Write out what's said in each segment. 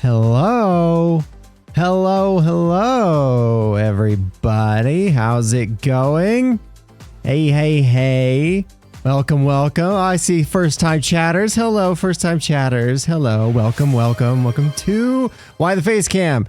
Hello, hello, everybody. How's it going? Hey. Welcome. I see first-time chatters. Hello, first-time chatters. Hello, welcome to Why the Face Cam?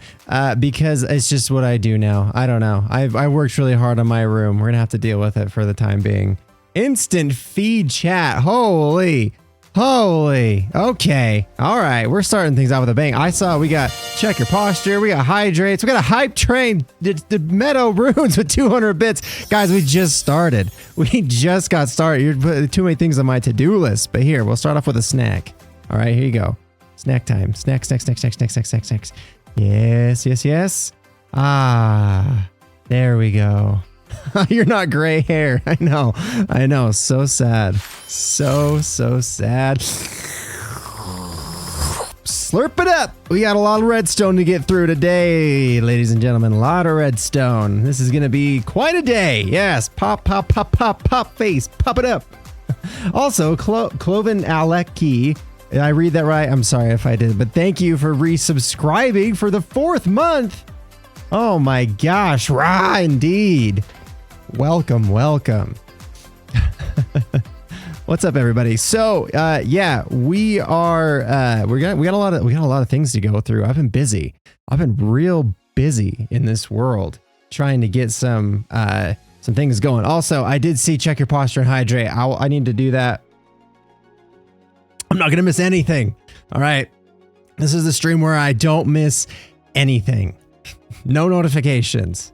Because it's just what I do now. I don't know. I worked really hard on my room. We're gonna have to deal with it for the time being. Instant feed chat. Holy. Okay. All right. We're starting things out with a bang. I saw we got check your posture. We got hydrates. We got a hype train. The meadow runes with 200 bits. Guys, we just started. We just got started. You're putting too many things on my to-do list. But here, we'll start off with a snack. All right, here you go. Snack time. Snack. Yes. Ah, there we go. You're not gray hair. I know. So sad. So sad. Slurp it up. We got a lot of redstone to get through today, ladies and gentlemen. A lot of redstone. This is going to be quite a day. Yes. Pop face. Pop it up. Also, Cloven Alecki. Did I read that right? I'm sorry if I did, but thank you for resubscribing for the 4th month. Oh my gosh. Rah, indeed. Welcome. What's up, everybody? So, yeah, we got a lot of things to go through. I've been busy. I've been real busy in this world trying to get some things going. Also, I did see check your posture and hydrate. I need to do that. I'm not gonna miss anything. All right, this is the stream where I don't miss anything. No notifications.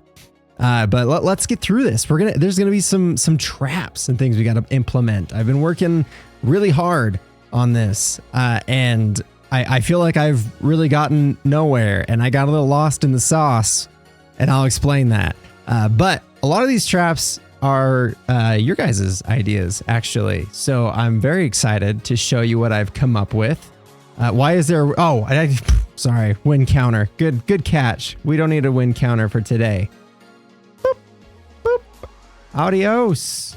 But let's get through this. There's gonna be some traps and things we gotta implement. I've been working really hard on this, and I feel like I've really gotten nowhere, and I got a little lost in the sauce, and I'll explain that. But a lot of these traps are your guys' ideas, actually. So I'm very excited to show you what I've come up with. Why is there? Oh, sorry, win counter. Good catch. We don't need a win counter for today. Adios.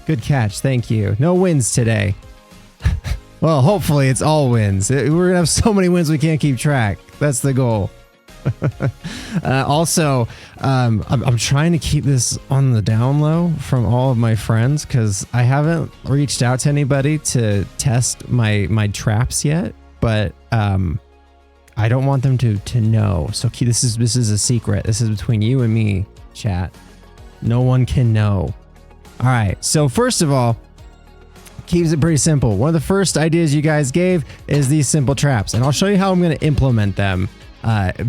Good catch. Thank you. No wins today. Well, hopefully it's all wins. We're going to have so many wins we can't keep track. That's the goal. Also, I'm trying to keep this on the down low from all of my friends because I haven't reached out to anybody to test my traps yet, but I don't want them to know. So this is a secret. This is between you and me, chat. No one can know. All right. So first of all, keeps it pretty simple. One of the first ideas you guys gave is these simple traps, and I'll show you how I'm going to implement them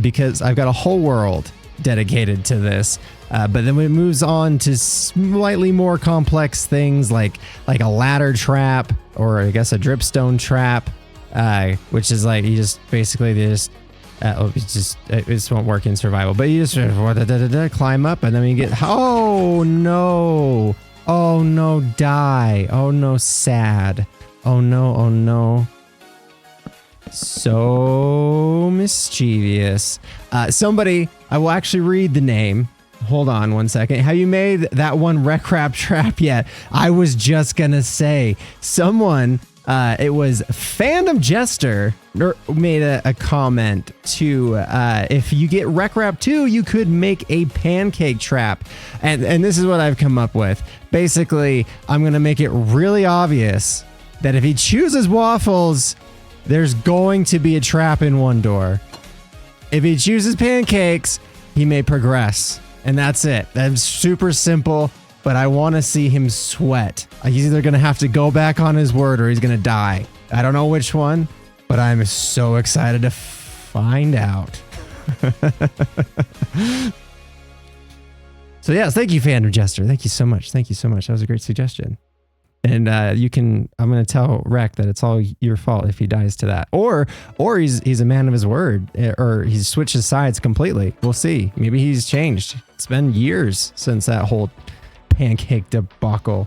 because I've got a whole world dedicated to this. But then when it moves on to slightly more complex things like a ladder trap, or I guess a dripstone trap, which is like you just basically it won't work in survival, but you just climb up and then you get, oh no, die, oh no, sad, oh no, so mischievous. Somebody, I will actually read the name. Hold on one second. Have you made that one wreck wrap trap yet? I was just gonna say, someone, it was Fandom Jester made a comment to if you get Wreck Wrap 2, you could make a pancake trap. And this is what I've come up with. Basically, I'm going to make it really obvious that if he chooses waffles, there's going to be a trap in one door. If he chooses pancakes, he may progress. And that's it. That's super simple. But I want to see him sweat. He's either going to have to go back on his word or he's going to die. I don't know which one, but I'm so excited to find out. So yes, thank you, Fandom Jester. Thank you so much. That was a great suggestion. And I'm going to tell Rek that it's all your fault if he dies to that. Or he's a man of his word, or he's switched his sides completely. We'll see. Maybe he's changed. It's been years since that whole pancake debacle.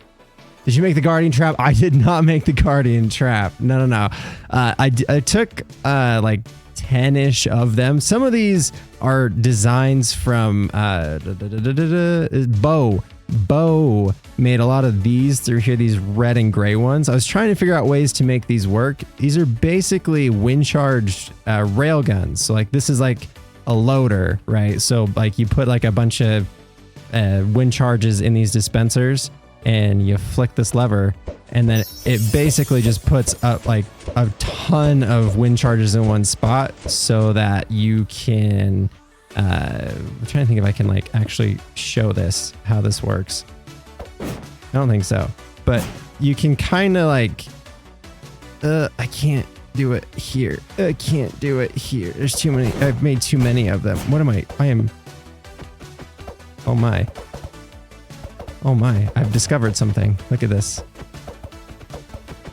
Did you make the guardian trap? I did not make the guardian trap. No. I took like 10-ish of them. Some of these are designs from Bo Bo made a lot of these through here, these red and gray ones. I was trying to figure out ways to make these work. These are basically wind charged rail guns. So like this is like a loader, right? So like you put like a bunch of wind charges in these dispensers and you flick this lever and then it basically just puts up like a ton of wind charges in one spot so that you can I'm trying to think if I can like actually show this, how this works. I don't think so, but you can kind of like, I can't do it here. I can't do it here. There's too many. I've made too many of them. What am I? I am. Oh my. Oh my. I've discovered something. Look at this.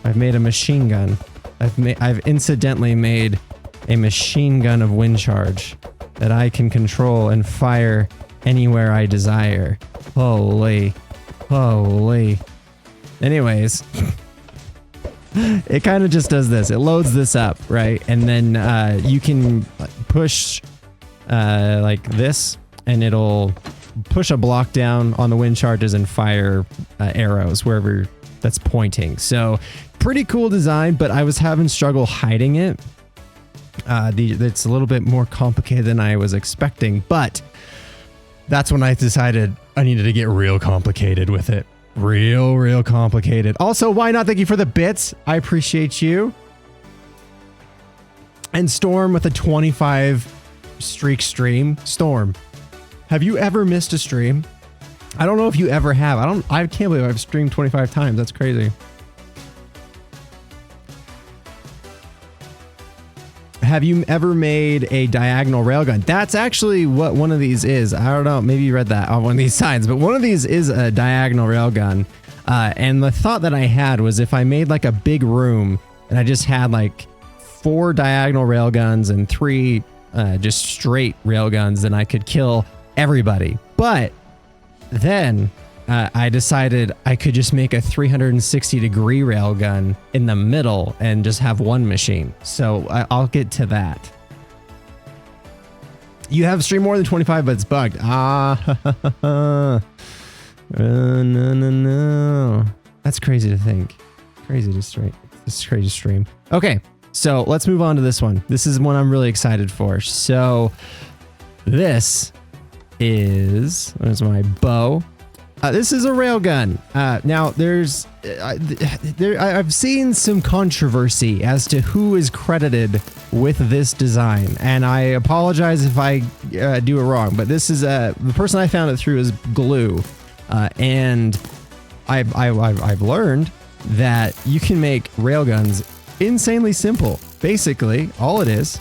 I've made a machine gun. I've incidentally made a machine gun of wind charge that I can control and fire anywhere I desire. Holy. Holy. Anyways, it kind of just does this. It loads this up, right? And then you can push like this and it'll push a block down on the wind charges and fire arrows wherever that's pointing. So pretty cool design, but I was having struggle hiding it. It's a little bit more complicated than I was expecting, but that's when I decided I needed to get real complicated with it. Real complicated. Also, why not? Thank you for the bits. I appreciate you. And Storm with a 25 streak stream. Storm, have you ever missed a stream? I don't know if you ever have. I can't believe I've streamed 25 times. That's crazy. Have you ever made a diagonal railgun? That's actually what one of these is. I don't know. Maybe you read that on one of these signs, but one of these is a diagonal railgun. And the thought that I had was if I made like a big room and I just had like 4 diagonal railguns and 3 just straight railguns, then I could kill everybody. But then I decided I could just make a 360-degree railgun in the middle and just have one machine. So I'll get to that. You have streamed more than 25, but it's bugged. No. That's crazy to think. Crazy to stream. This is crazy to stream. Okay, so let's move on to this one. This is one I'm really excited for. So this is my bow. This is a railgun. Now, I've seen some controversy as to who is credited with this design, and I apologize if I do it wrong. But this is the person I found it through is Glue, and I've learned that you can make railguns insanely simple. Basically, all it is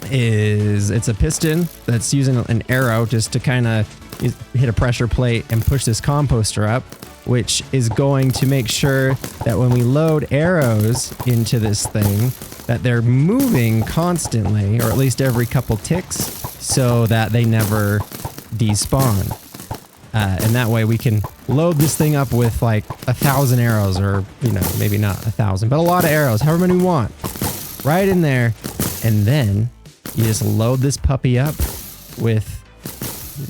it's a piston that's using an arrow just to kind of hit a pressure plate and push this composter up, which is going to make sure that when we load arrows into this thing, that they're moving constantly, or at least every couple ticks, so that they never despawn. And that way we can load this thing up with like 1,000 arrows, or, you know, maybe not 1,000, but a lot of arrows, however many we want, right in there. And then you just load this puppy up with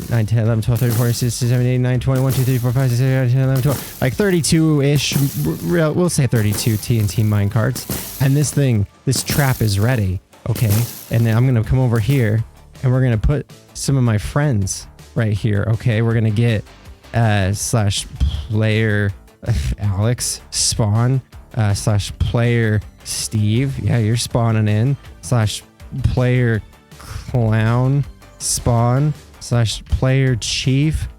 9, 10, 11, 12, 13, 14, 16, 17, 18, 19, 20, 1, 2, 3, 4, 5, 6, 7, 8, 9, 10, 11, 12. Like 32-ish, we'll say 32 TNT minecarts. And this trap is ready, okay? And then I'm going to come over here, and we're going to put some of my friends right here, okay? We're going to get /player Alex spawn, /player Steve. Yeah, you're spawning in. /player clown spawn. /player chief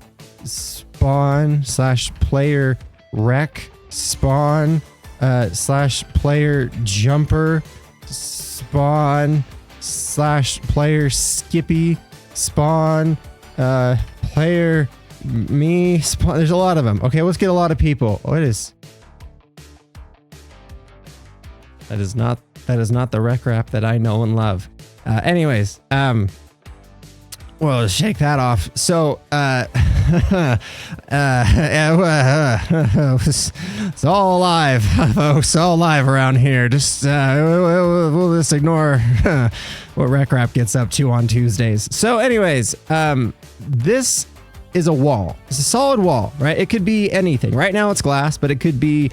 spawn. /player wreck spawn. /player jumper spawn. /player skippy spawn. Player me spawn. There's a lot of them. Okay, let's get a lot of people. What is? That is not the rec rap that I know and love. Anyways, well, shake that off. So, it's all alive, folks. All alive around here. Just we'll just ignore what rec rap gets up to on Tuesdays. So, anyways, this is a wall. It's a solid wall, right? It could be anything. Right now it's glass, but it could be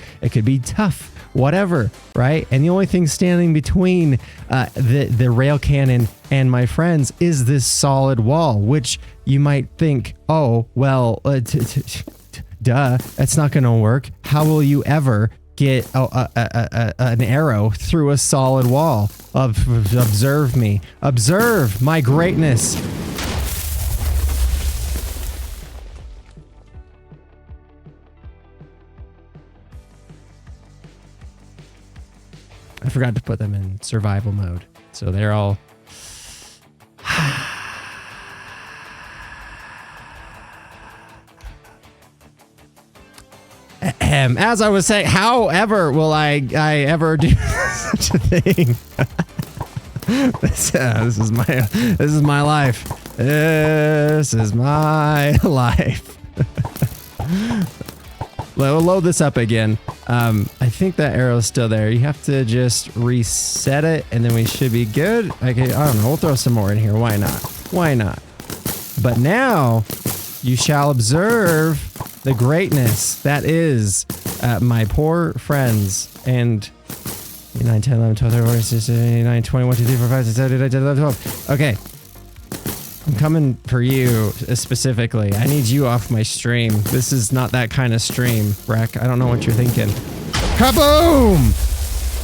tough, whatever, right? And the only thing standing between the rail cannon and my friends is this solid wall, which you might think, oh, well, duh, that's not going to work. How will you ever get an arrow through a solid wall? Observe me. Observe my greatness. I forgot to put them in survival mode. So they're all... As I was saying, however will I ever do such a thing? This is my life. This is my life. We'll load this up again. I think that arrow's still there. You have to just reset it, and then we should be good. Okay, I don't know. We'll throw some more in here. Why not? Why not? But now you shall observe the greatness that is my poor friends. And 9, 10, 11, 12, 13, 14, 15, 9, 20, 1, 2, 3, 4, 5, 6, 7, 8, 9, 10, 11, 12. Okay. I'm coming for you specifically. I need you off my stream. This is not that kind of stream, Breck. I don't know what you're thinking. Kaboom!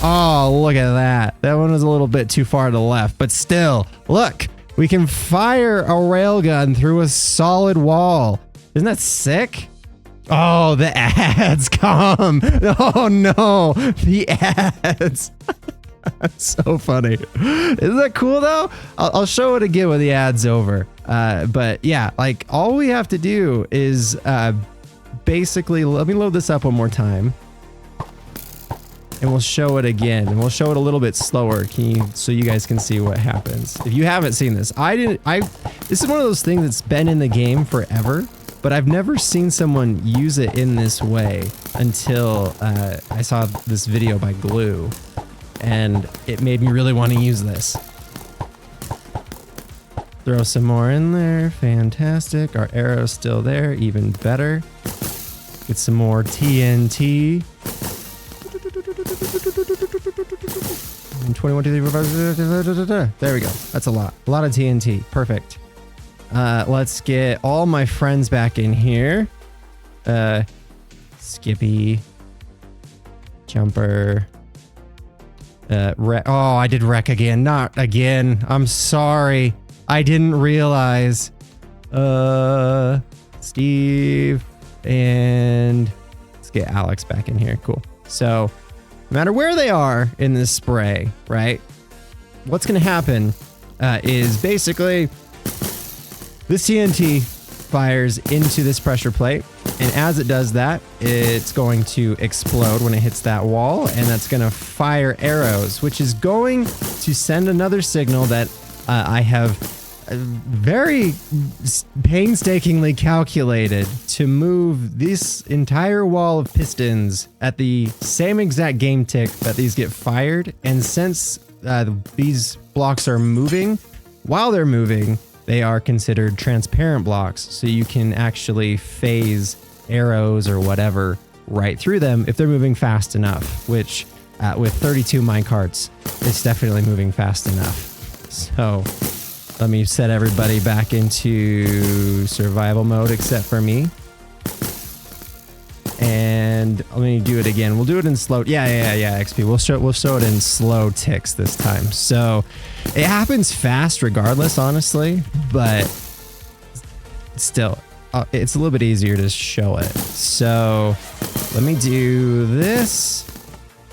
Oh, look at that. That one was a little bit too far to the left, but still, look, we can fire a railgun through a solid wall. Isn't that sick? Oh, the ads come. Oh no, the ads. That's so funny. Isn't that cool though? I'll show it again when the ad's over. But yeah, like all we have to do is basically, let me load this up one more time. And we'll show it again. And we'll show it a little bit slower so you guys can see what happens. If you haven't seen this, this is one of those things that's been in the game forever. But I've never seen someone use it in this way until I saw this video by Glue. And it made me really want to use this. Throw some more in there. Fantastic. Our arrow's still there. Even better. Get some more TNT. 21, 2, 3, 4, 5. There we go. That's a lot. A lot of TNT. Perfect. Let's get all my friends back in here. Skippy. Jumper. Oh, I did wreck again. Not again. I'm sorry. I didn't realize. Steve. And let's get Alex back in here. Cool. So, no matter where they are in this spray, right? What's going to happen is basically this TNT fires into this pressure plate. And as it does that, it's going to explode when it hits that wall, and that's going to fire arrows, which is going to send another signal that I have very painstakingly calculated to move this entire wall of pistons at the same exact game tick that these get fired. And since these blocks are moving, while they're moving, they are considered transparent blocks, so you can actually phase arrows or whatever right through them if they're moving fast enough, which with 32 minecarts, it's definitely moving fast enough. So let me set everybody back into survival mode except for me. And let me do it again. We'll do it in slow. Yeah, XP. We'll show it in slow ticks this time. So it happens fast regardless, honestly, but still, it's a little bit easier to show it. So let me do this,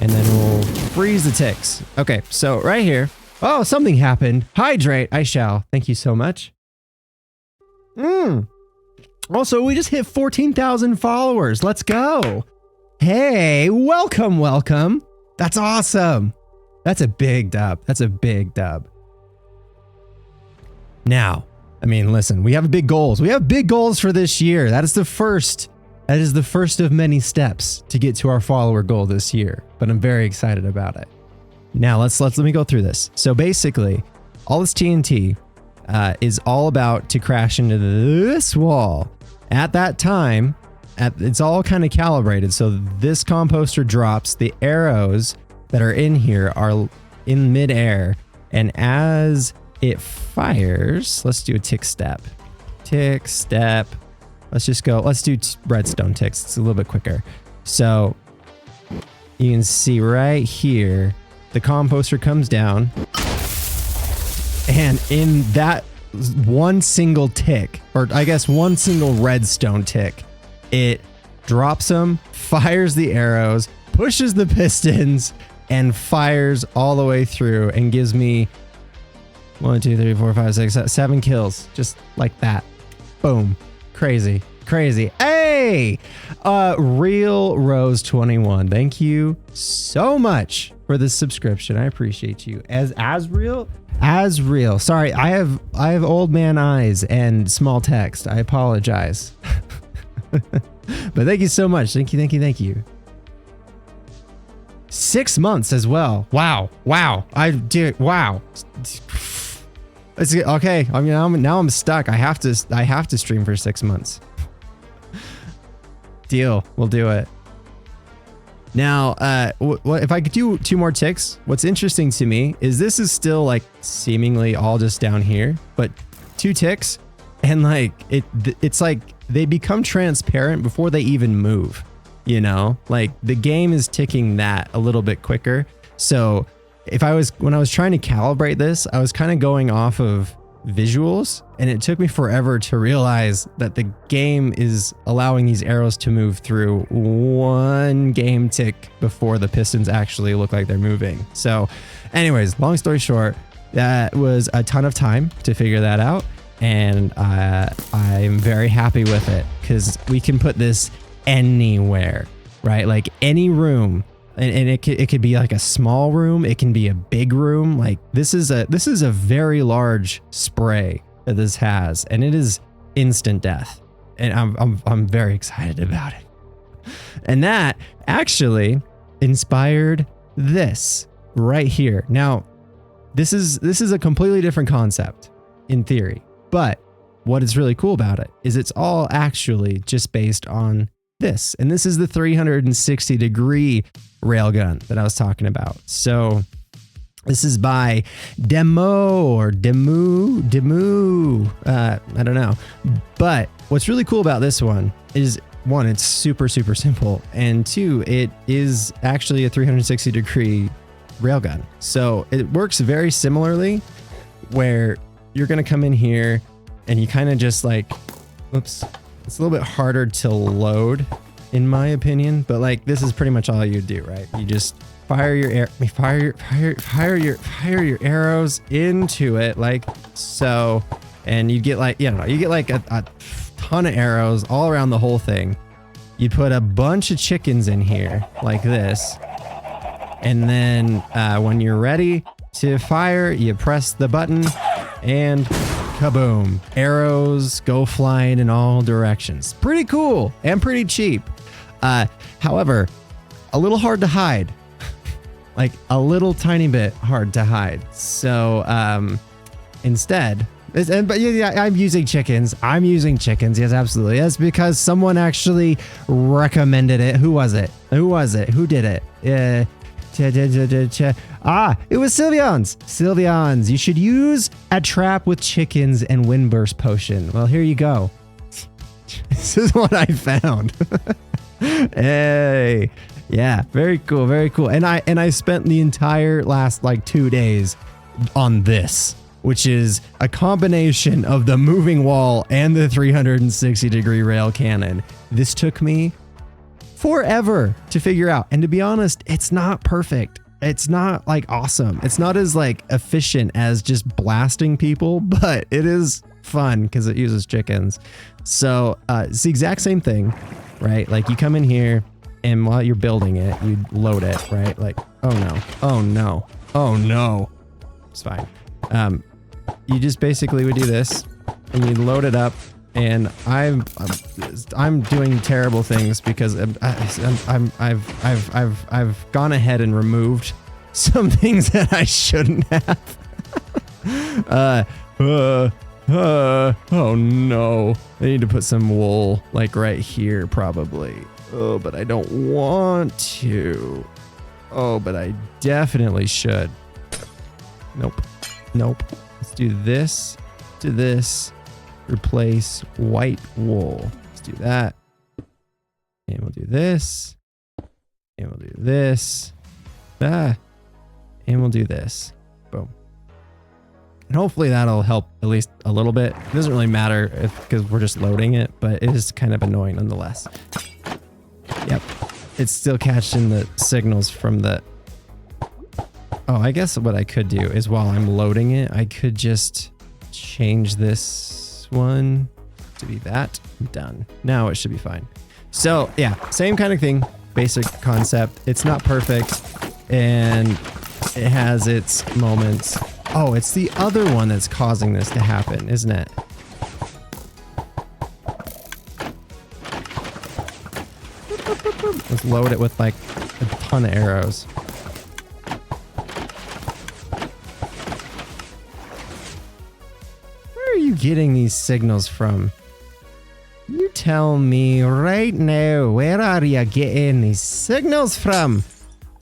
and then we'll freeze the ticks. Okay, so right here. Oh, something happened. Hydrate. I shall. Thank you so much. Also, we just hit 14,000 followers. Let's go. Hey, welcome, welcome. That's awesome. That's a big dub. That's a big dub. Now, I mean, listen, we have big goals. We have big goals for this year. That is the first. That is the first of many steps to get to our follower goal this year. But I'm very excited about it. Now, let me go through this. So basically, all this TNT is all about to crash into this wall. At that time, it's all kind of calibrated. So this composter drops, the arrows that are in here are in midair. And as it fires, let's do a tick step. Tick step. Let's just go. Let's do redstone ticks. It's a little bit quicker. So you can see right here, the composter comes down. And in that one single tick, or I guess one single redstone tick, it drops them, fires the arrows, pushes the pistons, and fires all the way through and gives me 1, 2, 3, 4, 5, 6, 7 kills. Just like that. Boom. Crazy. Crazy. Hey! Real Rose 21. Thank you so much for the subscription. I appreciate you. As real. Sorry, I have old man eyes and small text. I apologize. But thank you so much. Thank you. 6 months as well. Wow. Wow. Wow. It's okay. I mean, now I'm stuck. I have to stream for 6 months. Deal. We'll do it. Now, if I could do 2 more ticks, what's interesting to me is this is still like seemingly all just down here, but 2 ticks and like it's like they become transparent before they even move, you know, like the game is ticking that a little bit quicker. So when I was trying to calibrate this, I was kind of going off of visuals, and it took me forever to realize that the game is allowing these arrows to move through 1 game tick before the pistons actually look like they're moving. So anyways, long story short, that was a ton of time to figure that out, and I'm very happy with it because we can put this anywhere, right? Like any room. And it could be like a small room. It can be a big room. Like this is a very large spray that this has, and it is instant death. And I'm very excited about it. And that actually inspired this right here. Now, this is a completely different concept in theory, but what is really cool about it is it's all actually just based on this. And this is the 360-degree railgun that I was talking about. So this is by Demo. I don't know. But what's really cool about this one is, 1, it's super, super simple. And 2, it is actually a 360-degree railgun. So it works very similarly where you're going to come in here and you kind of just like, oops, it's a little bit harder to load in my opinion, but like this is pretty much all you do, right? You just fire your arrows into it like so, and you get like, you get like a ton of arrows all around the whole thing. You put a bunch of chickens in here like this, and then when you're ready to fire, you press the button and kaboom, arrows go flying in all directions. Pretty cool and pretty cheap. However, a little hard to hide, like a little tiny bit hard to hide. So instead, but yeah, I'm using chickens. Yes, absolutely. That's because someone actually recommended it. Who was it? Who did it? It was Sylvians. You should use a trap with chickens and windburst potion. Well, here you go. This is what I found. Hey, yeah, very cool. And I spent the entire last like 2 days on this, which is a combination of the moving wall and the 360-degree rail cannon. This took me forever to figure out. And to be honest, it's not perfect. It's not like awesome. It's not as like efficient as just blasting people, but it is fun because it uses chickens. So it's the exact same thing, right? Like you come in here and while you're building it, you load it, right? Like, oh no. It's fine. You just basically would do this and you load it up, and I'm doing terrible things because I've gone ahead and removed some things that I shouldn't have. Oh no. I need to put some wool like right here probably. Oh, but I don't want to. Oh, but I definitely should. Nope. Nope. Let's do this. Do this. Replace white wool. Let's do that. And we'll do this. And we'll do this. And we'll do this. Boom. And hopefully that'll help at least a little bit. It doesn't really matter because we're just loading it, but it is kind of annoying nonetheless. Yep. It's still catching the signals from the... Oh, I guess what I could do is while I'm loading it, I could just change this one to be that. Done. Now it should be fine. So yeah, same kind of thing. Basic concept. It's not perfect and it has its moments. Oh, it's the other one that's causing this to happen, isn't it? Let's load it with like a ton of arrows. Where are you getting these signals from? You tell me right now, where are you getting these signals from?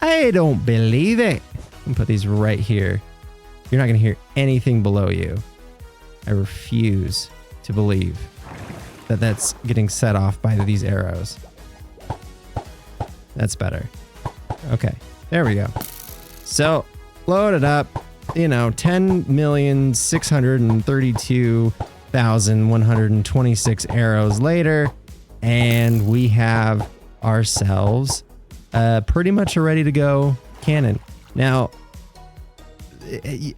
I don't believe it. I'm gonna put these right here. You're not gonna hear anything below you. I refuse to believe that that's getting set off by these arrows. That's better. Okay, there we go. So, load it up. You know, 10,632,126 arrows later, and we have ourselves pretty much a ready to go cannon. Now,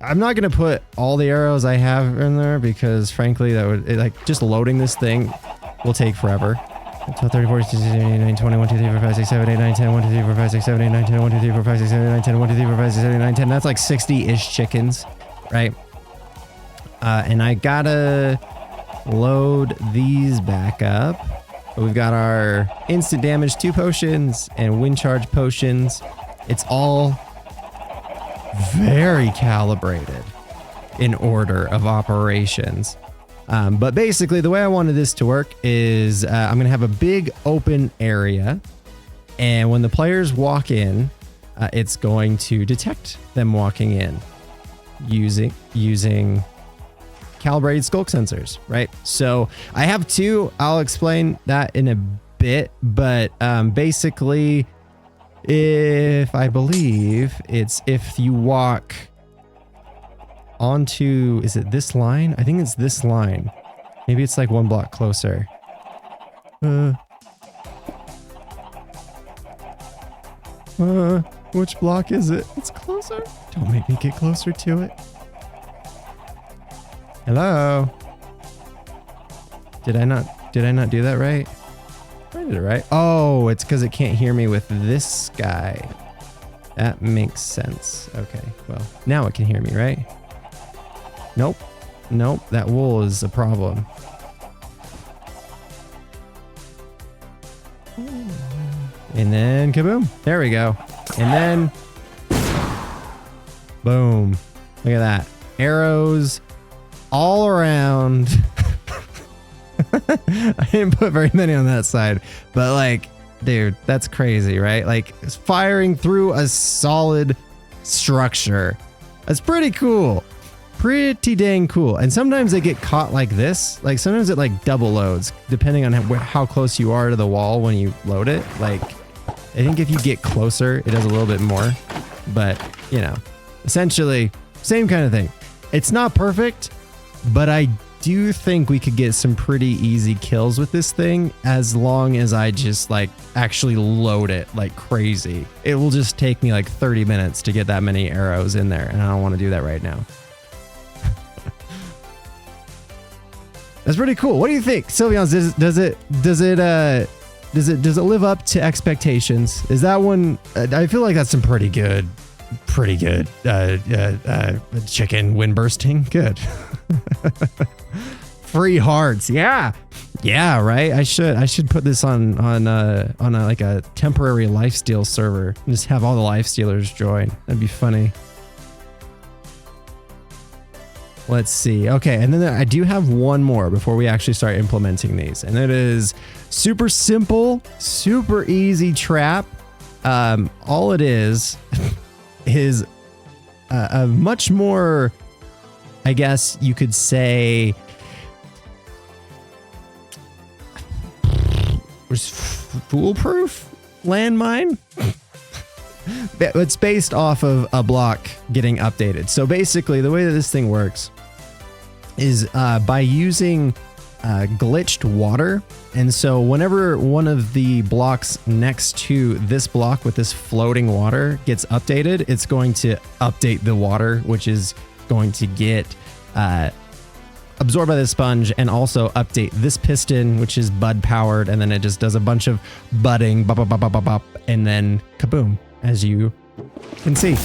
I'm not going to put all the arrows I have in there because frankly, that would like just loading this thing will take forever. 12, 30, 40, 60, 70, 80, 90, 20, 1, 2, 3, 4, 5, 6, 7, 8, 9, 10, 1, 2, 3, 4, 5, 6, 7, 8, 9, 10, 1, 2, 3, 4, 5, 6, 7, 8, 9, 10, 1, 2, 3, 4, 5, 6, 7, 8, 9, 10. That's like 60-ish chickens, right? And I gotta load these back up. We've got our instant damage 2 potions and wind charge potions. It's all very calibrated in order of operations. But basically the way I wanted this to work is I'm going to have a big open area, and when the players walk in, it's going to detect them walking in using calibrated skulk sensors, right? So I have 2. I'll explain that in a bit, but basically if I believe it's if you walk onto, is it this line? I think it's this line. Maybe it's like 1 block closer. Which block is it? It's closer. Don't make me get closer to it. Hello? Did I not do that right? I did it right. Oh, it's because it can't hear me with this guy. That makes sense. Okay, well, now it can hear me, right? Nope. Nope, that wool is a problem. And then kaboom. There we go. And then boom. Look at that. Arrows all around. I didn't put very many on that side, but like, dude, that's crazy, right? Like firing through a solid structure. That's pretty cool. Pretty dang cool. And sometimes they get caught like this. Like sometimes it like double loads depending on how close you are to the wall when you load it. Like I think if you get closer, it does a little bit more, but you know, essentially same kind of thing. It's not perfect, but I do think we could get some pretty easy kills with this thing as long as I just like actually load it like crazy. It will just take me like 30 minutes to get that many arrows in there, and I don't want to do that right now. That's pretty cool. What do you think, Sylvians? Does it live up to expectations? Is that one? I feel like that's some pretty good chicken wind bursting. Good. Free hearts. Yeah, right. I should put this on like a temporary lifesteal server and just have all the lifestealers join. That'd be funny. Let's see. Okay, and then I do have one more before we actually start implementing these, and it is super simple, super easy trap. All it is a much more, I guess you could say, foolproof landmine. It's based off of a block getting updated. So basically the way that this thing works is by using glitched water. And so whenever one of the blocks next to this block with this floating water gets updated, it's going to update the water, which is going to get absorbed by the sponge, and also update this piston, which is bud powered, and then it just does a bunch of budding, bop, bop, bop, bop, bop, bop, and then kaboom, as you can see.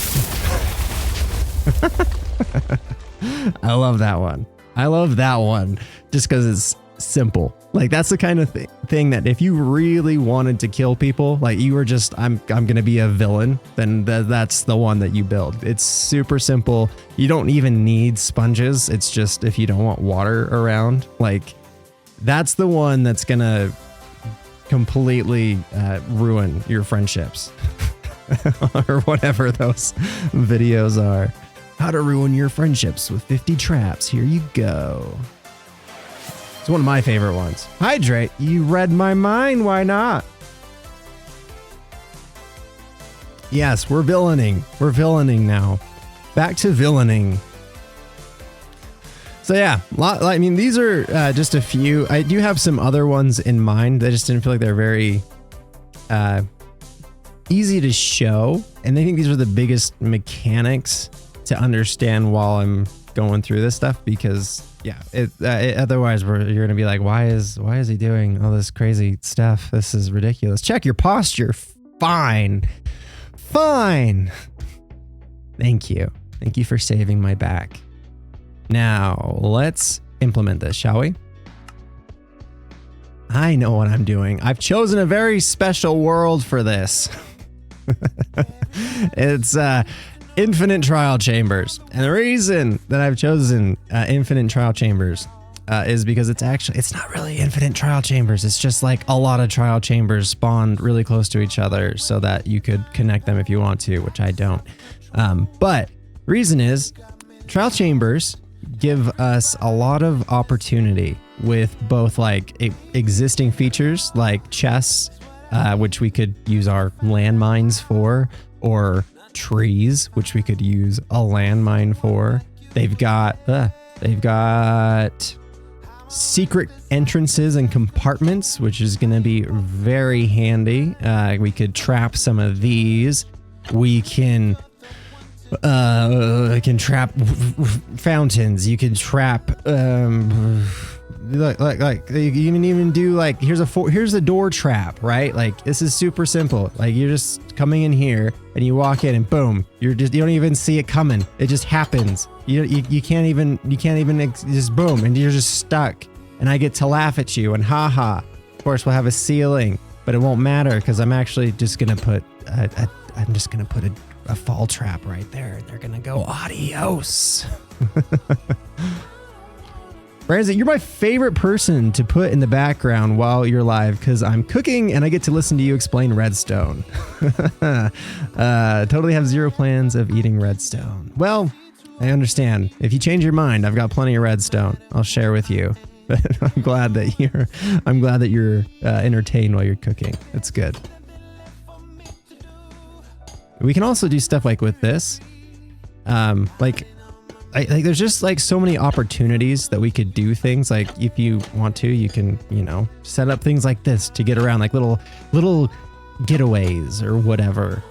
I love that one. I love that one just because it's simple. Like that's the kind of thing that if you really wanted to kill people, like you were just, I'm gonna be a villain, then that's the one that you build. It's super simple. You don't even need sponges. It's just if you don't want water around, like that's the one that's gonna completely ruin your friendships or whatever those videos are. How to ruin your friendships with 50 traps. Here you go. It's one of my favorite ones. Hydrate. You read my mind. Why not? Yes, we're villaining. We're villaining now. Back to villaining. So yeah, I mean, these are just a few. I do have some other ones in mind. I just didn't feel like they're very easy to show. And I think these are the biggest mechanics to understand while I'm going through this stuff, because yeah, otherwise you're gonna be like, why is he doing all this crazy stuff? This is ridiculous. Check your posture. Fine. Thank you for saving my back. Now let's implement this, shall we? I know what I'm doing. I've chosen a very special world for this. It's infinite trial chambers. And the reason that I've chosen infinite trial chambers is because it's not really infinite trial chambers. It's just like a lot of trial chambers spawned really close to each other so that you could connect them if you want to, which I don't. But the reason is trial chambers give us a lot of opportunity with both like existing features like chests, which we could use our landmines for, or trees, which we could use a landmine for. They've got secret entrances and compartments, which is going to be very handy. We could trap some of these. We can trap fountains. You can trap like you can even do like here's a door trap, right? Like this is super simple. Like you're just coming in here and you walk in and boom, you don't even see it coming. It just happens. You can't even just boom, and you're just stuck. And I get to laugh at you and haha. Of course we'll have a ceiling, but it won't matter because I'm actually just gonna put a fall trap right there, and they're gonna go adios. Branzy, you're my favorite person to put in the background while you're live because I'm cooking and I get to listen to you explain redstone. Totally have zero plans of eating redstone. Well, I understand. If you change your mind, I've got plenty of redstone. I'll share with you. But I'm glad that you're entertained while you're cooking. That's good. We can also do stuff like with this. Like there's just like so many opportunities that we could do things. Like if you want to, you can, set up things like this to get around, like little getaways or whatever.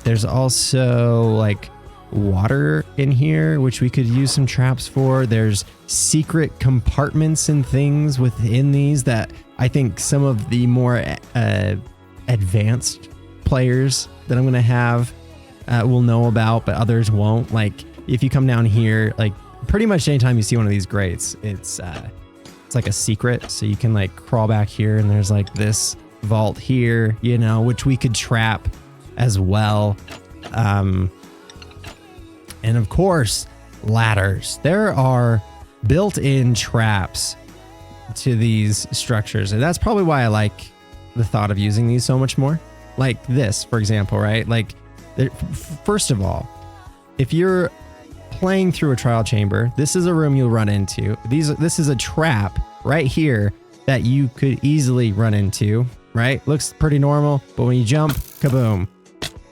There's also like water in here, which we could use some traps for. There's secret compartments and things within these that I think some of the more advanced players that I'm going to have will know about, but others won't. Like if you come down here, like pretty much anytime you see one of these grates, it's like a secret. So you can like crawl back here and there's like this vault here, which we could trap as well. And of course, ladders. There are built-in traps to these structures, and that's probably why I like the thought of using these so much more. Like this, for example, right? Like, first of all, if you're playing through a trial chamber, this is a room you'll run into. This is a trap right here that you could easily run into, right? Looks pretty normal, but when you jump, kaboom,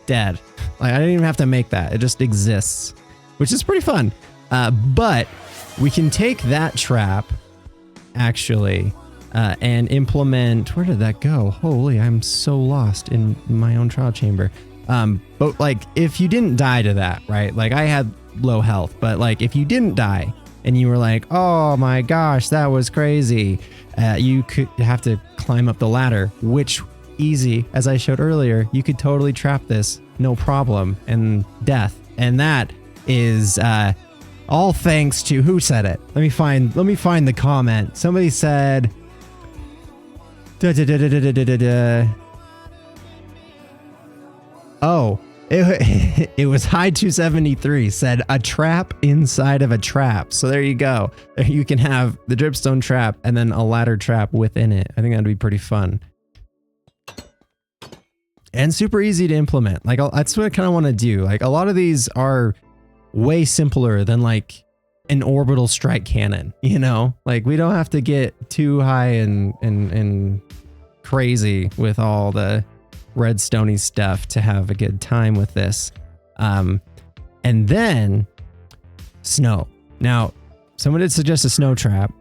dead. Like, I didn't even have to make that. It just exists, which is pretty fun. But we can take that trap, actually, and implement... Where did that go? Holy, I'm so lost in my own trial chamber. But like, if you didn't die to that, right? Like, I had low health, but like, if you didn't die and you were like, oh my gosh, that was crazy, you could have to climb up the ladder, which easy, as I showed earlier, you could totally trap this, no problem, and death. And that is all thanks to... Who said it? Let me find the comment. Somebody said... Oh, it was High273 said a trap inside of a trap. So there you go. You can have the dripstone trap and then a ladder trap within it. I think that'd be pretty fun. And super easy to implement. Like, that's what I kind of want to do. Like, a lot of these are way simpler than like an orbital strike cannon, you know? Like, we don't have to get too high and crazy with all the redstone-y stuff to have a good time with this. And then snow. Now, someone did suggest a snow trap.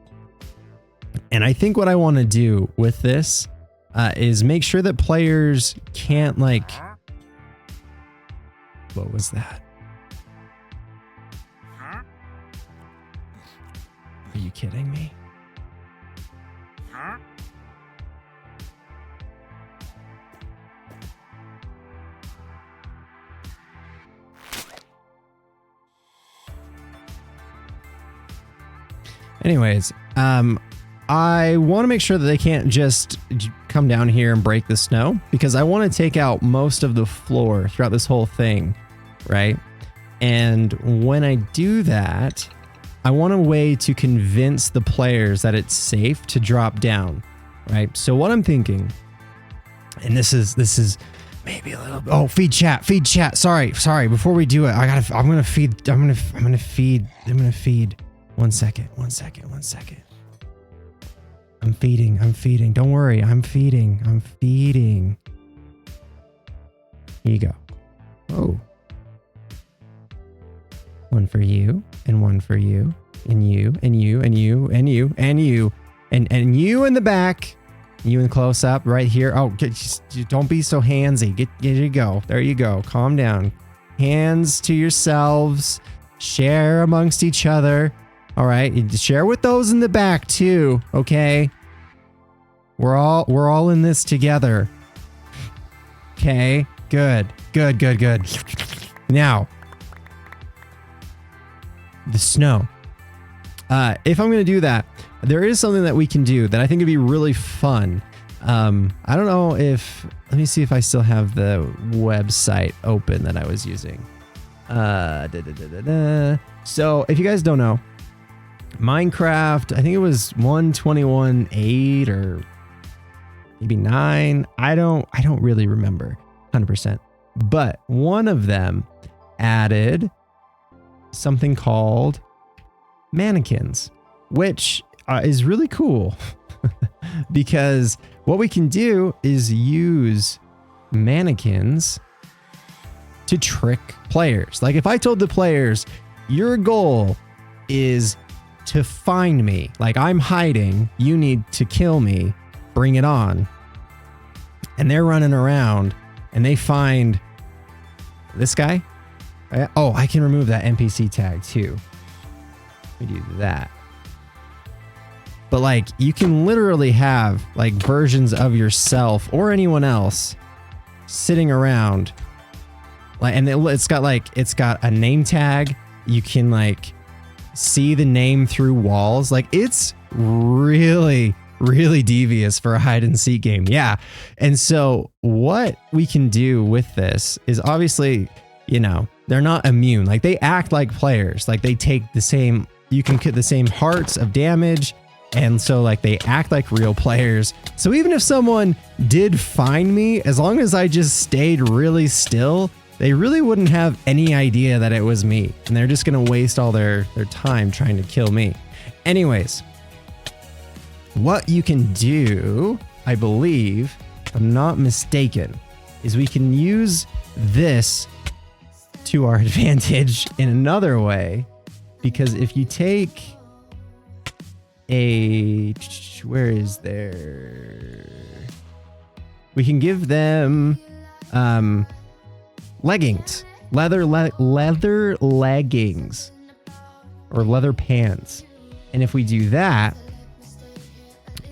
And I think what I want to do with this is make sure that players can't, like... What was that? Are you kidding me? Anyways, I want to make sure that they can't just come down here and break the snow, because I want to take out most of the floor throughout this whole thing, right? And when I do that, I want a way to convince the players that it's safe to drop down, right? So what I'm thinking, and this is maybe a little... Oh, feed chat. Sorry. Before we do it, I'm gonna feed. One second. I'm feeding. Don't worry, I'm feeding. Here you go. Oh. One for you, and one for you, and you, and you, and you, and you, and you, and you in the back, you in close up right here. Oh, don't be so handsy. There you go. There you go. Calm down. Hands to yourselves. Share amongst each other. All right, you share with those in the back too. Okay. We're all in this together. Okay. Good. Now, the snow. If I'm going to do that, there is something that we can do that I think would be really fun. I don't know if... Let me see if I still have the website open that I was using. So, if you guys don't know, Minecraft, I think it was 121.8 or maybe 9. I don't really remember 100%. But one of them added something called mannequins, which is really cool because what we can do is use mannequins to trick players. Like, if I told the players, your goal is to find me, like, I'm hiding, you need to kill me, bring it on. And they're running around and they find this guy. Oh, I can remove that NPC tag too. We do that. But like, you can literally have like versions of yourself or anyone else sitting around, like, and it's got a name tag. You can like see the name through walls. Like, it's really devious for a hide and seek game. Yeah. And so what we can do with this is obviously you know, they're not immune. Like they act like players. Like they take the same, you can get the same hearts of damage. And so like they act like real players. So even if someone did find me, as long as I just stayed really still, they really wouldn't have any idea that it was me. And they're just going to waste all their time trying to kill me. Anyways, what you can do, I believe, if I'm not mistaken, is we can use this to our advantage in another way. Because if you take where is there? We can give them leggings, leather leggings, or leather pants. And if we do that,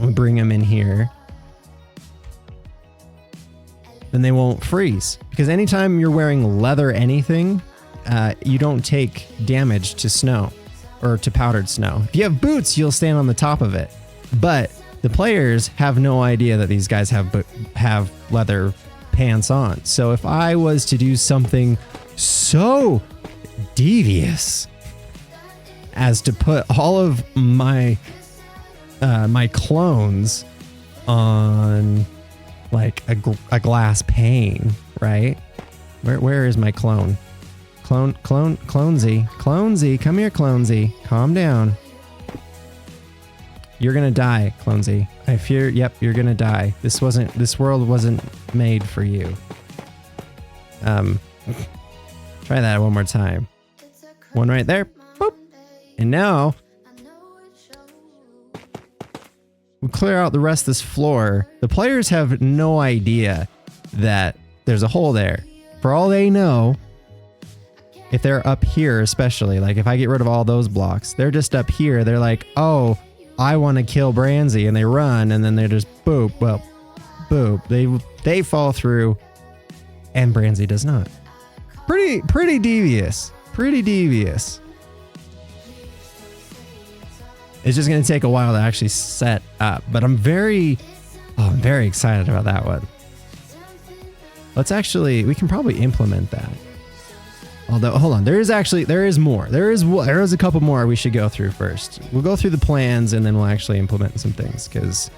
we bring them in here, then they won't freeze. Because anytime you're wearing leather anything, you don't take damage to snow or to powdered snow. If you have boots, you'll stand on the top of it. But the players have no idea that these guys have leather pants on. So if I was to do something so devious as to put all of my my clones on like a glass pane, right? Where is my clone? Clonesy, come here, Clonesy. Calm down. You're gonna die, Clonesy. I fear, yep, you're gonna die. This world wasn't made for you. Try that one more time. One right there. Boop. And now we'll clear out the rest of this floor. The players have no idea that there's a hole there. For all they know, if they're up here, especially, like if I get rid of all those blocks, they're just up here. They're like, oh, I want to kill Branzy, and they run, and then they're just boop, well, boop. They fall through, and Branzy does not. Pretty devious. Pretty devious. It's just gonna take a while to actually set up, but I'm very excited about that one. We can probably implement that. Although, hold on, there is more. There is a couple more we should go through first. We'll go through the plans and then we'll actually implement some things, because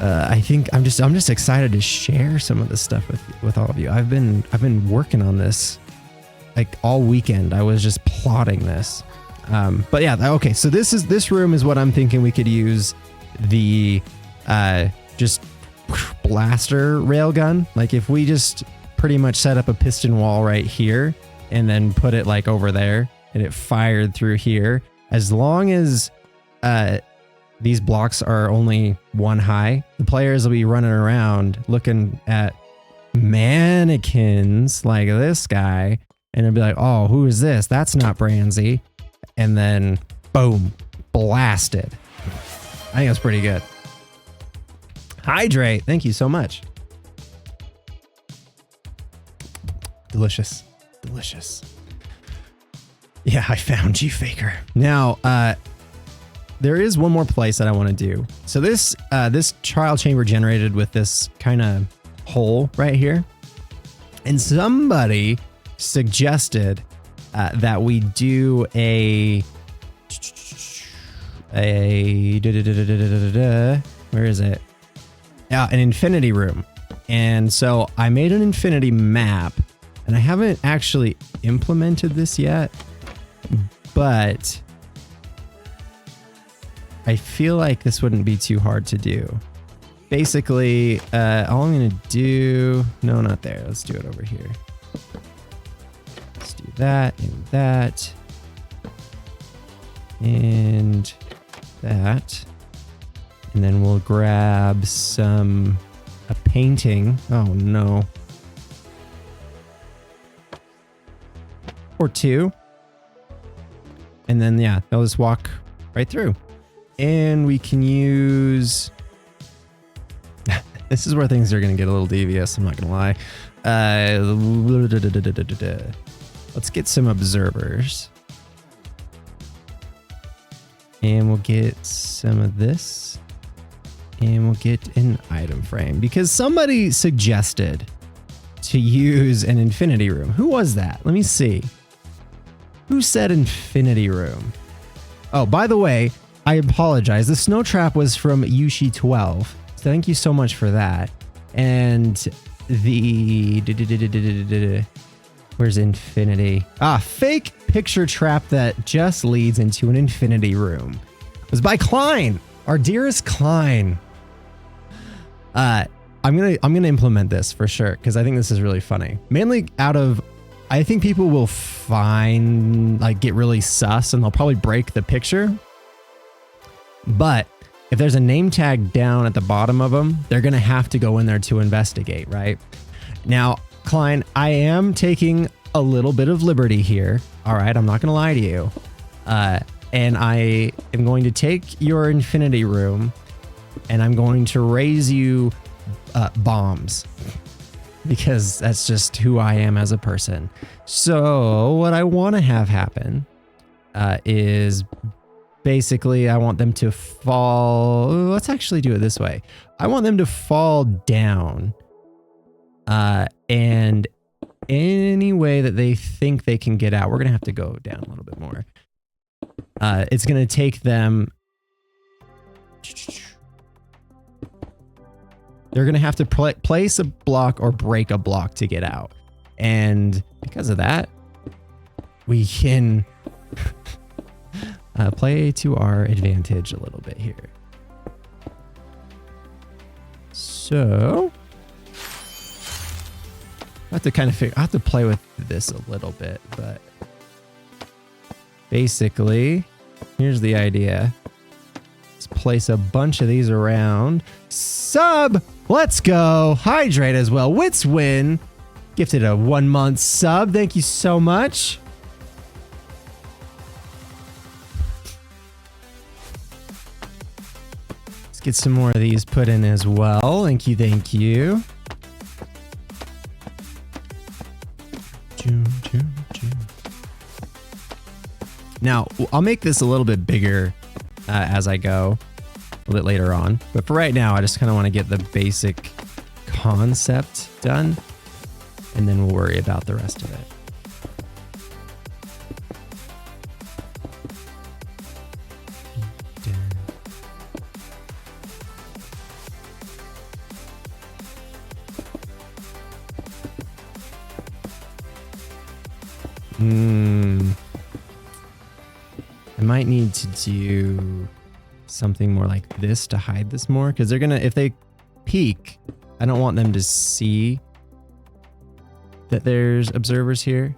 I think I'm just excited to share some of this stuff with all of you. I've been working on this like all weekend. I was just plotting this. But yeah, okay. So this room is what I'm thinking we could use the just blaster railgun. Like if we just pretty much set up a piston wall right here and then put it like over there and it fired through here. As long as these blocks are only one high, the players will be running around looking at mannequins like this guy, and they'll be like, oh, who is this? That's not Branzy. And then boom, blasted. I think that's pretty good. Hydrate, thank you so much. Delicious. Yeah, I found you, Faker. Now, there is one more place that I want to do. So this trial chamber generated with this kind of hole right here. And somebody suggested that we do where is it? Yeah, an infinity room. And so I made an infinity map, and I haven't actually implemented this yet, but I feel like this wouldn't be too hard to do. Basically, all I'm gonna do, no, not there. Let's do it over here. Let's do that and that and that. And then we'll grab a painting. Oh no. Or two. And then, yeah, they'll just walk right through. And we can use... This is where things are going to get a little devious, I'm not going to lie. Let's get some observers. And we'll get some of this. And we'll get an item frame. Because somebody suggested to use an infinity room. Who was that? Let me see. Who said infinity room? Oh, by the way, I apologize. The snow trap was from Yushi12. So thank you so much for that. And the... Where's infinity? Ah, fake picture trap that just leads into an infinity room. It was by Klein, our dearest Klein. I'm gonna implement this for sure because I think this is really funny. Mainly out of, I think people will get really sus and they'll probably break the picture. But if there's a name tag down at the bottom of them, they're gonna have to go in there to investigate, right? Now, Klein, I am taking a little bit of liberty here. All right, I'm not gonna lie to you. And I am going to take your infinity room and I'm going to raise you bombs because that's just who I am as a person. So what I want to have happen is basically I want them to fall. Let's actually do it this way. I want them to fall down and any way that they think they can get out. We're going to have to go down a little bit more. It's going to take them. They're going to have to place a block or break a block to get out. And because of that, we can play to our advantage a little bit here. So I have to kind of I have to play with this a little bit, but basically, here's the idea. Let's place a bunch of these around. Sub! Let's go. Hydrate as well. Wits win. Gifted a 1-month sub. Thank you so much. Let's get some more of these put in as well. Thank you, thank you. Now, I'll make this a little bit bigger as I go a little bit later on. But for right now, I just kind of want to get the basic concept done. And then we'll worry about the rest of it. I might need to do something more like this to hide this more, because they're gonna, if they peek, I don't want them to see that there's observers here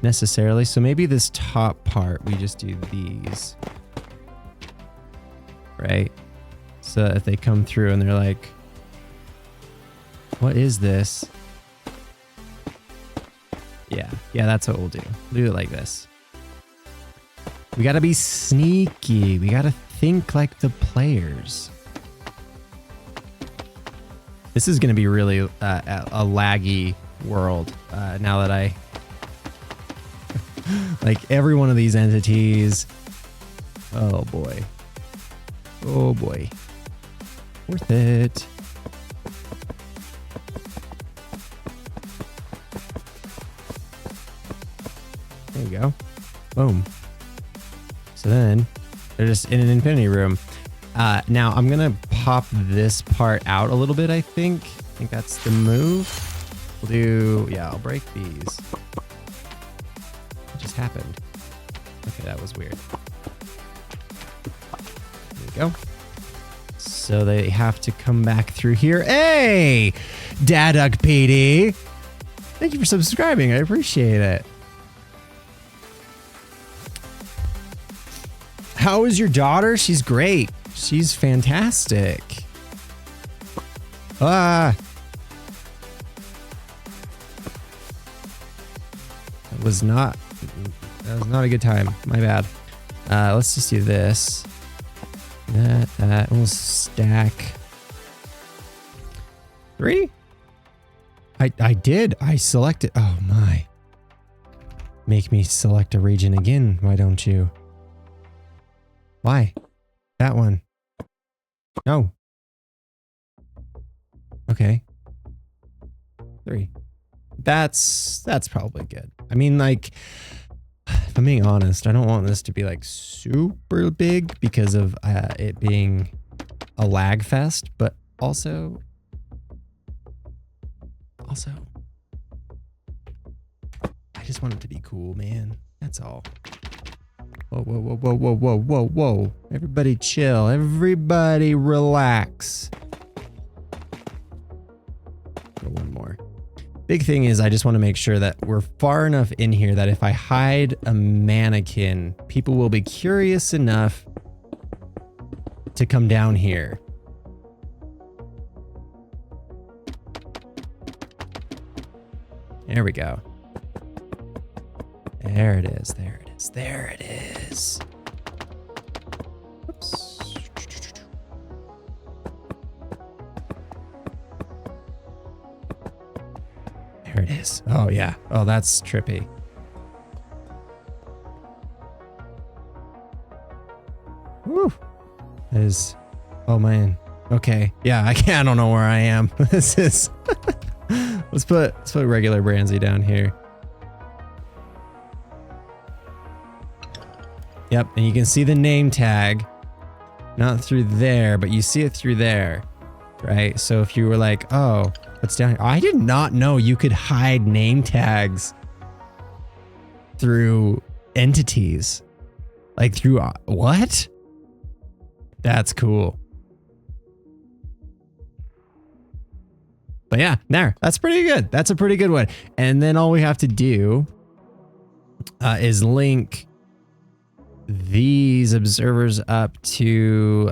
necessarily. So maybe this top part, we just do these, right? So if they come through and they're like, what is this? Yeah, that's what we'll do. We'll do it like this. We gotta be sneaky. We gotta think like the players. This is gonna be really a laggy world now that I like every one of these entities. Oh boy. Oh boy. Worth it. There you go. Boom. So then they're just in an infinity room. Now I'm gonna pop this part out a little bit. I think that's the move. We'll do, yeah, I'll break these. What just happened? Okay, that was weird. There we go. So they have to come back through here. Hey, Daduck PD. Thank you for subscribing. I appreciate it. How is your daughter? She's great. She's fantastic. That was not a good time. My bad. Let's just do this. That. We'll stack 3. I did. I selected. Oh my. Make me select a region again. Why don't you? Why? That one. No. Okay. 3. That's probably good. I mean, like, if I'm being honest, I don't want this to be like super big because of it being a lag fest, but also, I just want it to be cool, man. That's all. Whoa, whoa, whoa, whoa, whoa, whoa, whoa, whoa. Everybody chill. Everybody relax. Go one more. Big thing is I just want to make sure that we're far enough in here that if I hide a mannequin, people will be curious enough to come down here. There we go. There it is. There it is. There it is. Oops. There it is. Oh, yeah. Oh, that's trippy. Woo. That is. Oh, man. Okay. Yeah, I don't know where I am. This is. Let's put regular Branzy down here. Yep, and you can see the name tag, not through there, but you see it through there, right? So if you were like, oh, what's down here? I did not know you could hide name tags through entities. Like through, what? That's cool. But yeah, there, that's pretty good. That's a pretty good one. And then all we have to do is link these observers up to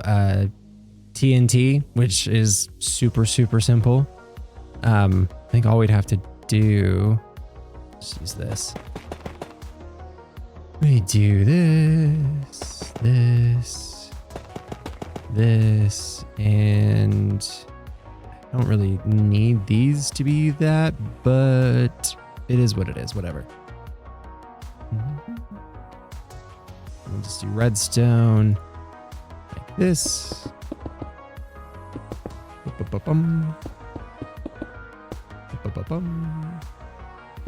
TNT, which is super, super simple. I think all we'd have to do, let's use this. We do this, this, and I don't really need these to be that, but it is what it is, whatever. We'll just do redstone like this.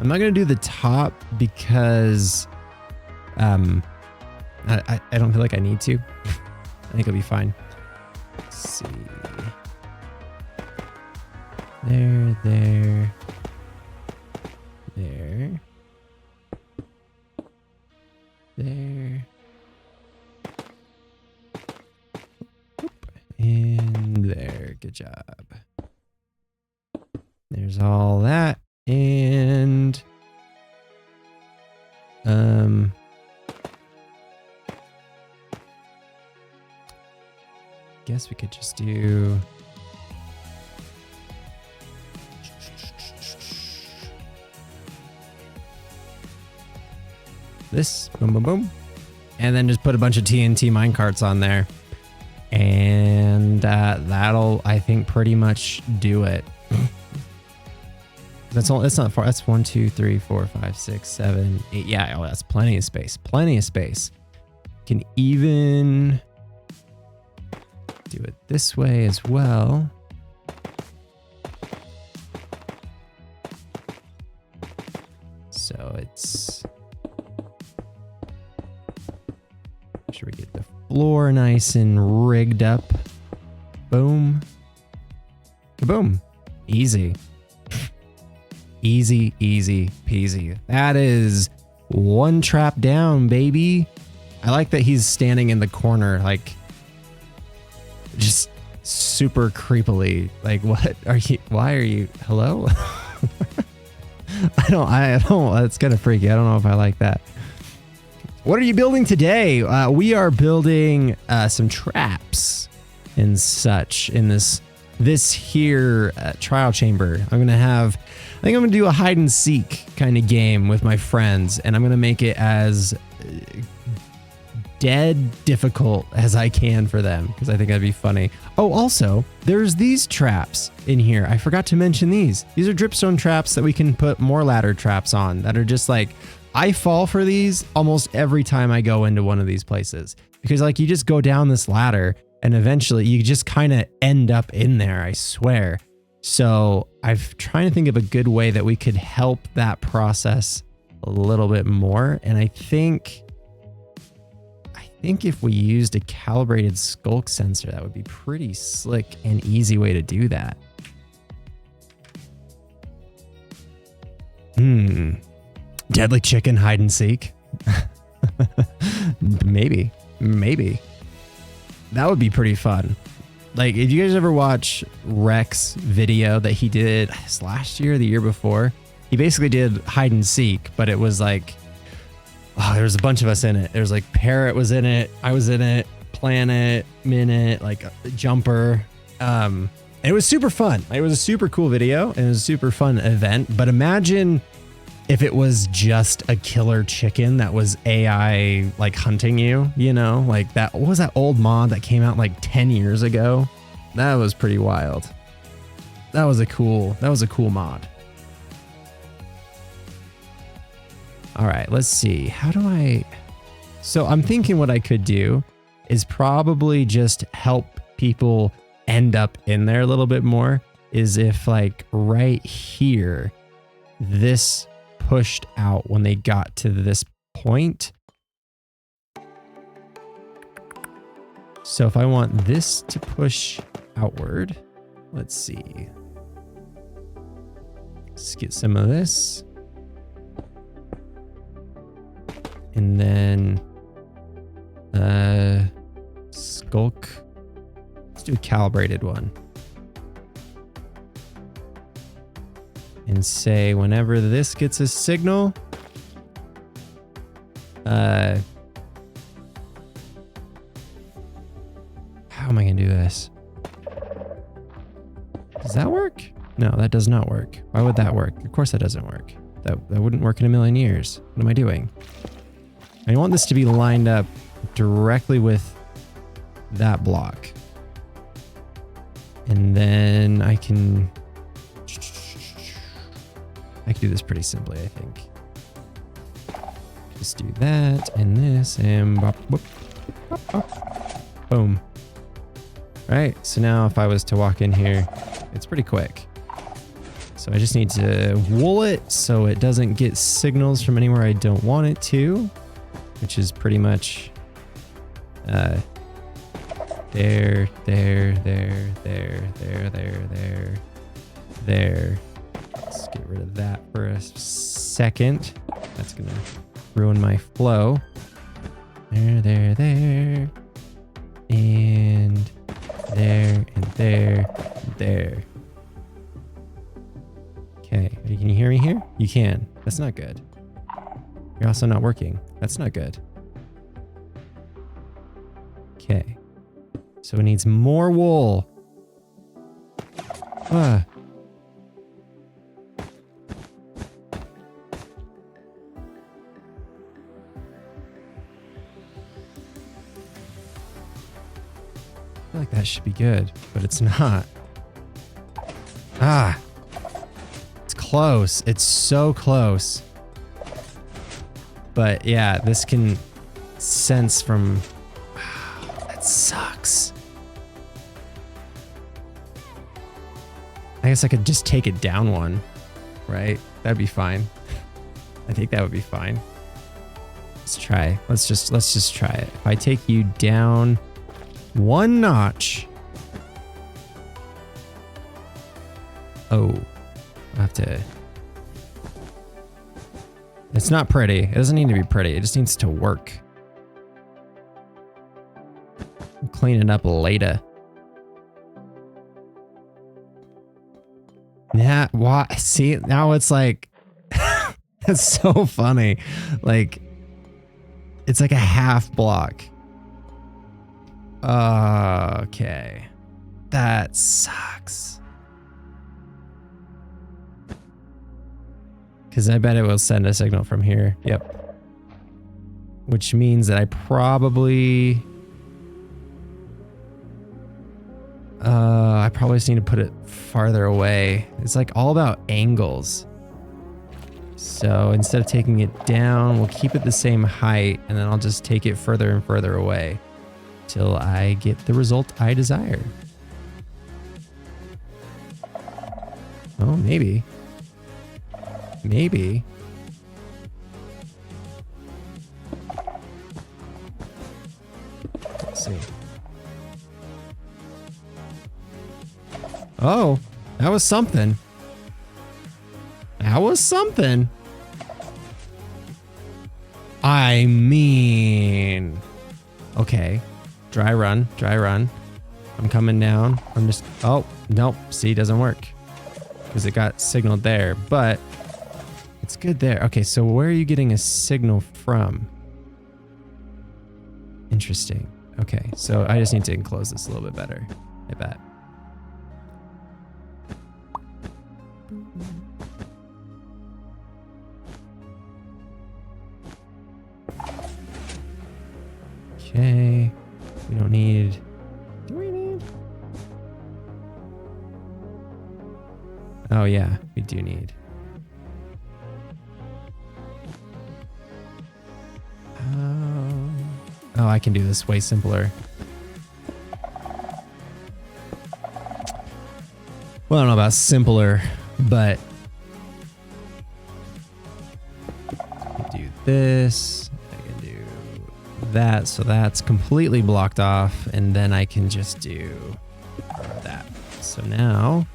I'm not gonna do the top because I don't feel like I need to. I think it'll be fine. Let's see. There. And there. Good job. There's all that. And guess we could just do this, boom, boom, boom, and then just put a bunch of TNT minecarts on there, and that'll, I think, pretty much do it. That's all. It's not far. That's 1, 2, 3, 4, 5, 6, 7, 8. Yeah, oh, that's plenty of space. Plenty of space. Can even do it this way as well. So it's, make sure we get the floor nice and rigged up. Boom. Kaboom. Easy. Easy, easy peasy. That is one trap down, baby. I like that he's standing in the corner, like, just super creepily. Like, what are you? Why are you? Hello? I don't, that's kind of freaky. I don't know if I like that. What are you building today? We are building some traps and such in this here trial chamber. I think I'm gonna do a hide and seek kind of game with my friends, and I'm gonna make it as dead difficult as I can for them, because I think that'd be funny. Oh, also, there's these traps in here. I forgot to mention these. These are dripstone traps that we can put more ladder traps on that are just like, I fall for these almost every time I go into one of these places, because like you just go down this ladder and eventually you just kind of end up in there, I swear. So I'm trying to think of a good way that we could help that process a little bit more. And I think if we used a calibrated skulk sensor, that would be pretty slick and easy way to do that. Deadly chicken hide and seek. Maybe. That would be pretty fun. Like, did you guys ever watch Rex's video that he did last year or the year before? He basically did hide and seek, but it was like, oh, there was a bunch of us in it. There was like Parrot was in it. I was in it. Planet, Minute, like Jumper. It was super fun. It was a super cool video and it was a super fun event. But imagine if it was just a killer chicken that was AI like hunting you, you know, like that. What was that old mod that came out like 10 years ago? That was pretty wild. That was a cool mod. All right, let's see. So I'm thinking what I could do is probably just help people end up in there a little bit more, is if like right here, this pushed out when they got to this point. So if I want this to push outward, let's see. Let's get some of this. And then skulk. Let's do a calibrated one. And say whenever this gets a signal, how am I gonna do this? Does that work? No, that does not work. Why would that work? Of course that doesn't work. That wouldn't work in a million years. What am I doing? I want this to be lined up directly with that block. And then I can do this pretty simply, I think. Just do that and this and bop, whoop, bop, bop. Boom. All right, so now if I was to walk in here, it's pretty quick. So I just need to wool it so it doesn't get signals from anywhere I don't want it to, which is pretty much there. Let's get rid of that for a second. That's gonna ruin my flow. There. And there. Okay, can you hear me here? You can. That's not good. You're also not working. That's not good. Okay. So it needs more wool. Ah. I feel like that should be good, but it's not. Ah. It's close. It's so close. But yeah, this can sense from... That sucks. I guess I could just take it down one, right? That'd be fine. I think that would be fine. Let's try. Let's just try it. If I take you down one notch. Oh, I have to... It's not pretty. It doesn't need to be pretty. It just needs to work. I'll clean it up later. Yeah, why? See, now it's like... It's so funny. Like, it's like a half block. Okay. That sucks. Because I bet it will send a signal from here. Yep. Which means that I probably just need to put it farther away. It's like all about angles. So instead of taking it down, we'll keep it the same height, and then I'll just take it further and further away till I get the result I desire. Oh, maybe. Maybe. Let's see. Oh, that was something. That was something. I mean, okay. Dry run, dry run. I'm coming down. I'm just, oh, nope. See, doesn't work because it got signaled there, but it's good there. Okay, so where are you getting a signal from? Interesting. Okay, so I just need to enclose this a little bit better, I bet. Okay, we don't need, do we need? Oh yeah, we do need. Oh, I can do this way simpler. Well, I don't know about simpler, but I can do this. I can do that, so that's completely blocked off, and then I can just do that. So now,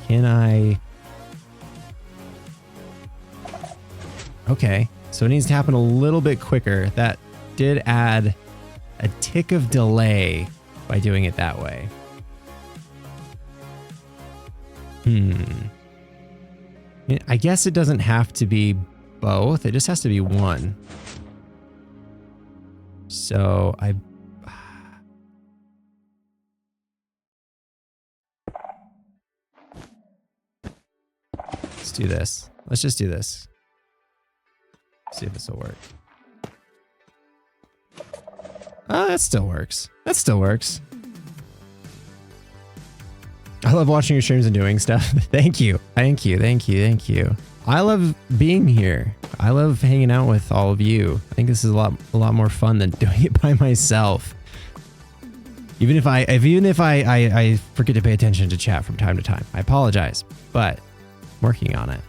can I? Okay, so it needs to happen a little bit quicker. That did add a tick of delay by doing it that way. I guess it doesn't have to be both. It just has to be one. So let's do this. Let's just do this. See if this will work. Oh, that still works. That still works. I love watching your streams and doing stuff. Thank you. Thank you. Thank you. Thank you. I love being here. I love hanging out with all of you. I think this is a lot more fun than doing it by myself. Even if I forget to pay attention to chat from time to time. I apologize, but I'm working on it.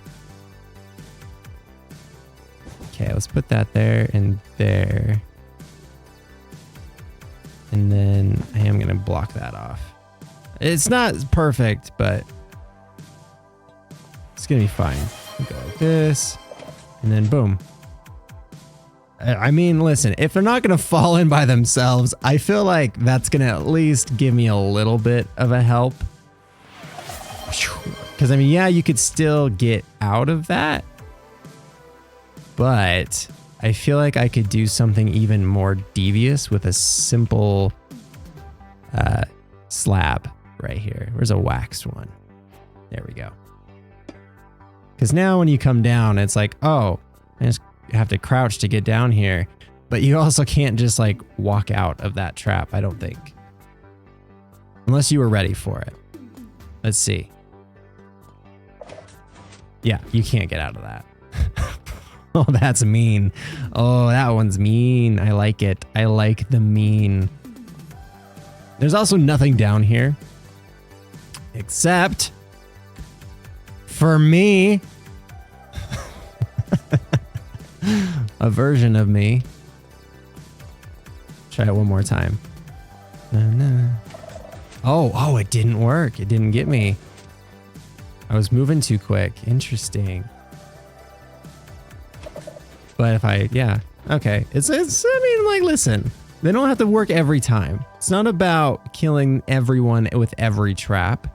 Okay, let's put that there and there. And then I am going to block that off. It's not perfect, but it's going to be fine. We'll go like this, and then boom. I mean, listen, if they're not going to fall in by themselves, I feel like that's going to at least give me a little bit of a help. Because, I mean, yeah, you could still get out of that, but I feel like I could do something even more devious with a simple slab right here. Where's a waxed one? There we go. Because now when you come down, it's like, oh, I just have to crouch to get down here. But you also can't just like walk out of that trap, I don't think. Unless you were ready for it. Let's see. Yeah, you can't get out of that. Oh, that's mean. Oh, that one's mean. I like it. I like the mean. There's also nothing down here. Except for me. A version of me. Try it one more time. Oh, it didn't work. It didn't get me. I was moving too quick. Interesting. But if yeah, okay. I mean, like, listen, they don't have to work every time. It's not about killing everyone with every trap.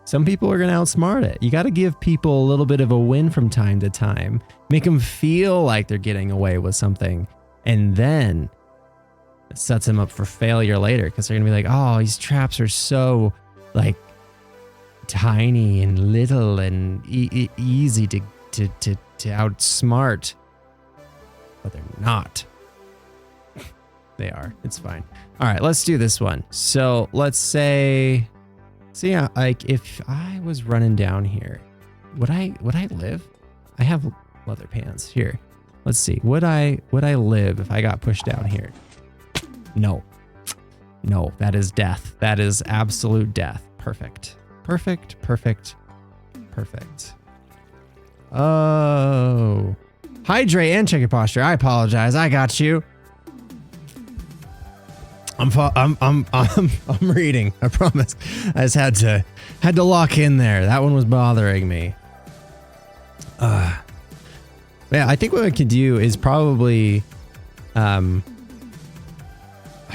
Some people are going to outsmart it. You got to give people a little bit of a win from time to time. Make them feel like they're getting away with something. And then it sets them up for failure later because they're going to be like, oh, these traps are so like tiny and little and easy to outsmart. But they're not. They are. It's fine. All right, let's do this one. So let's say, so yeah, like if I was running down here, would I live? I have leather pants here. Let's see. Would I live if I got pushed down here? No. No, that is death. That is absolute death. Perfect. Perfect, perfect, perfect. Oh. Hydrate and check your posture. I apologize. I got you. I'm reading. I promise. I just had to lock in there. That one was bothering me. Yeah, I think what I could do is probably, I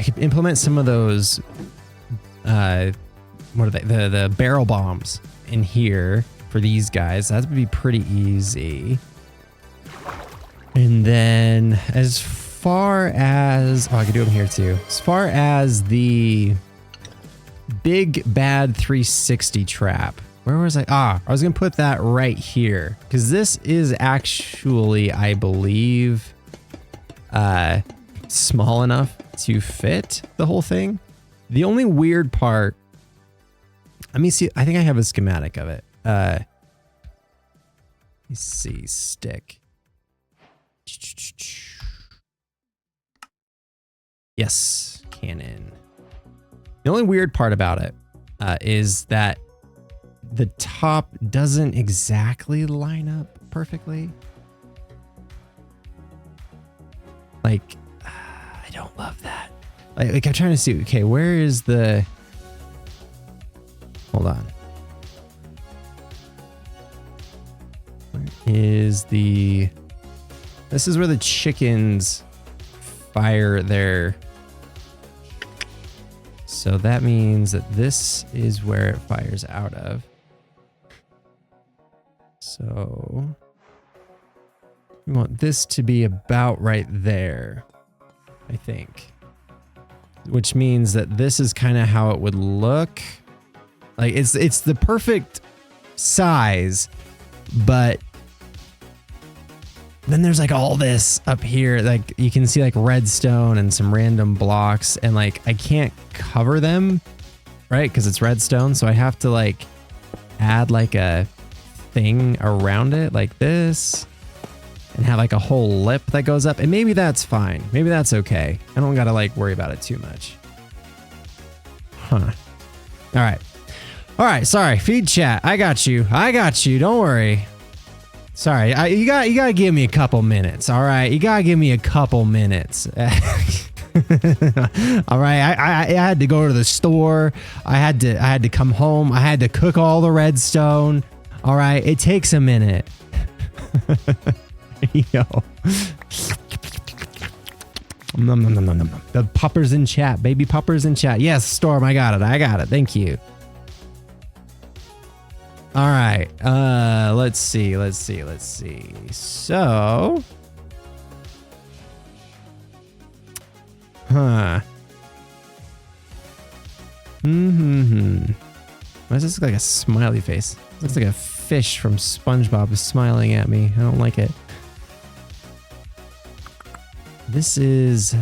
could implement some of those, what are they? The barrel bombs in here for these guys. That would be pretty easy. And then as far as, oh, I could do them here too. As far as the big bad 360 trap, where was I? Ah, I was going to put that right here because this is actually, I believe, small enough to fit the whole thing. The only weird part, let me see. I think I have a schematic of it. Let me see, stick. Yes, cannon. The only weird part about it is that the top doesn't exactly line up perfectly. Like, I don't love that. Like I'm trying to see, okay, where is the, hold on. Where is the, this is where the chickens fire their, so that means that this is where it fires out of. So we want this to be about right there, I think. Which means that this is kind of how it would look. Like it's the perfect size, but then there's like all this up here. Like you can see like redstone and some random blocks, and like I can't cover them, right? Because it's redstone. So I have to like add like a thing around it like this and have like a whole lip that goes up, and maybe that's fine. Maybe that's okay. I don't gotta like worry about it too much. Huh. All right. Sorry. Feed chat. I got you. Don't worry. Sorry. You gotta give me a couple minutes. All right. You gotta give me a couple minutes. All right. I had to go to the store. I had to come home. I had to cook all the redstone. All right. It takes a minute. Yo. The poppers in chat, baby poppers in chat. Yes, Storm, I got it. Thank you. All right. Let's see. So, Why does this look like a smiley face? It looks like a fish from SpongeBob is smiling at me. I don't like it. This is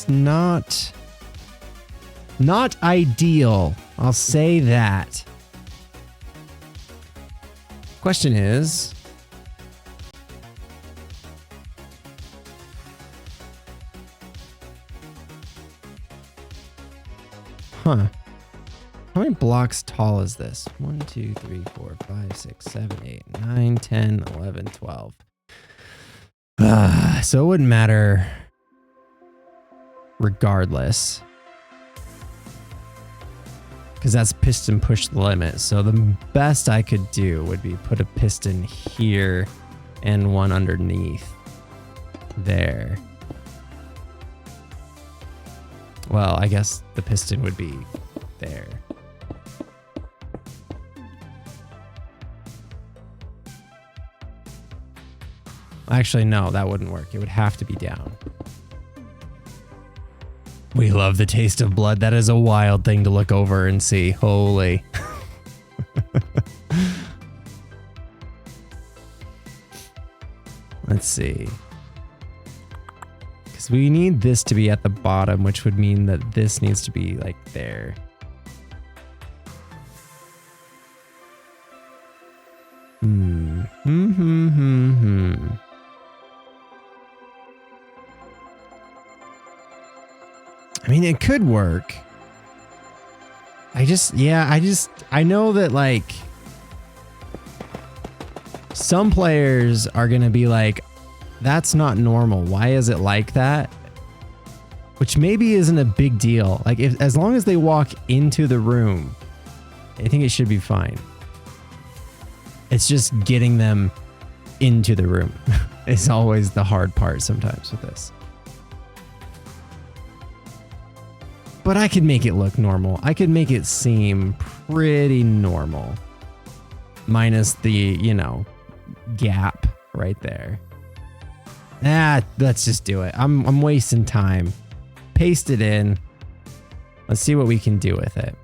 not ideal. I'll say that. Question is, how many blocks tall is this? 1, 2, 3, 4, 5, 6, 7, 8, 9, 10, 11, 12. So it wouldn't matter regardless, because that's piston push the limit. So the best I could do would be put a piston here and one underneath there. Well, I guess the piston would be there. Actually, no, that wouldn't work. It would have to be down. We love the taste of blood. That is a wild thing to look over and see. Holy. Let's see. Because we need this to be at the bottom, which would mean that this needs to be like there. I mean, it could work. I know that like some players are going to be like, that's not normal. Why is it like that? Which maybe isn't a big deal. Like as long as they walk into the room, I think it should be fine. It's just getting them into the room. It's always the hard part sometimes with this. But I could make it look normal. I could make it seem pretty normal. Minus the, you know, gap right there. Let's just do it. I'm wasting time. Paste it in. Let's see what we can do with it.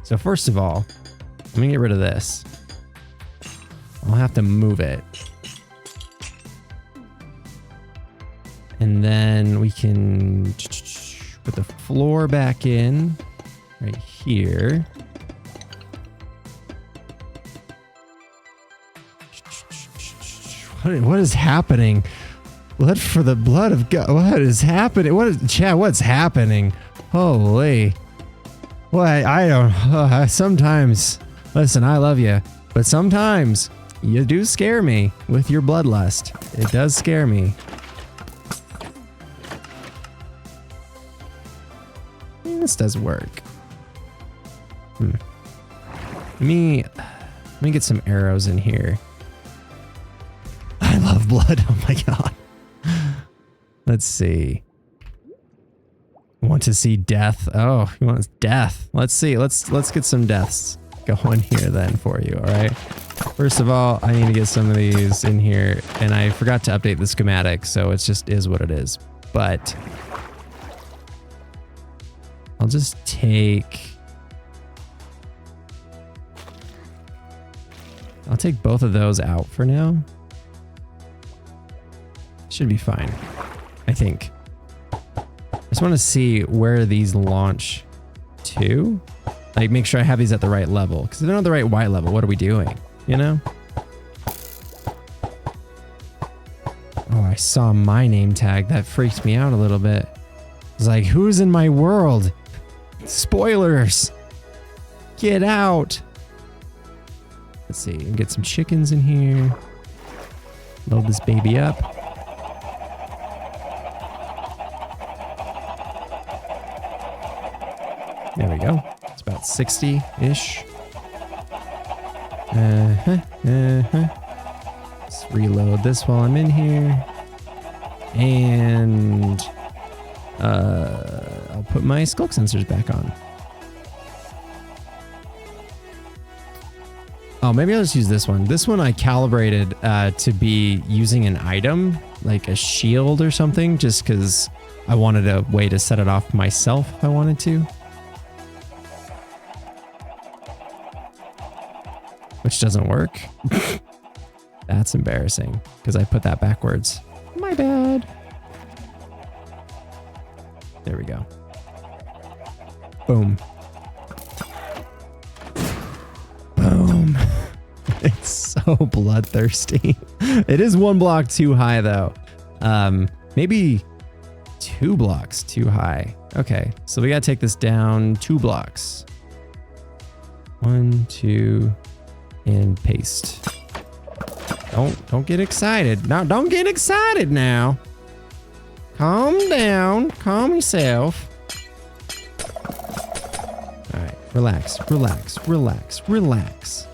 So first of all, let me get rid of this. I'll have to move it. And then we can put the floor back in right here. What is happening? Blood for the blood of God. What is happening? What's happening? Holy. What? I don't. Sometimes, listen, I love you, but sometimes you do scare me with your bloodlust. It does scare me. This does work. Let me get some arrows in here. I love blood. Oh my God. Let's see. Want to see death? Oh, you want death? Let's see. Let's get some deaths going here then for you. All right. First of all, I need to get some of these in here, and I forgot to update the schematic, so it just is what it is. But I'll just take. I'll take both of those out for now. Should be fine, I think. I just want to see where these launch to. Like, make sure I have these at the right level. Because if they're not the right white level, what are we doing? You know? Oh, I saw my name tag. That freaked me out a little bit. It's like, who's in my world? Spoilers! Get out! Let's see. Get some chickens in here. Load this baby up. There we go. It's about 60-ish. Let's reload this while I'm in here. And I'll put my skulk sensors back on. Oh, maybe I'll just use this one. This one I calibrated to be using an item, like a shield or something, just because I wanted a way to set it off myself if I wanted to. Which doesn't work. That's embarrassing because I put that backwards. My bad. There we go. Boom. Boom. It's so bloodthirsty. It is one block too high though. Maybe 2 blocks too high. Okay, so we gotta take this down 2 blocks. 1, 2, and paste. Don't get excited. No, don't get excited now. Calm down. Calm yourself. All right, relax, relax, relax, relax.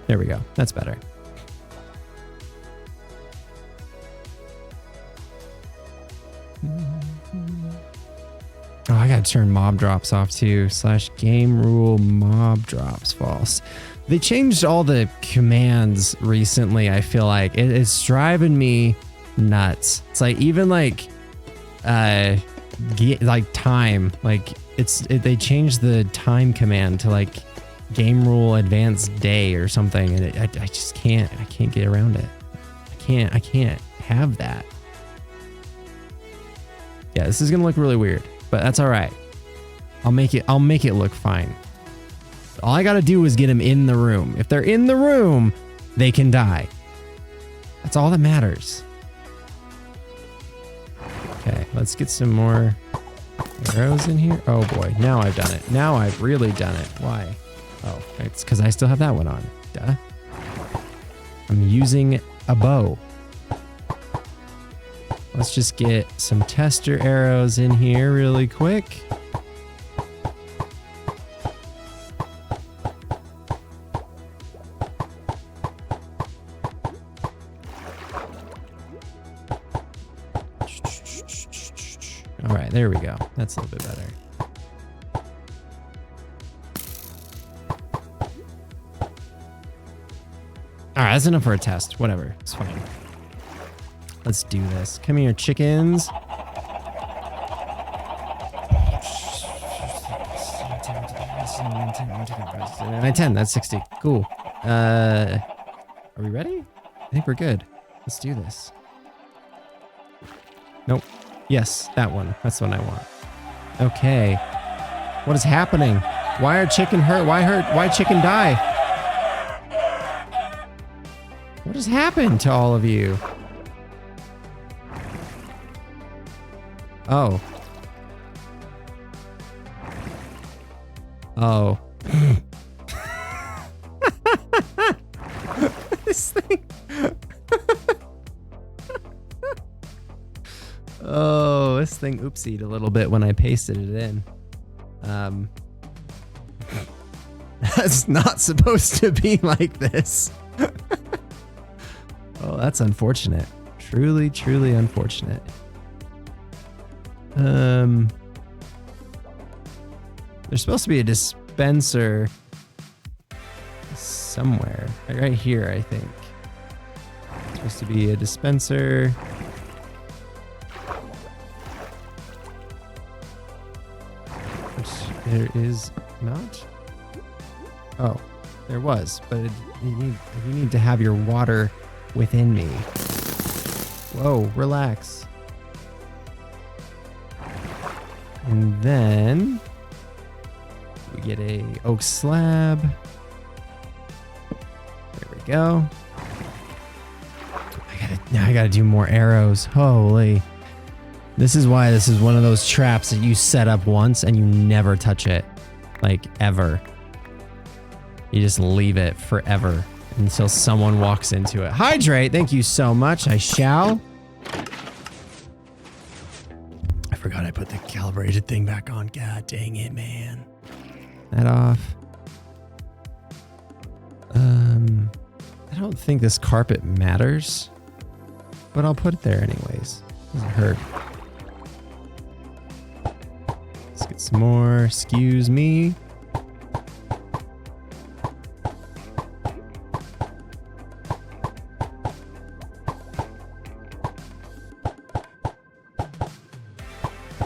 There we go. That's better. Oh, I gotta turn mob drops off too. / game rule mob drops false. They changed all the commands recently. I feel like it's driving me nuts. It's like even like time. Like they changed the time command to like game rule advanced day or something, and I just can't. I can't get around it. I can't have that. Yeah, this is gonna look really weird. But that's all right. I'll make it look fine. All I got to do is get them in the room. If they're in the room, they can die. That's all that matters. let's get some more arrows in here. Oh boy, now I've done it. Now I've really done it. Why? Oh, it's because I still have that one on. Duh. I'm using a bow. Let's just get some tester arrows in here really quick. All right, there we go. That's a little bit better. All right, that's enough for a test. Whatever, it's fine. Let's do this. Come here, chickens. 10, that's 60. Cool. Are we ready? I think we're good. Let's do this. Nope. Yes, that one. That's the one I want. Okay. What is happening? Why are chicken hurt? Why chicken die? What has happened to all of you? Oh. Oh. This thing. Oh, this thing oopsied a little bit when I pasted it in. That's not supposed to be like this. Oh, that's unfortunate. Truly, truly unfortunate. There's supposed to be a dispenser somewhere. Right here, I think. There's supposed to be a dispenser. Which there is not. Oh, there was, but you need to have your water within me. Whoa, relax. And then we get a oak slab. There we go. Now I gotta do more arrows. Holy. This is why this is one of those traps that you set up once and you never touch it. Like, ever. You just leave it forever until someone walks into it. Hydrate, thank you so much. I shall. I forgot I put the calibrated thing back on. God dang it, man. That off. I don't think this carpet matters, but I'll put it there anyways. Doesn't hurt. Let's get some more. Excuse me.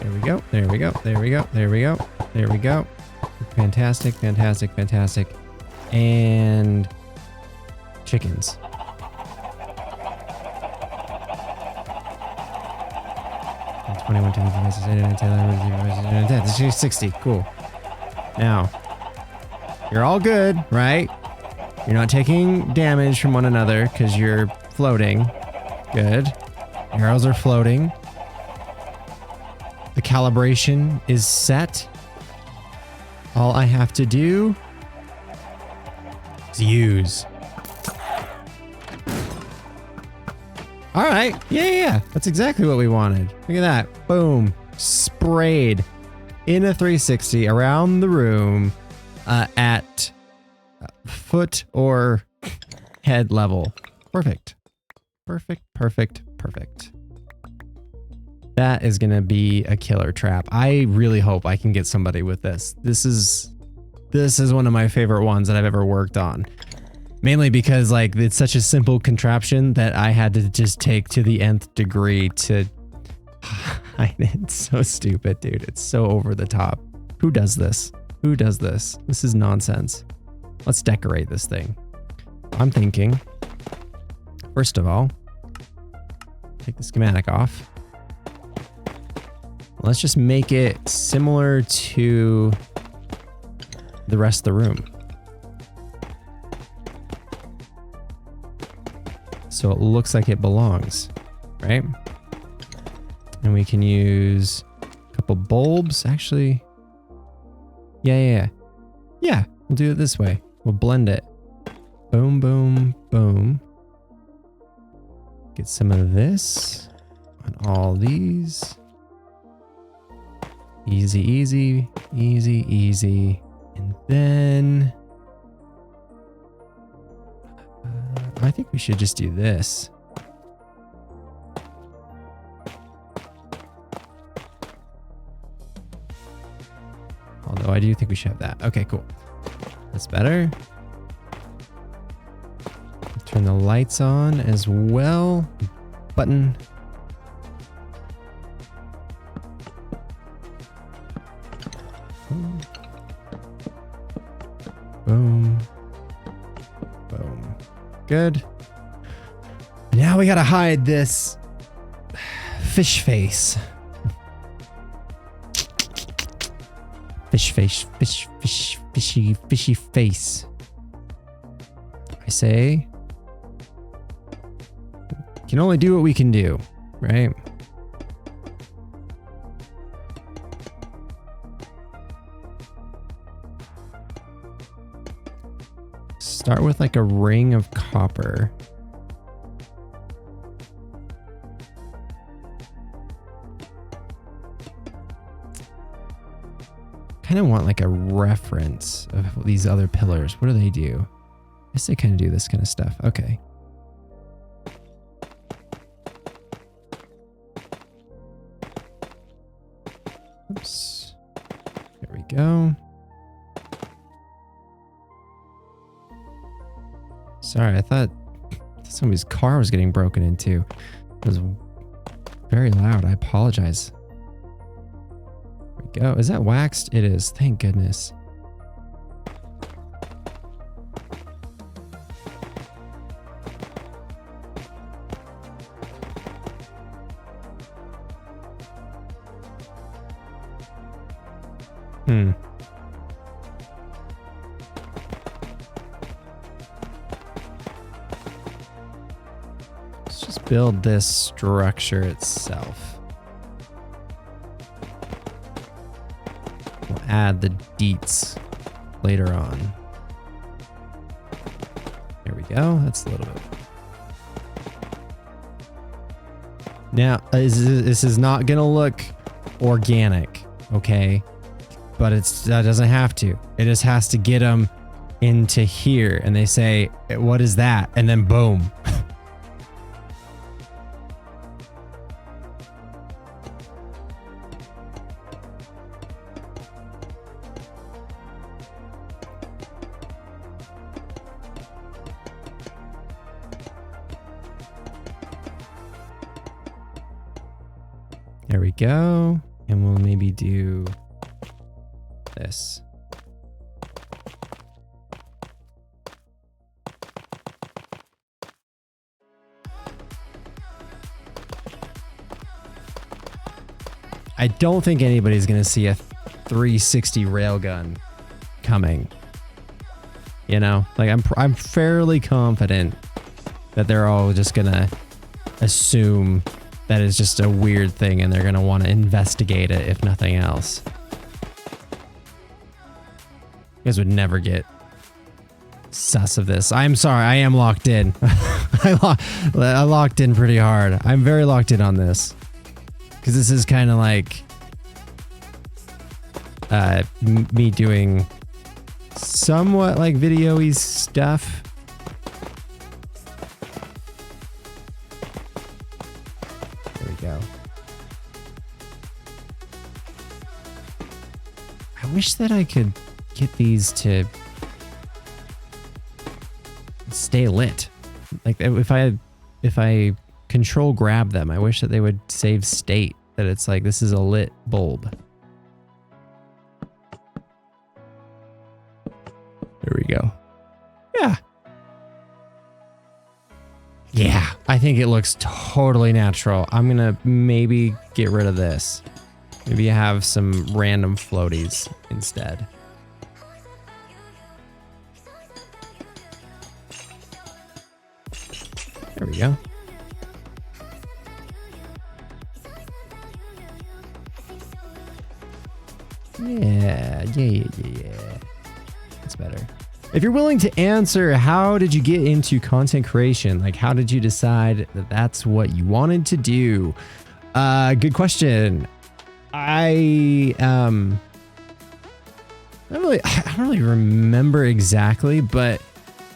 There we go. There we go. There we go. There we go. There we go. Fantastic, fantastic, fantastic. And chickens. And 21, 22, 60. Cool. Now, you're all good, right? You're not taking damage from one another because you're floating. Good. Arrows are floating. The calibration is set. All I have to do is use. All right. Yeah. That's exactly what we wanted. Look at that. Boom. Sprayed in a 360 around the room at foot or head level. Perfect. Perfect, perfect, perfect. That is going to be a killer trap. I really hope I can get somebody with this. This is one of my favorite ones that I've ever worked on. Mainly because like it's such a simple contraption that I had to just take to the nth degree to... It's so stupid, dude. It's so over the top. Who does this? Who does this? This is nonsense. Let's decorate this thing. I'm thinking, first of all, take the schematic off. Let's just make it similar to the rest of the room. So it looks like it belongs, right? And we can use a couple bulbs, actually. Yeah. We'll do it this way. We'll blend it. Boom, boom, boom. Get some of this on all these. Easy, easy, easy, easy. And then I think we should just do this. Although I do think we should have that. Okay, cool. That's better. Turn the lights on as well. Button. Boom. Boom. Boom. Good. Now we gotta hide this fish face. Fish face, fishy face. I say, can only do what we can do, right? Start with like a ring of copper. Kind of want like a reference of these other pillars. What do they do? I guess they kind of do this kind of stuff. Okay. Oops. There we go. Sorry, I thought somebody's car was getting broken into. It was very loud. I apologize. Go. Is that waxed? It is. Thank goodness. Let's just build this structure itself. Add the deets later on. There we go. That's a little bit. Now, this is not going to look organic, okay? But that doesn't have to. It just has to get them into here. And they say, what is that? And then boom. There we go. And we'll maybe do this. I don't think anybody's going to see a 360 railgun coming. You know, like I'm fairly confident that they're all just going to assume that is just a weird thing and they're going to want to investigate it if nothing else. You guys would never get sus of this. I'm sorry, I am locked in. I locked in pretty hard. I'm very locked in on this. Because this is kind of like me doing somewhat like video-y stuff. There we go. I wish that I could get these to stay lit. Like if I control grab them, I wish that they would save state, that it's like this is a lit bulb. There we go. Yeah. Yeah, I think it looks totally natural. I'm gonna maybe get rid of this. Maybe have some random floaties instead. There we go. Yeah. That's better. If you're willing to answer, how did you get into content creation? Like, how did you decide that that's what you wanted to do? Good question. I don't really remember exactly, but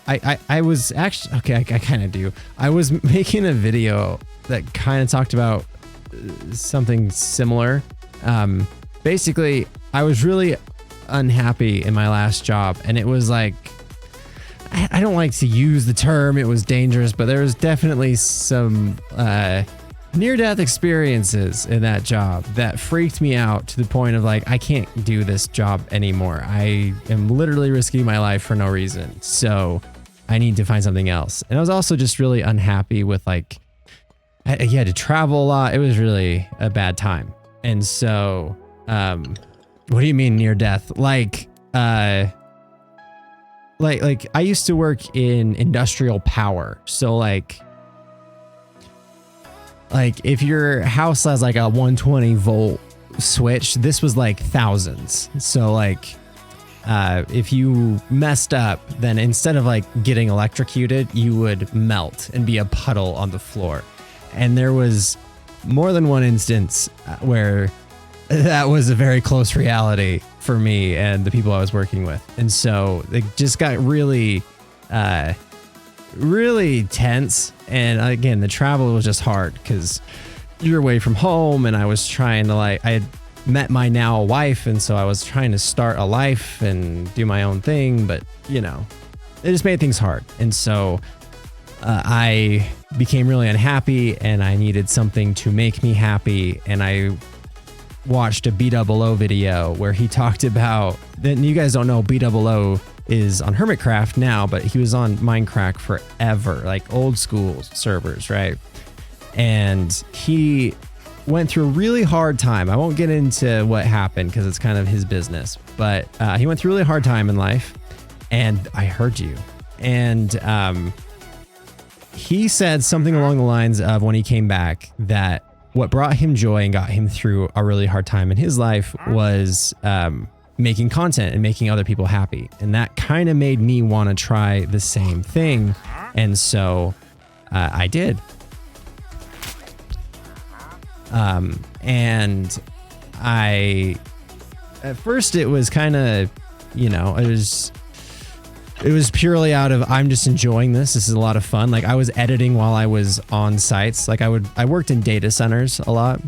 I was actually, okay, I kind of do. I was making a video that kind of talked about something similar. Basically, I was really unhappy in my last job, and it was like, I don't like to use the term, it was dangerous, but there was definitely some near-death experiences in that job that freaked me out to the point of like, I can't do this job anymore. I am literally risking my life for no reason. So I need to find something else. And I was also just really unhappy with like, I had to travel a lot. It was really a bad time. And so, what do you mean near death? Like I used to work in industrial power. So like if your house has like a 120 volt switch, this was like thousands. So like, if you messed up, then instead of like getting electrocuted, you would melt and be a puddle on the floor. And there was more than one instance where that was a very close reality for me and the people I was working with. And so it just got really, really tense. And again, the travel was just hard because you're away from home, and I was trying to I had met my now wife, and so I was trying to start a life and do my own thing, but you know, it just made things hard. And so I became really unhappy, and I needed something to make me happy. And I watched a B00 video where he talked about, then you guys don't know, B00 is on Hermitcraft now, but he was on Minecraft forever, like old school servers, right? And he went through a really hard time. I won't get into what happened because it's kind of his business, but he went through a really hard time in life, and I heard you. And he said something along the lines of, when he came back, that what brought him joy and got him through a really hard time in his life was making content and making other people happy. And that kind of made me want to try the same thing. And so I did. And at first it was kind of, you know, it was purely out of, I'm just enjoying this. This is a lot of fun. Like, I was editing while I was on sites. Like I worked in data centers a lot.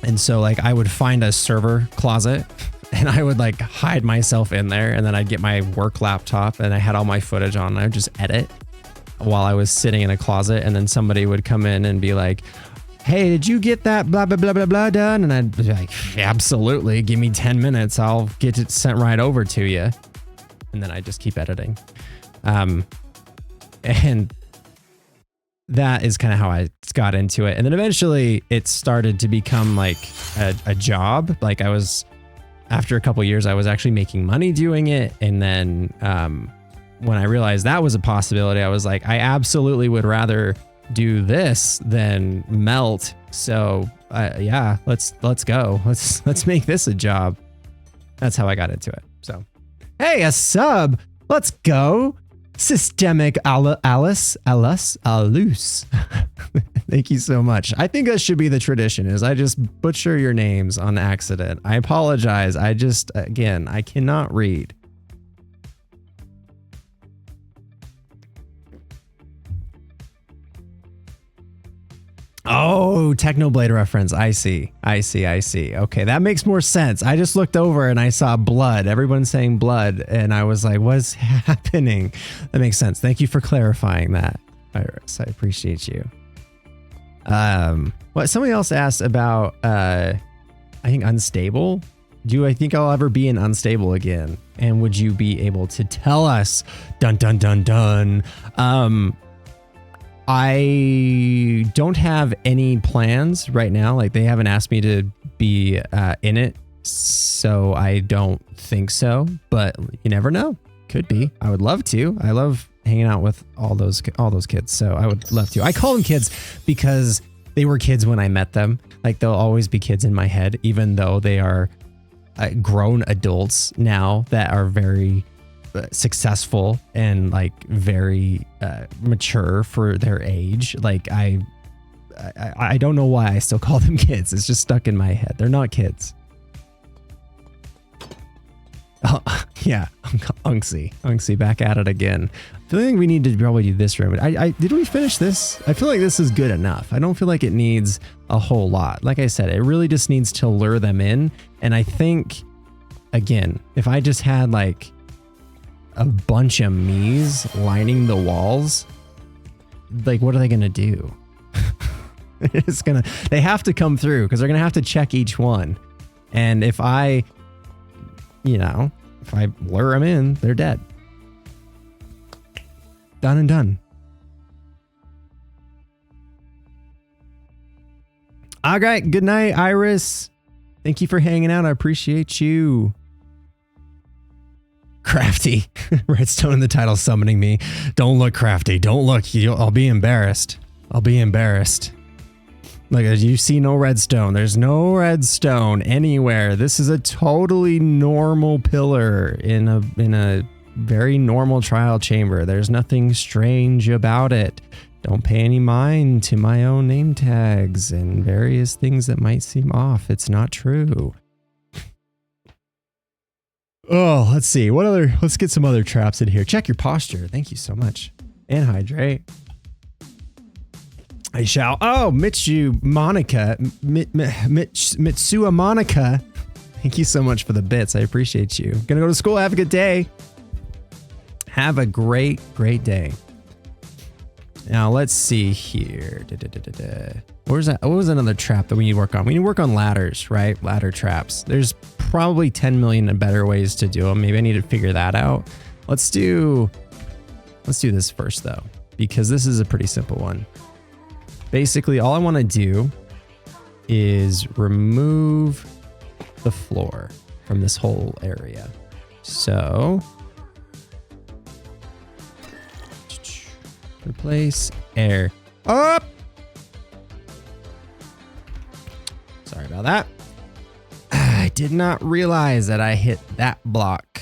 And so like I would find a server closet and I would like hide myself in there, and then I'd get my work laptop and I had all my footage on, and I would just edit while I was sitting in a closet. And then somebody would come in and be like, hey, did you get that blah, blah, blah, blah, blah done? And I'd be like, absolutely. Give me 10 minutes. I'll get it sent right over to you. And then I just keep editing. And that is kind of how I got into it. And then eventually it started to become like a job. Like after a couple years, I was actually making money doing it. And then when I realized that was a possibility, I was like, I absolutely would rather do this than melt. So yeah, let's go. Let's make this a job. That's how I got into it. So, hey, a sub. Let's go. Systemic Alice. Thank you so much. I think that should be the tradition, is I just butcher your names on accident. I apologize. Again, I cannot read. Oh, Technoblade reference. I see. Okay, that makes more sense. I just looked over and I saw blood. Everyone's saying blood, and I was like, what's happening? That makes sense. Thank you for clarifying that, Iris. I appreciate you. What somebody else asked about, I think unstable. Do I think I'll ever be in unstable again? And would you be able to tell us? Dun, dun, dun, dun. I don't have any plans right now. Like, they haven't asked me to be in it, so I don't think so. But you never know. Could be. I would love to. I love hanging out with all those kids, so I would love to. I call them kids because they were kids when I met them. Like, they'll always be kids in my head, even though they are grown adults now that are very successful and like very mature for their age. Like I don't know why I still call them kids. It's just stuck in my head. They're not kids. Oh, yeah, Unksy back at it again. I feel like we need to probably do this room. Did we finish this? I feel like this is good enough. I don't feel like it needs a whole lot. Like I said, it really just needs to lure them in. And I think, again, if I just had like a bunch of me's lining the walls, like what are they gonna do? They have to come through because they're gonna have to check each one. And if I lure them in, they're dead. Done and done. All right. Good night, Iris. Thank you for hanging out. I appreciate you. Crafty. Redstone in the title summoning me. Don't look, Crafty. Don't look. I'll be embarrassed. I'll be embarrassed. Look, you see no redstone. There's no redstone anywhere. This is a totally normal pillar in a very normal trial chamber. There's nothing strange about it. Don't pay any mind to my own name tags and various things that might seem off. It's not true. Oh, let's see. Let's get some other traps in here. Check your posture. Thank you so much. And hydrate. I shall. Oh, Mitsua Monica. Thank you so much for the bits. I appreciate you. Gonna go to school. Have a good day. Have a great day. Now let's see here. What was another trap that we need to work on? We need to work on ladders, right? Ladder traps. There's probably 10 million better ways to do them. Maybe I need to figure that out. Let's do this first though, because this is a pretty simple one. Basically, all I want to do is remove the floor from this whole area. So, replace air. Up! Sorry about that. I did not realize that I hit that block.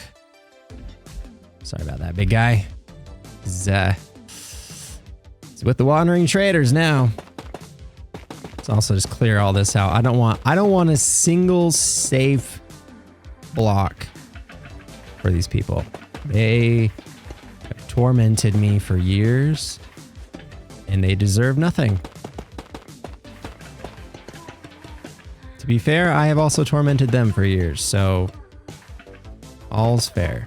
Sorry about that, big guy. It's with the wandering traders now. Let's also just clear all this out. I don't want a single safe block for these people. They have tormented me for years and they deserve nothing. To be fair, I have also tormented them for years, so all's fair.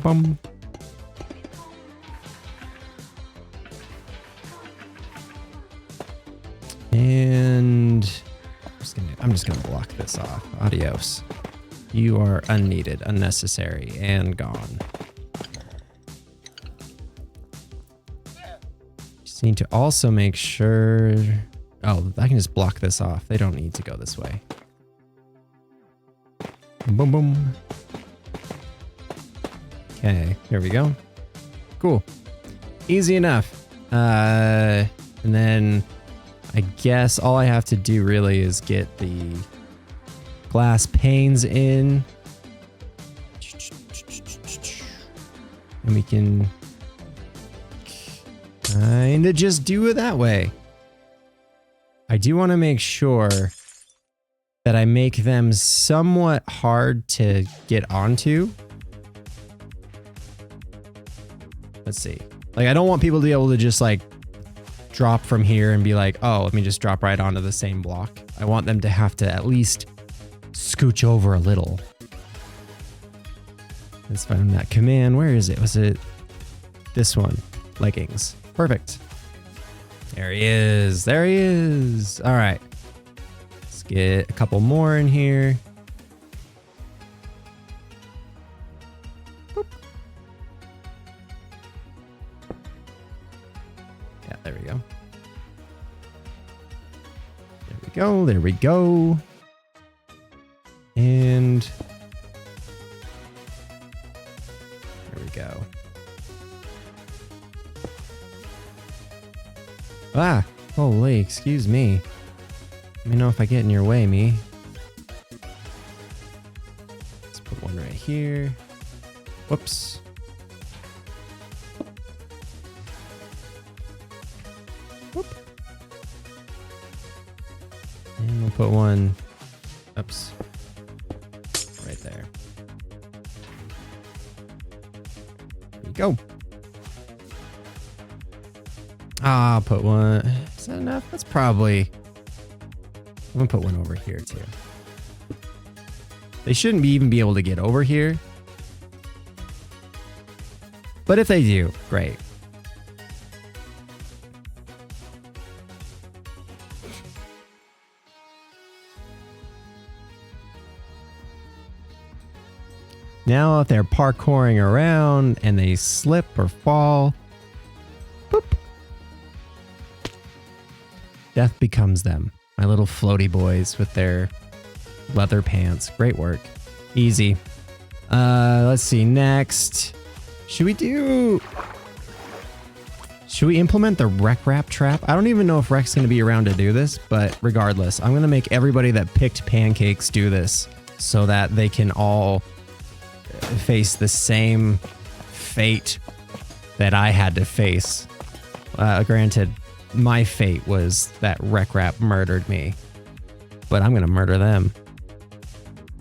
Bum. And I'm just gonna block this off. Adios. You are unneeded, unnecessary, and gone. Just need to also make sure. Oh, I can just block this off. They don't need to go this way. Boom, boom. Okay, here we go. Cool. Easy enough. And then I guess all I have to do really is get the glass panes in. And we can kind of just do it that way. I do want to make sure that I make them somewhat hard to get onto. Let's see. Like, I don't want people to be able to just like drop from here and be like, oh, let me just drop right onto the same block. I want them to have to at least scooch over a little. Let's find that command. Where is it? Was it this one? Leggings. Perfect. There he is. There he is. All right. Let's get a couple more in here. Boop. Yeah, there we go. There we go. There we go. And there we go. Ah, holy, excuse me. Let me know if I get in your way, me. Let's put one right here. Whoops. Whoop. And we'll put one, oops, right there. There you go. I'll put one. Is that enough? That's probably. I'm gonna put one over here too. They shouldn't even be able to get over here. But if they do, great. Now if they're parkouring around and they slip or fall, boop, death becomes them. My little floaty boys with their leather pants. Great work. Easy. Let's see. Next. Should we implement the wreck wrap trap? I don't even know if Wreck's going to be around to do this, but regardless, I'm going to make everybody that picked pancakes do this so that they can all face the same fate that I had to face. Granted, my fate was that wreck wrap murdered me, but I'm going to murder them.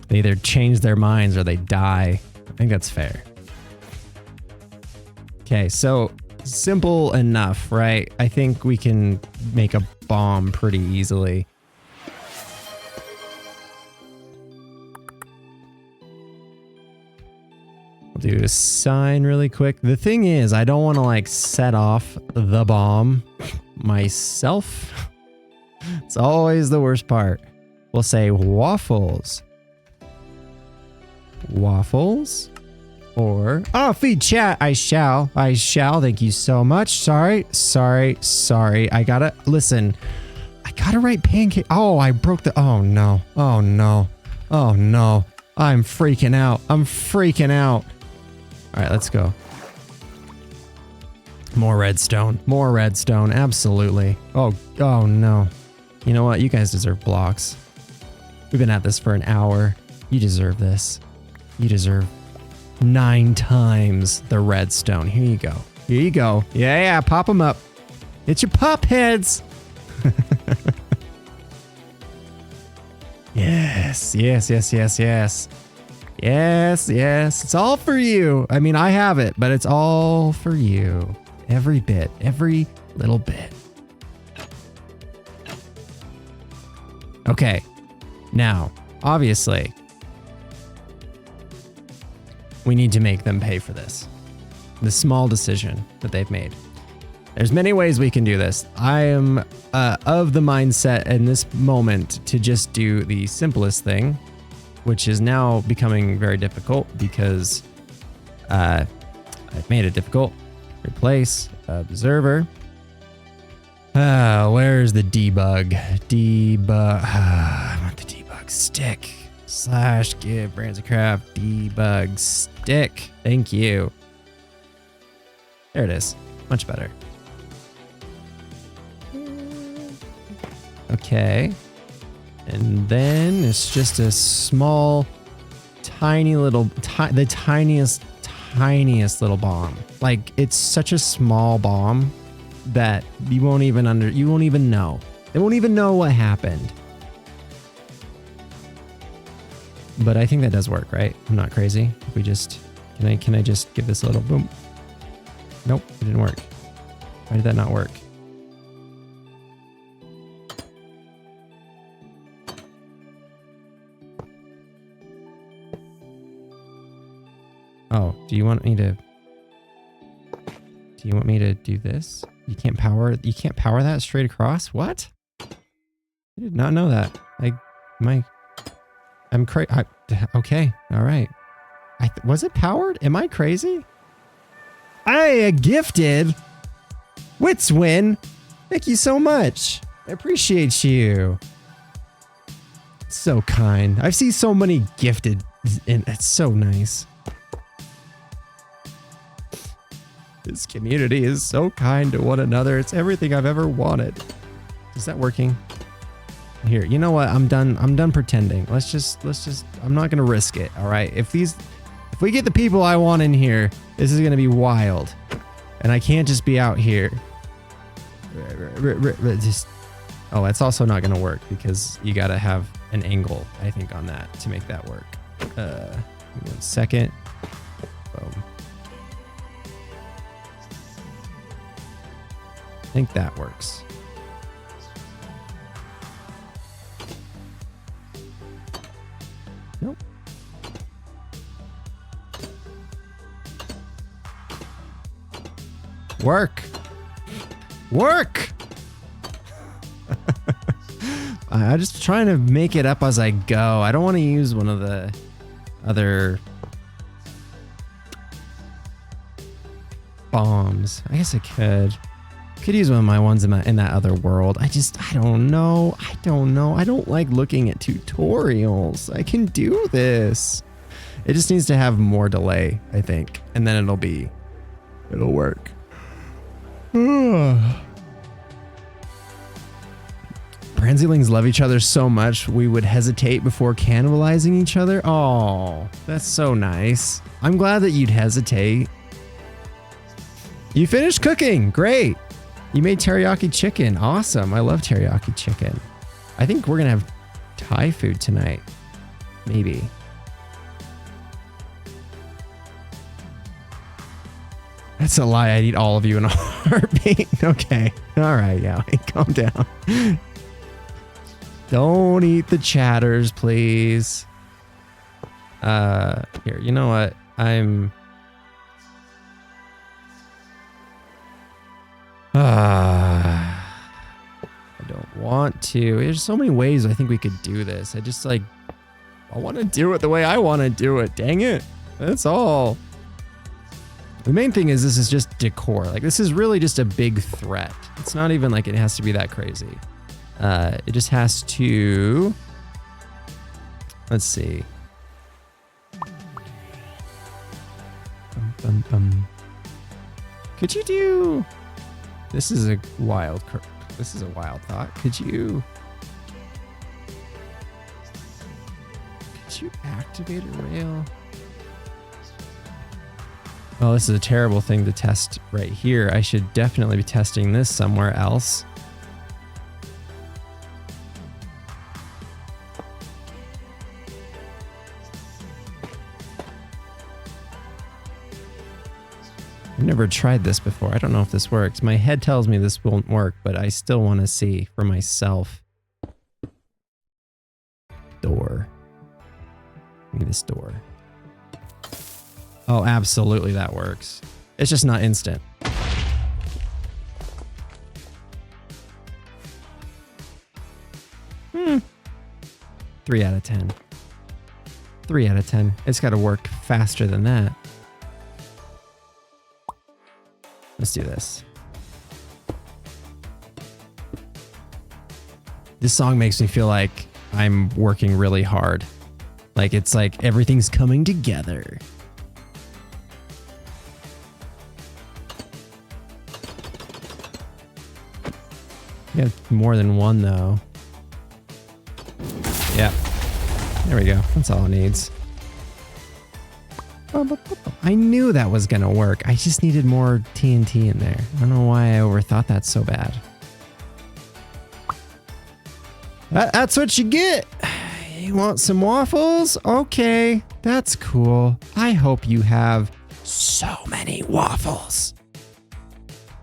They either change their minds or they die. I think that's fair. Okay, so simple enough, right? I think we can make a bomb pretty easily. I'll do a sign really quick. The thing is, I don't want to like set off the bomb myself. It's always the worst part. We'll say waffles. Waffles. Or, oh, feed chat. I shall. Thank you so much. Sorry. I gotta, listen. I gotta write pancake. Oh, I broke the, oh no. I'm freaking out. All right, let's go. More redstone. Absolutely. Oh no. You know what? You guys deserve blocks. We've been at this for an hour. You deserve this. You deserve 9 times the redstone. Here you go. Yeah, pop them up. It's your pop heads. Yes. It's all for you. I mean, I have it, but it's all for you. Every bit, every little bit. Okay. Now, obviously, we need to make them pay for this. The small decision that they've made. There's many ways we can do this. I am of the mindset in this moment to just do the simplest thing, which is now becoming very difficult because I've made it difficult. Replace observer. Where's the debug? I want the debug stick. / give BranzyCraft debug stick. Thank you. There it is. Much better. Okay. And then it's just a small, tiny little, the tiniest little bomb. Like, it's such a small bomb that you won't even know. They won't even know what happened. But I think that does work, right? I'm not crazy. If we just, can I just give this a little boom? Nope, it didn't work. Why did that not work? Oh, do you want me to do this? You can't power that straight across? What? I did not know that. I'm crazy. Okay, all right. Was it powered? Am I crazy? I gifted Witswin. Thank you so much. I appreciate you. So kind. I've seen so many gifted, and it's so nice. This community is so kind to one another. It's everything I've ever wanted. Is that working? Here, you know what? I'm done pretending. Let's just, I'm not gonna risk it, all right? If we get the people I want in here, this is gonna be wild. And I can't just be out here. Just, oh, that's also not gonna work because you gotta have an angle, I think, on that to make that work. 1 second. Boom. I think that works. Nope. Work. Work. I'm just trying to make it up as I go. I don't want to use one of the other bombs. I guess I could use one of my ones in that other world. I don't know. I don't like looking at tutorials. I can do this. It just needs to have more delay, I think. And then it'll work. Branzylings love each other so much we would hesitate before cannibalizing each other. Oh, that's so nice. I'm glad that you'd hesitate. You finished cooking. Great. You made teriyaki chicken. Awesome. I love teriyaki chicken. I think we're going to have Thai food tonight. Maybe. That's a lie. I'd eat all of you in a heartbeat. Okay. All right. Yeah. Calm down. Don't eat the chatters, please. Here, you know what? I don't want to. There's so many ways I think we could do this. I want to do it the way I want to do it. Dang it. That's all. The main thing is this is just decor. Like, this is really just a big threat. It's not even like it has to be that crazy. It just has to, let's see. Could you do, this is a wild thought. Could you activate a rail? Oh, this is a terrible thing to test right here. I should definitely be testing this somewhere else. I've never tried this before. I don't know if this works. My head tells me this won't work, but I still want to see for myself. Door. Give me this door. Oh, absolutely that works. It's just not instant. Hmm. 3 out of 10. 3 out of 10. It's got to work faster than that. Let's do this. This song makes me feel like I'm working really hard. Like, it's like everything's coming together. We have more than one, though. Yep. There we go. That's all it needs. I knew that was gonna work. I just needed more TNT in there. I don't know why I overthought that so bad. That's what you get. You want some waffles? Okay, that's cool. I hope you have so many waffles.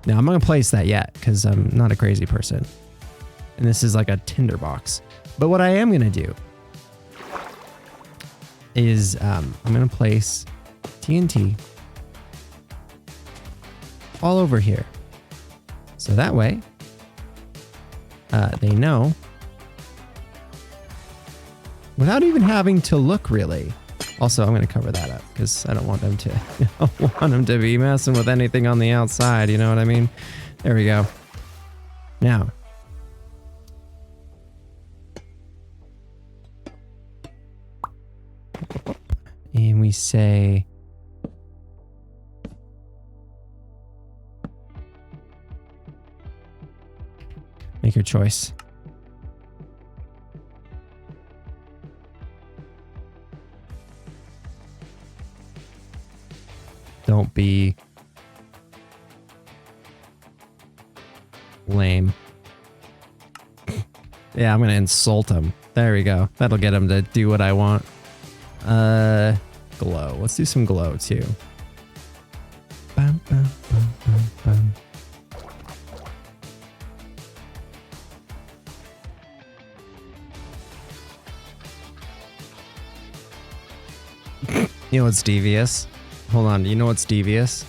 Now, I'm not gonna place that yet because I'm not a crazy person. And this is like a tinderbox. But what I am gonna do is I'm gonna place TNT all over here. So that way, they know without even having to look really. Also, I'm going to cover that up because I don't want them to, be messing with anything on the outside. You know what I mean? There we go. Now, and we say, make your choice. Don't be lame. Yeah, I'm gonna insult him. There we go. That'll get him to do what I want. Glow. Let's do some glow too. Bum, bum, bum, bum, bum. You know what's devious? Hold on. You know what's devious?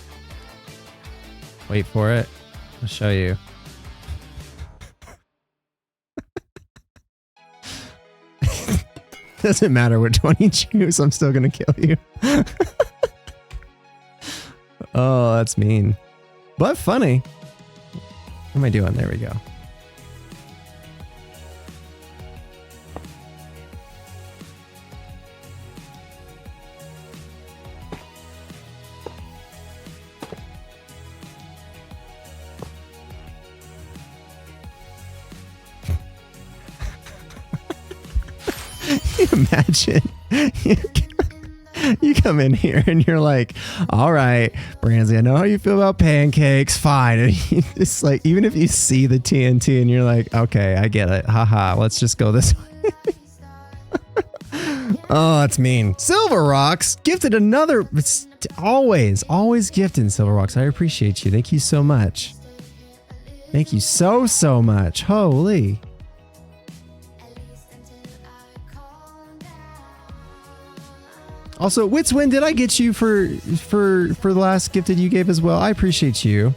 Wait for it. I'll show you. Doesn't matter which one you choose, I'm still gonna kill you. Oh, that's mean. But funny. What am I doing? There we go. Imagine you come in here and you're like, all right, Branzy, I know how you feel about pancakes. Fine. And you just like, even if you see the TNT and you're like, okay, I get it. Haha, let's just go this way. Oh, that's mean. Silver Rocks gifted another. It's always gifting Silver Rocks. I appreciate you. Thank you so much. Thank you so much. Holy. Also, Witswin, did I get you for the last gift that you gave as well? I appreciate you.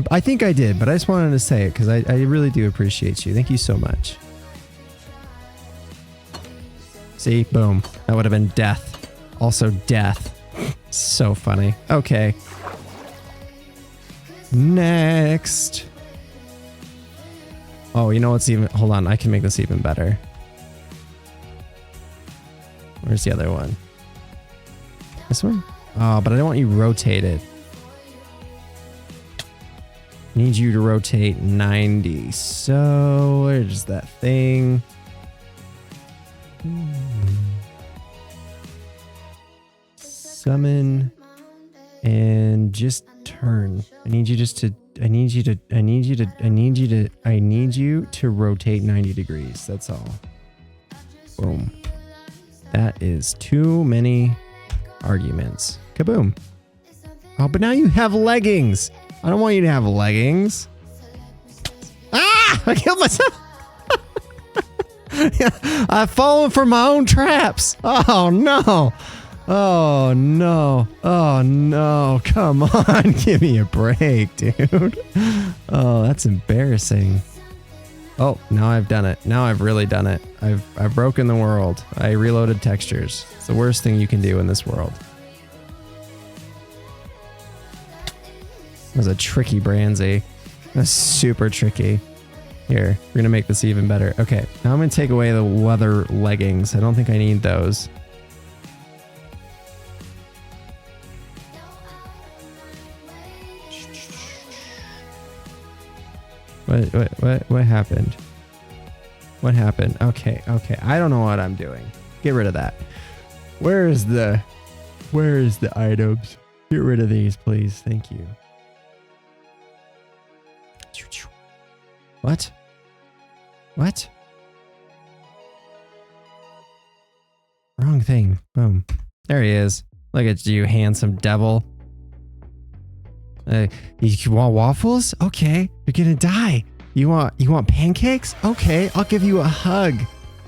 I think I did, but I just wanted to say it because I really do appreciate you. Thank you so much. See? Boom. That would have been death. Also death. So funny. Okay. Next. Oh, you know what's even... Hold on. I can make this even better. Where's the other one? This one? Oh, but I don't want you rotated. Need you to rotate 90. So, where's that thing? Summon and just turn. I need you to rotate 90 degrees. That's all. Boom. That is too many arguments. Kaboom. Oh, but now you have leggings. I don't want you to have leggings. Ah! I killed myself. I've fallen for my own traps. Oh no. Oh no. Oh no. Come on. Give me a break, dude. Oh, that's embarrassing. Oh, now I've done it. Now I've really done it. I've broken the world. I reloaded textures. It's the worst thing you can do in this world. It was a tricky Branzy. That's super tricky. Here, we're gonna make this even better. Okay, now I'm gonna take away the leather leggings. I don't think I need those. What happened? What happened? Okay. I don't know what I'm doing. Get rid of that. Where is the items? Get rid of these, please. Thank you. What? What? Wrong thing. Boom. There he is. Look at you, handsome devil. You want waffles? Okay, you're gonna die. You want pancakes? Okay, I'll give you a hug.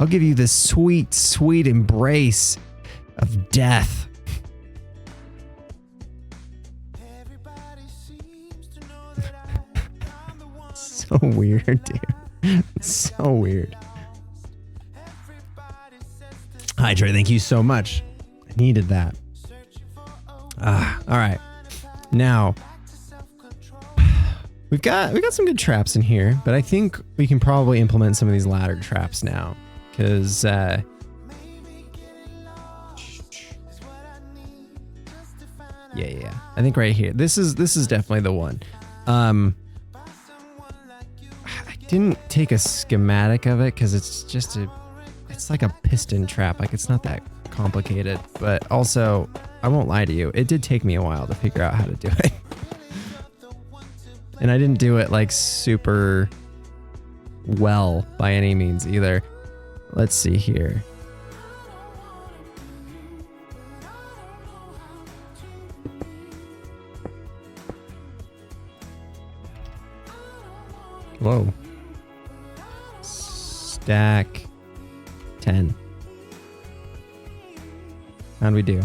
I'll give you this sweet, sweet embrace of death. So weird, dude. So weird. Hydra, thank you so much. I needed that. All right. Now, we got some good traps in here, but I think we can probably implement some of these ladder traps now, because yeah. I think right here. This is definitely the one. I didn't take a schematic of it because it's like a piston trap. Like, it's not that complicated, but also I won't lie to you. It did take me a while to figure out how to do it. And I didn't do it like super well by any means either. Let's see here. Whoa. Stack 10. How'd we do?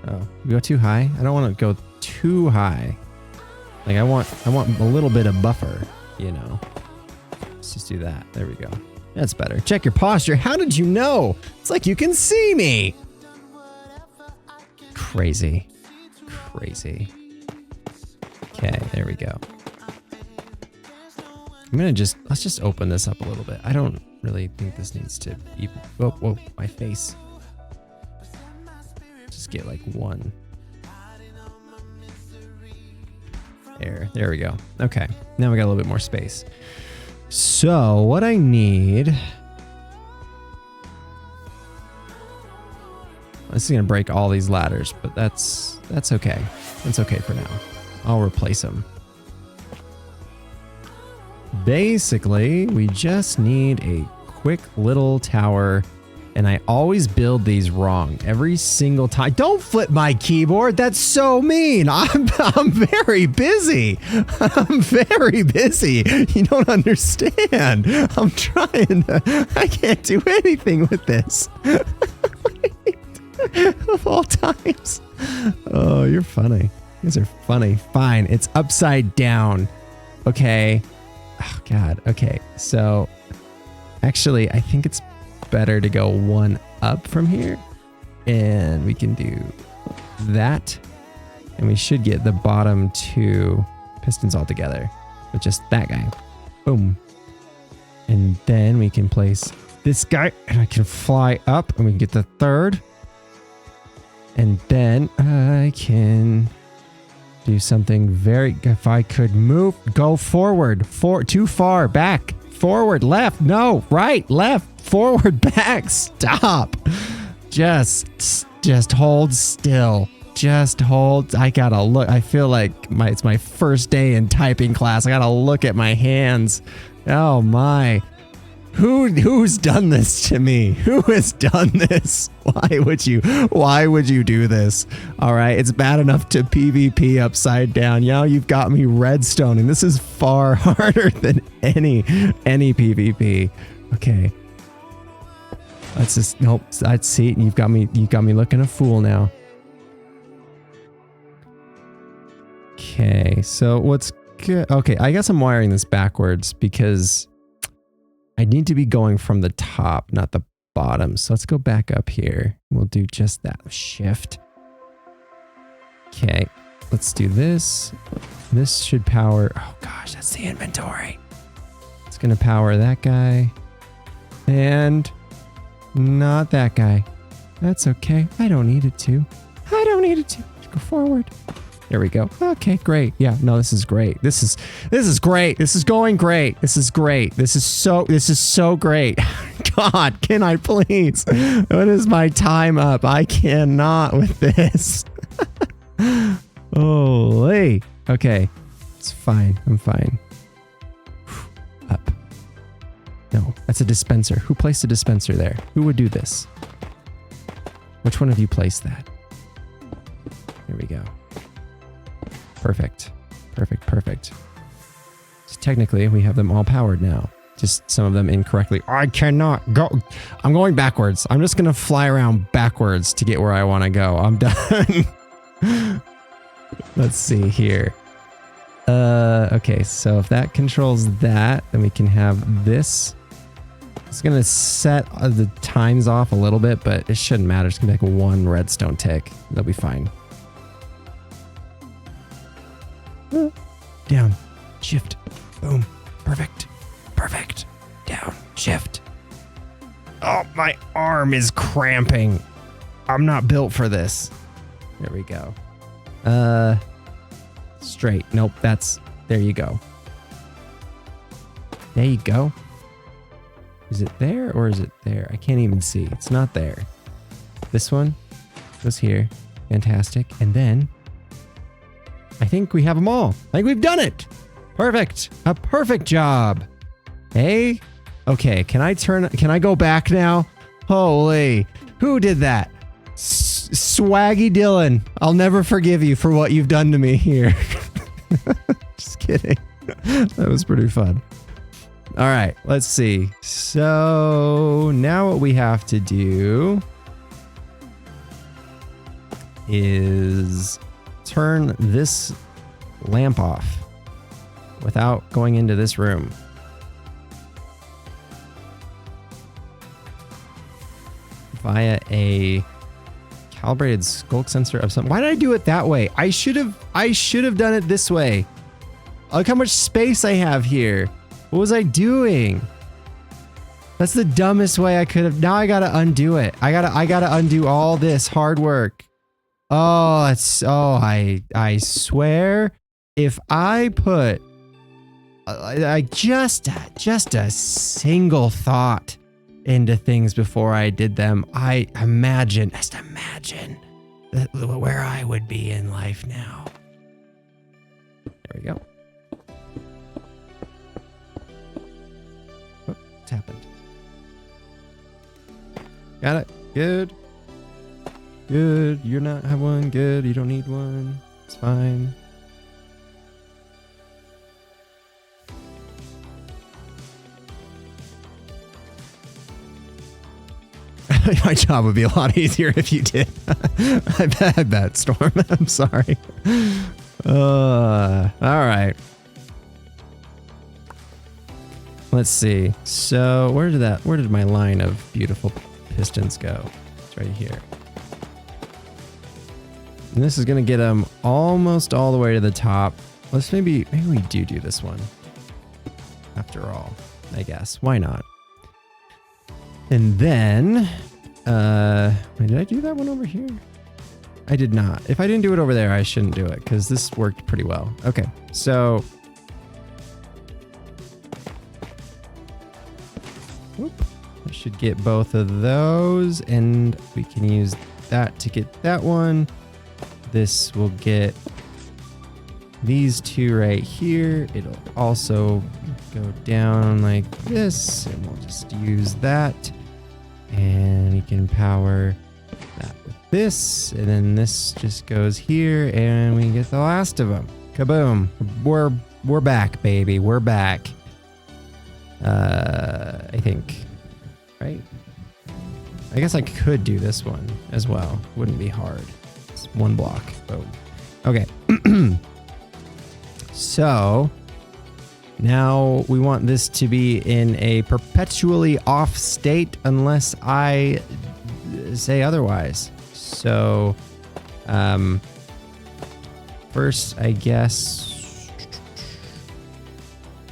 Oh, we go too high? I don't want to go too high. Like I want a little bit of buffer, you know. Let's just do that. There we go. That's better. Check your posture. How did you know? It's like you can see me. Crazy. Crazy. Okay, there we go. Let's just open this up a little bit. I don't really think this needs to even, whoa, my face. Just get like one. There we go. Okay, now we got a little bit more space. So what I need, this is gonna break all these ladders, but that's okay. That's okay for now. I'll replace them. Basically, we just need a quick little tower, and I always build these wrong every single time. Don't flip my keyboard. That's so mean. I'm very busy. I'm very busy. You don't understand. I'm trying to, I can't do anything with this. Of all times. Oh, you're funny. You guys are funny. Fine. It's upside down. Okay. Oh, God. Okay. So, actually, I think it's better to go one up from here. And we can do that. And we should get the bottom two pistons all together with just that guy. Boom. And then we can place this guy. And I can fly up. And we can get the third. And then I can do something very, if I could move, go forward, too far, back, forward, left, no, right, left, forward, back, stop. Just hold still. Just hold. I gotta look. I feel like it's my first day in typing class. I gotta look at my hands. Oh my. Who's done this to me? Who has done this? Why would you do this? All right, it's bad enough to PvP upside down. Now you've got me redstone, and this is far harder than any PvP. Okay. Let's just, nope, I'd see it. You've got me looking a fool now. Okay, so what's good? Okay, I guess I'm wiring this backwards because I need to be going from the top, not the bottom. So let's go back up here. We'll do just that. Shift. Okay, let's do this. This should power, oh gosh, that's the inventory. It's gonna power that guy. And not that guy. That's okay. I don't need it to. I don't need it to. Just go forward. There we go. Okay, great. Yeah, no, this is great. This is great. This is going great. This is great. This is so great. God, can I please? When is my time up? I cannot with this. Holy. Okay. It's fine. I'm fine. Up. No, that's a dispenser. Who placed a dispenser there? Who would do this? Which one of you placed that? There we go. Perfect. Perfect. Perfect. So technically, we have them all powered now. Just some of them incorrectly. I cannot go. I'm going backwards. I'm just going to fly around backwards to get where I want to go. I'm done. Let's see here. Okay, so if that controls that, then we can have this. It's going to set the times off a little bit, but it shouldn't matter. It's going to be like one redstone tick. That'll be fine. Down, shift, boom, perfect, perfect, down, shift. Oh, my arm is cramping. I'm not built for this. There we go. Straight, nope, there you go. There you go. Is it there or is it there? I can't even see. It's not there. This one goes here. Fantastic. And then I think we have them all. I think we've done it. Perfect. A perfect job. Hey? Okay, can I go back now? Holy, who did that? Swaggy Dylan. I'll never forgive you for what you've done to me here. Just kidding. That was pretty fun. All right, let's see. So now what we have to do is turn this lamp off without going into this room. Via a calibrated skulk sensor of some. Why did I do it that way? I should have done it this way. Look how much space I have here. What was I doing? That's the dumbest way I could have. Now I gotta undo it. I gotta undo all this hard work. Oh, I swear, if I put just a single thought into things before I did them, just imagine where I would be in life now. There we go. Oh, what's happened? Got it. Good. Good. You're not have one. Good. You don't need one. It's fine. My job would be a lot easier if you did. I bet, Storm. I'm sorry. All right. Let's see. So where did my line of beautiful pistons go? It's right here. And this is gonna get them almost all the way to the top. Let's maybe we do this one. After all, I guess. Why not? And then, did I do that one over here? I did not. If I didn't do it over there, I shouldn't do it because this worked pretty well. Okay, so, whoop, I should get both of those, and we can use that to get that one. This will get these two right here. It'll also go down like this, and we'll just use that. And we can power that with this, and then this just goes here, and we get the last of them. Kaboom! We're back, baby. We're back. I think, right? I guess I could do this one as well. Wouldn't be hard. It's one block. Boom. Okay. So now we want this to be in a perpetually off state unless I say otherwise. So, first, I guess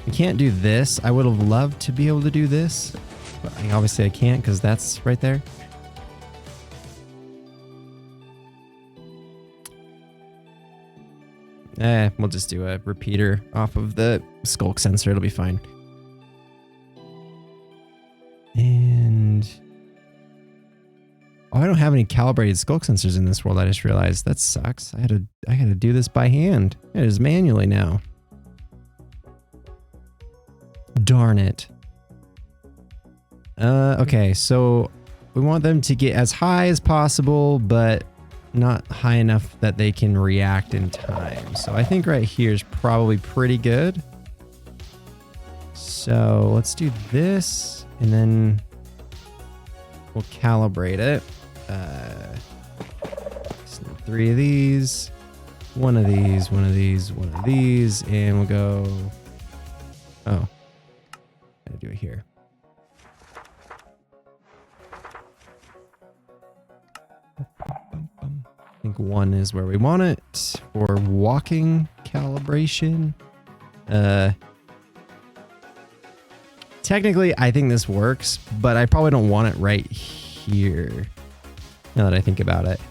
we can't do this. I would have loved to be able to do this, but obviously I can't because that's right there. We'll just do a repeater off of the skulk sensor. It'll be fine. And I don't have any calibrated skulk sensors in this world. I just realized that sucks. I had to do this by hand. It is manually now. Darn it. Okay, so we want them to get as high as possible, but not high enough that they can react in time. So I think right here is probably pretty good. So let's do this, and then we'll calibrate it. 3 of these, 1 of these, 1 of these, 1 of these, and we'll go. Oh, gotta do it here. I think 1 is where we want it for walking calibration. Technically, I think this works, but I probably don't want it right here. Now that I think about it.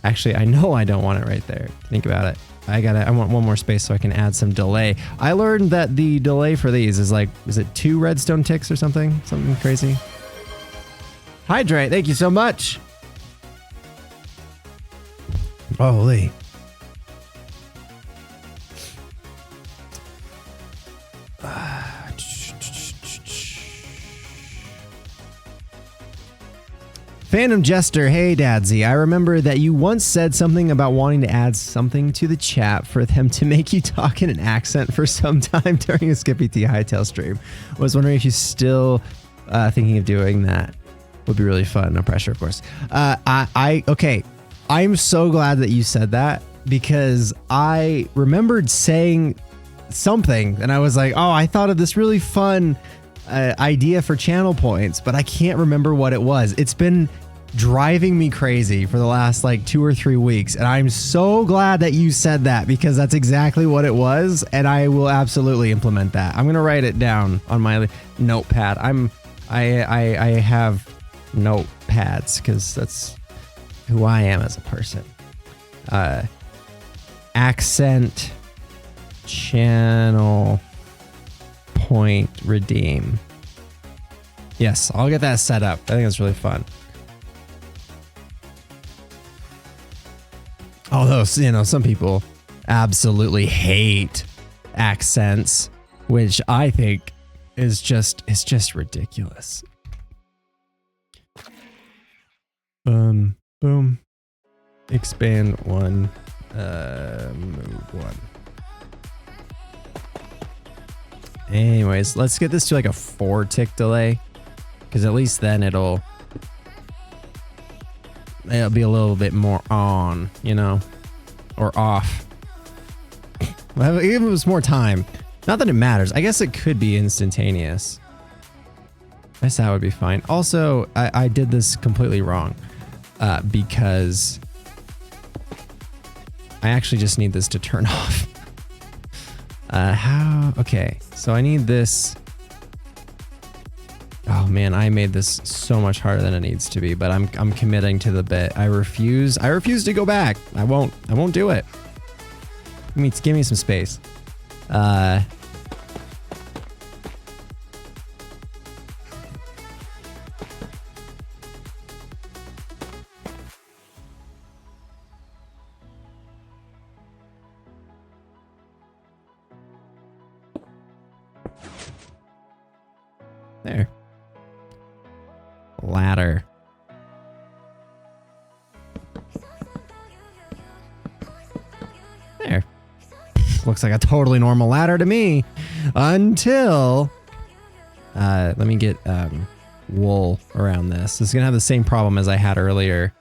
Actually, I know I don't want it right there. Think about it. I want one more space so I can add some delay. I learned that the delay for these is like, is it 2 redstone ticks or something? Something crazy. Hydrate, thank you so much. Holy. Phantom Jester, hey Dadzy, I remember that you once said something about wanting to add something to the chat for them to make you talk in an accent for some time during a Skippy T Hightail stream. I was wondering if you still thinking of doing that. Would be really fun, no pressure of course. Okay, I'm so glad that you said that because I remembered saying something and I was like, oh, I thought of this really fun idea for channel points, but I can't remember what it was. It's been driving me crazy for the last like 2 or 3 weeks, and I'm so glad that you said that because that's exactly what it was, and I will absolutely implement that. I'm gonna write it down on my notepad. I have notepads because that's who I am as a person. Accent channel point redeem. Yes, I'll get that set up. I think it's really fun. Although, you know, some people absolutely hate accents, which I think is just ridiculous. Boom. Expand 1, move 1. Anyways, let's get this to like a 4 tick delay, because at least then it'll be a little bit more on, you know, or off. Well, if it was more time, not that it matters. I guess it could be instantaneous. I guess that would be fine. Also, I did this completely wrong because I actually just need this to turn off. How? Okay, so I need this. Oh man, I made this so much harder than it needs to be, but I'm committing to the bit. I refuse to go back. I won't do it. Give me some space. There. Ladder. There. Looks like a totally normal ladder to me. Until let me get wool around this. This is gonna have the same problem as I had earlier.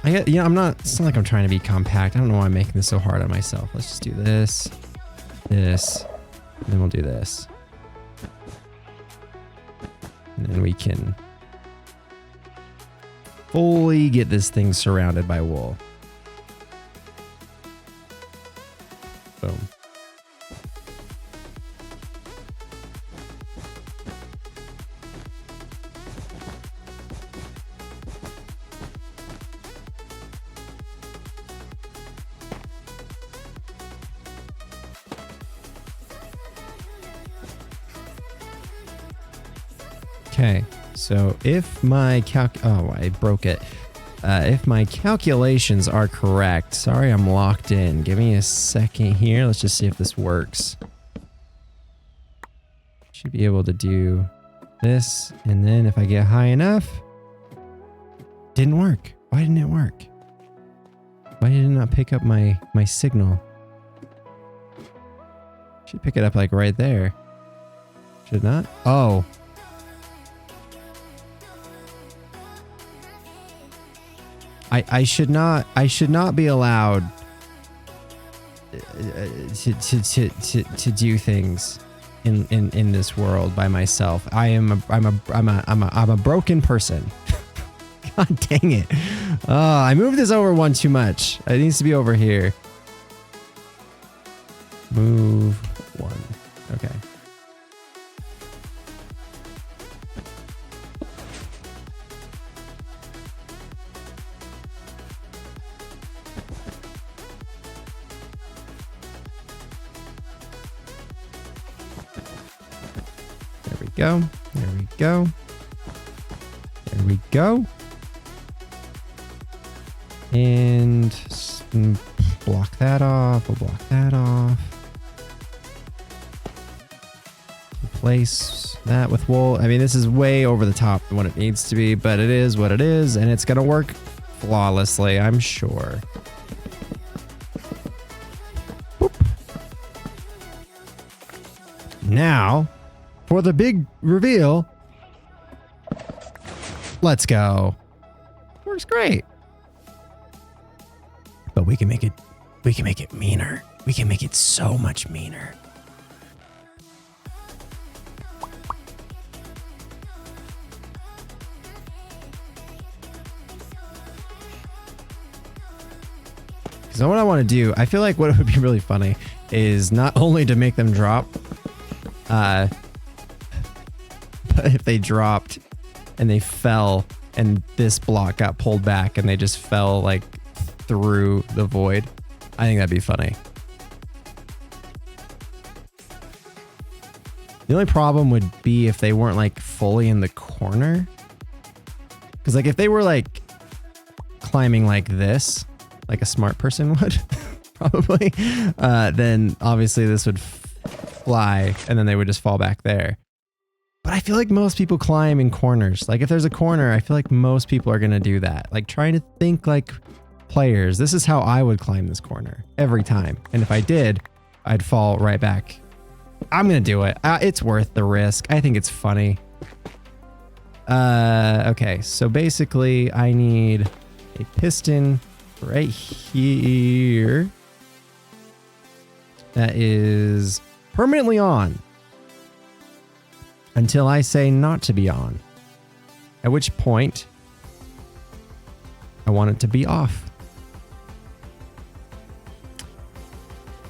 I'm not, it's not like I'm trying to be compact. I don't know why I'm making this so hard on myself. Let's just do this, and then we'll do this. And then we can fully get this thing surrounded by wool. Boom. Okay, so if my I broke it. If my calculations are correct, sorry I'm locked in. Give me a second here. Let's just see if this works. Should be able to do this, and then if I get high enough, didn't work. Why didn't it work? Why did it not pick up my signal? Should pick it up like right there. Should not? Oh. I should not be allowed to do things in this world by myself. I'm a broken person. God dang it. Oh, I moved this over one too much. It needs to be over here. Move one. Okay. go. There we go. There we go. And block that off. We'll block that off. Replace that with wool. I mean, this is way over the top than what it needs to be, but it is what it is, and it's gonna work flawlessly, I'm sure. Boop. Now, for the big reveal. Let's go. Works great. But we can make it meaner. We can make it so much meaner. So what I want to do, I feel like what would be really funny is not only to make them drop, but if they dropped and they fell and this block got pulled back and they just fell like through the void. I think that'd be funny. The only problem would be if they weren't like fully in the corner. Because like if they were like climbing like this, like a smart person would, probably, then obviously this would fly and then they would just fall back there. But I feel like most people climb in corners. Like if there's a corner, I feel like most people are going to do that. Like trying to think like players. This is how I would climb this corner every time. And if I did, I'd fall right back. I'm going to do it. It's worth the risk. I think it's funny. Okay, so basically I need a piston right here that is permanently on until I say not to be on, at which point I want it to be off.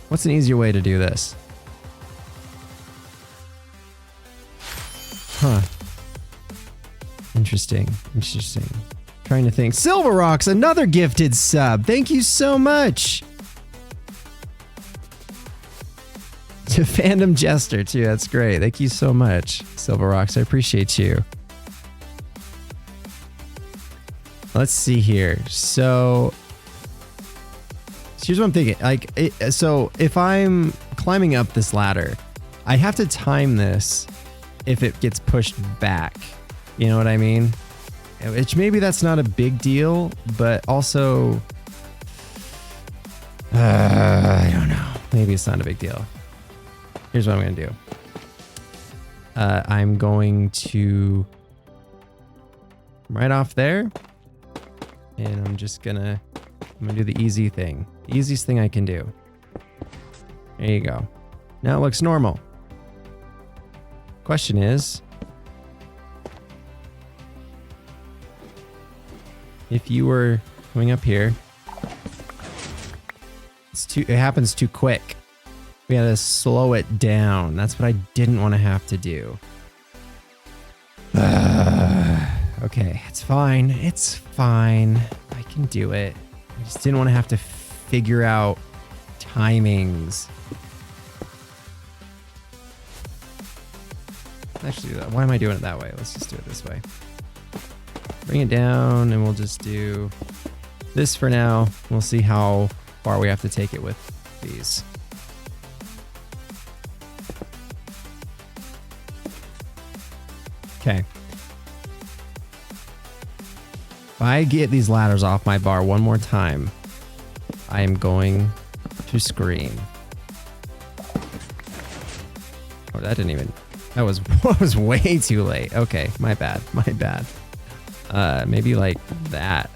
What's an easier way to do this? Huh. Interesting. Trying to think. Silver Rocks, another gifted sub. Thank you so much. To Fandom Jester too. That's great. Thank you so much, Silver Rocks. I appreciate you. Let's see here. So here's what I'm thinking. Like, so if I'm climbing up this ladder, I have to time this if it gets pushed back. You know what I mean? Which maybe that's not a big deal, but also, I don't know. Maybe it's not a big deal. Here's what I'm going to do. I'm going to right off there, and I'm going to do the easy thing. The easiest thing I can do. There you go. Now it looks normal. Question is, if you were coming up here, it happens too quick. We gotta slow it down. That's what I didn't want to have to do. Okay, it's fine. It's fine. I can do it. I just didn't want to have to figure out timings. Actually, why am I doing it that way? Let's just do it this way. Bring it down and we'll just do this for now. We'll see how far we have to take it with these. Okay. If I get these ladders off my bar one more time, I am going to scream. Oh, that was way too late. Okay, my bad. Maybe like that.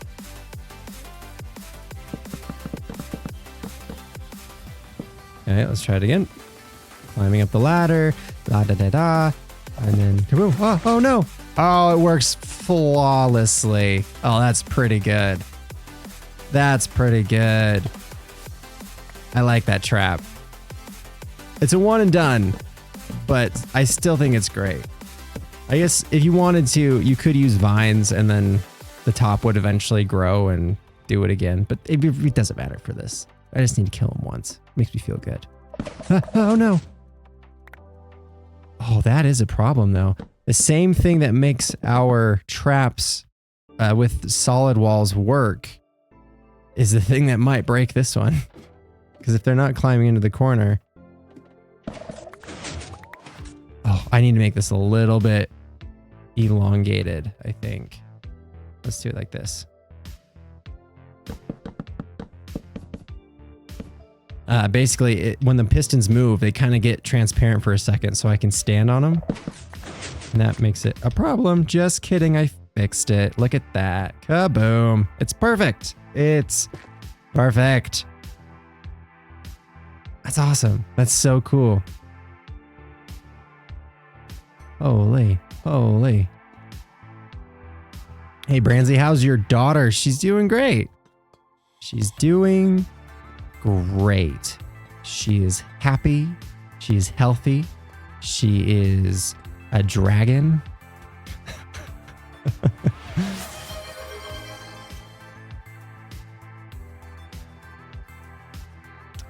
Okay, let's try it again. Climbing up the ladder, da da da da, and then kaboom! Oh no! Oh, it works flawlessly. Oh, that's pretty good. That's pretty good. I like that trap. It's a one and done, but I still think it's great. I guess if you wanted to, you could use vines and then the top would eventually grow and do it again. But it doesn't matter for this. I just need to kill him once. Makes me feel good. Oh no. Oh, that is a problem though. The same thing that makes our traps with solid walls work is the thing that might break this one. Because if they're not climbing into the corner... Oh, I need to make this a little bit elongated, I think. Let's do it like this. Basically, when the pistons move, they kind of get transparent for a second, so I can stand on them. And that makes it a problem. Just kidding, I fixed it. Look at that. Kaboom. It's perfect. It's perfect. That's awesome. That's so cool. Holy, holy. Hey, Branzy, how's your daughter? She's doing great. She's doing great. She is happy. She is healthy. She is a dragon.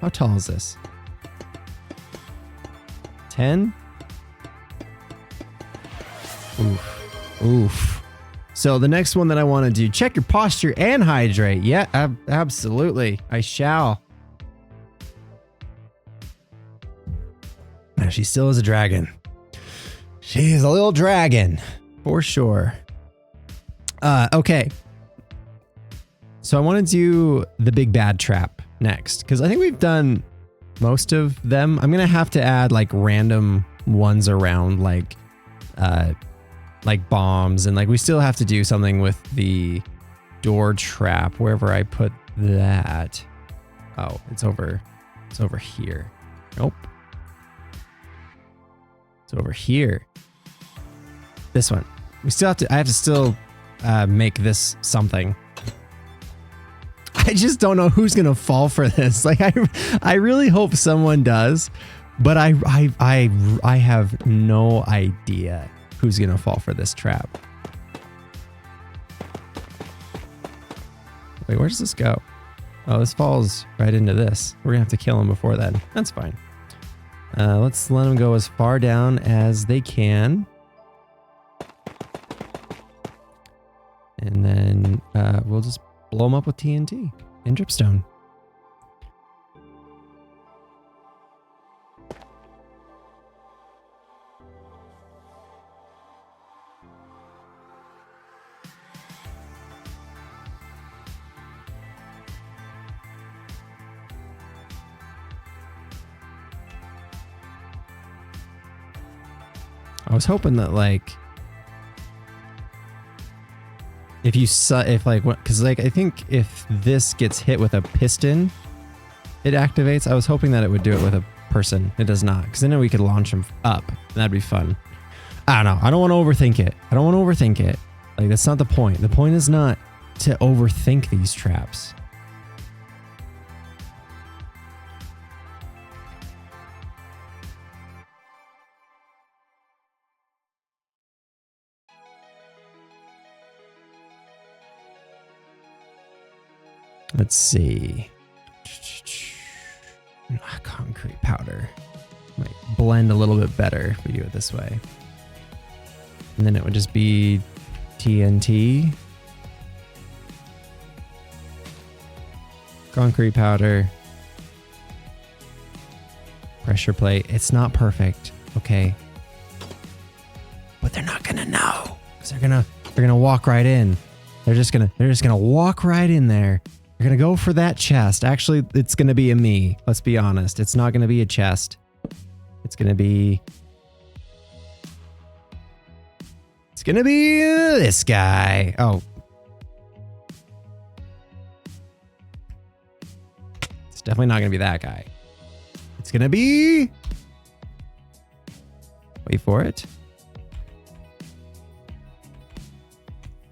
How tall is this? 10? Oof. Oof. So the next one that I want to do, check your posture and hydrate. Yeah, absolutely. I shall. Now, she still is a dragon. She is a little dragon, for sure. Okay. So I want to do the big bad trap next, because I think we've done most of them. I'm going to have to add like random ones around like bombs, and like we still have to do something with the door trap wherever I put that. Oh, it's over here. Nope. It's over here. This one. I have to still make this something. I just don't know who's gonna fall for this. Like I really hope someone does, but I have no idea who's gonna fall for this trap. Wait, where does this go? Oh, this falls right into this. We're gonna have to kill him before then. That's fine. Let's let them go as far down as they can. And then we'll just blow them up with TNT and dripstone. I was hoping that like because like I think if this gets hit with a piston, it activates. I was hoping that it would do it with a person. It does not, because then we could launch them up. That'd be fun. I don't know. I don't want to overthink it. Like that's not the point. The point is not to overthink these traps. Let's see. Concrete powder might blend a little bit better if we do it this way. And then it would just be TNT. Concrete powder. Pressure plate. It's not perfect, okay? But they're not gonna know, because they're gonna walk right in. They're just gonna walk right in there. We're gonna go for that chest. Actually, it's gonna be a me. Let's be honest. It's not gonna be a chest. It's gonna be this guy. Oh. It's definitely not gonna be that guy. It's gonna be... Wait for it.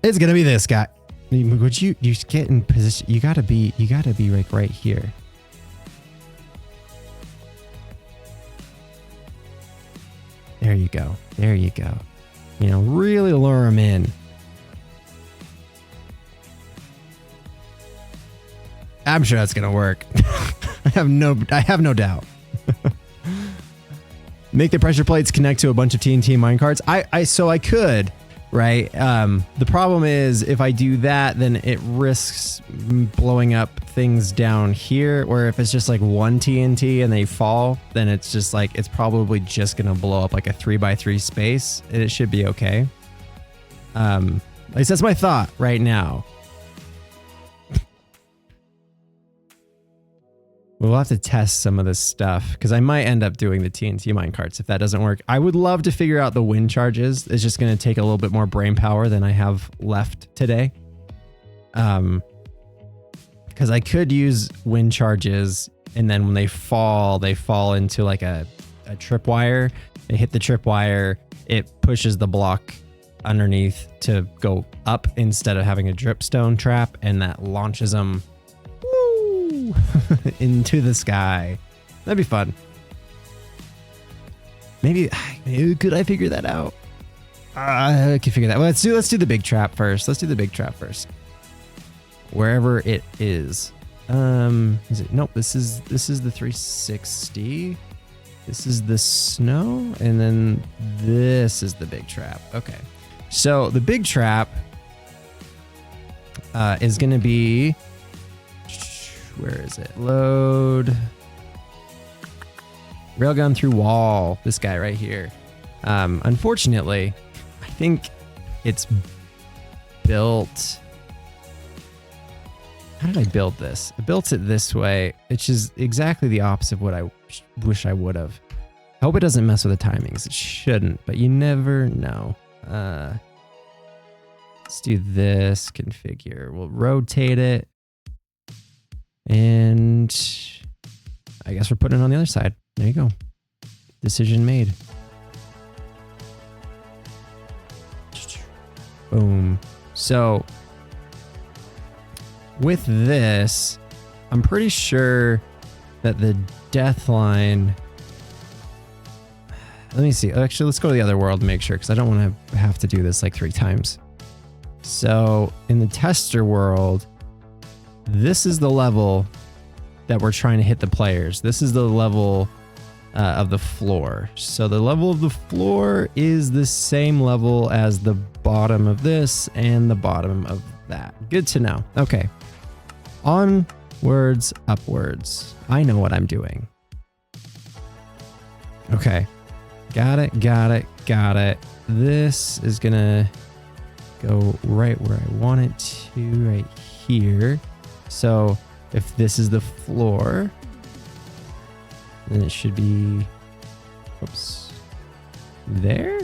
It's gonna be this guy. Would you get in position? You gotta be like right here. There you go. There you go. You know, really lure him in. I'm sure that's gonna work. I have no doubt. make the pressure plates connect to a bunch of TNT minecarts. So I could, right? The problem is if I do that, then it risks blowing up things down here, where if it's just like one TNT and they fall, then it's just like, it's probably just going to blow up like a 3x3 space, and it should be okay. At least that's my thought right now. We'll have to test some of this stuff because I might end up doing the TNT minecarts if that doesn't work. I would love to figure out the wind charges. It's just going to take a little bit more brain power than I have left today. Because I could use wind charges, and then when they fall into like a tripwire. They hit the tripwire, it pushes the block underneath to go up instead of having a dripstone trap, and that launches them into the sky. That'd be fun. Maybe could I figure that out? I can figure that. Well, let's do the big trap first. Wherever it is. Is it? Nope. This is the 360. This is the snow, and then this is the big trap. Okay. So the big trap is going to be. Where is it? Load. Railgun through wall. This guy right here. Unfortunately, I think it's built. How did I build this? I built it this way, which is exactly the opposite of what I wish I would have. I hope it doesn't mess with the timings. It shouldn't, but you never know. Let's do this. Configure. We'll rotate it. And I guess we're putting it on the other side. There you go. Decision made. Boom. So with this, I'm pretty sure that the death line. Let me see. Actually, let's go to the other world and make sure, because I don't want to have to do this like 3 times. So in the tester world, this is the level that we're trying to hit the players. This is the level of the floor. So the level of the floor is the same level as the bottom of this and the bottom of that. Good to know. Okay. Onwards, upwards. I know what I'm doing. Okay. Got it. This is gonna go right where I want it to, right here. So if this is the floor, then it should be, whoops, there.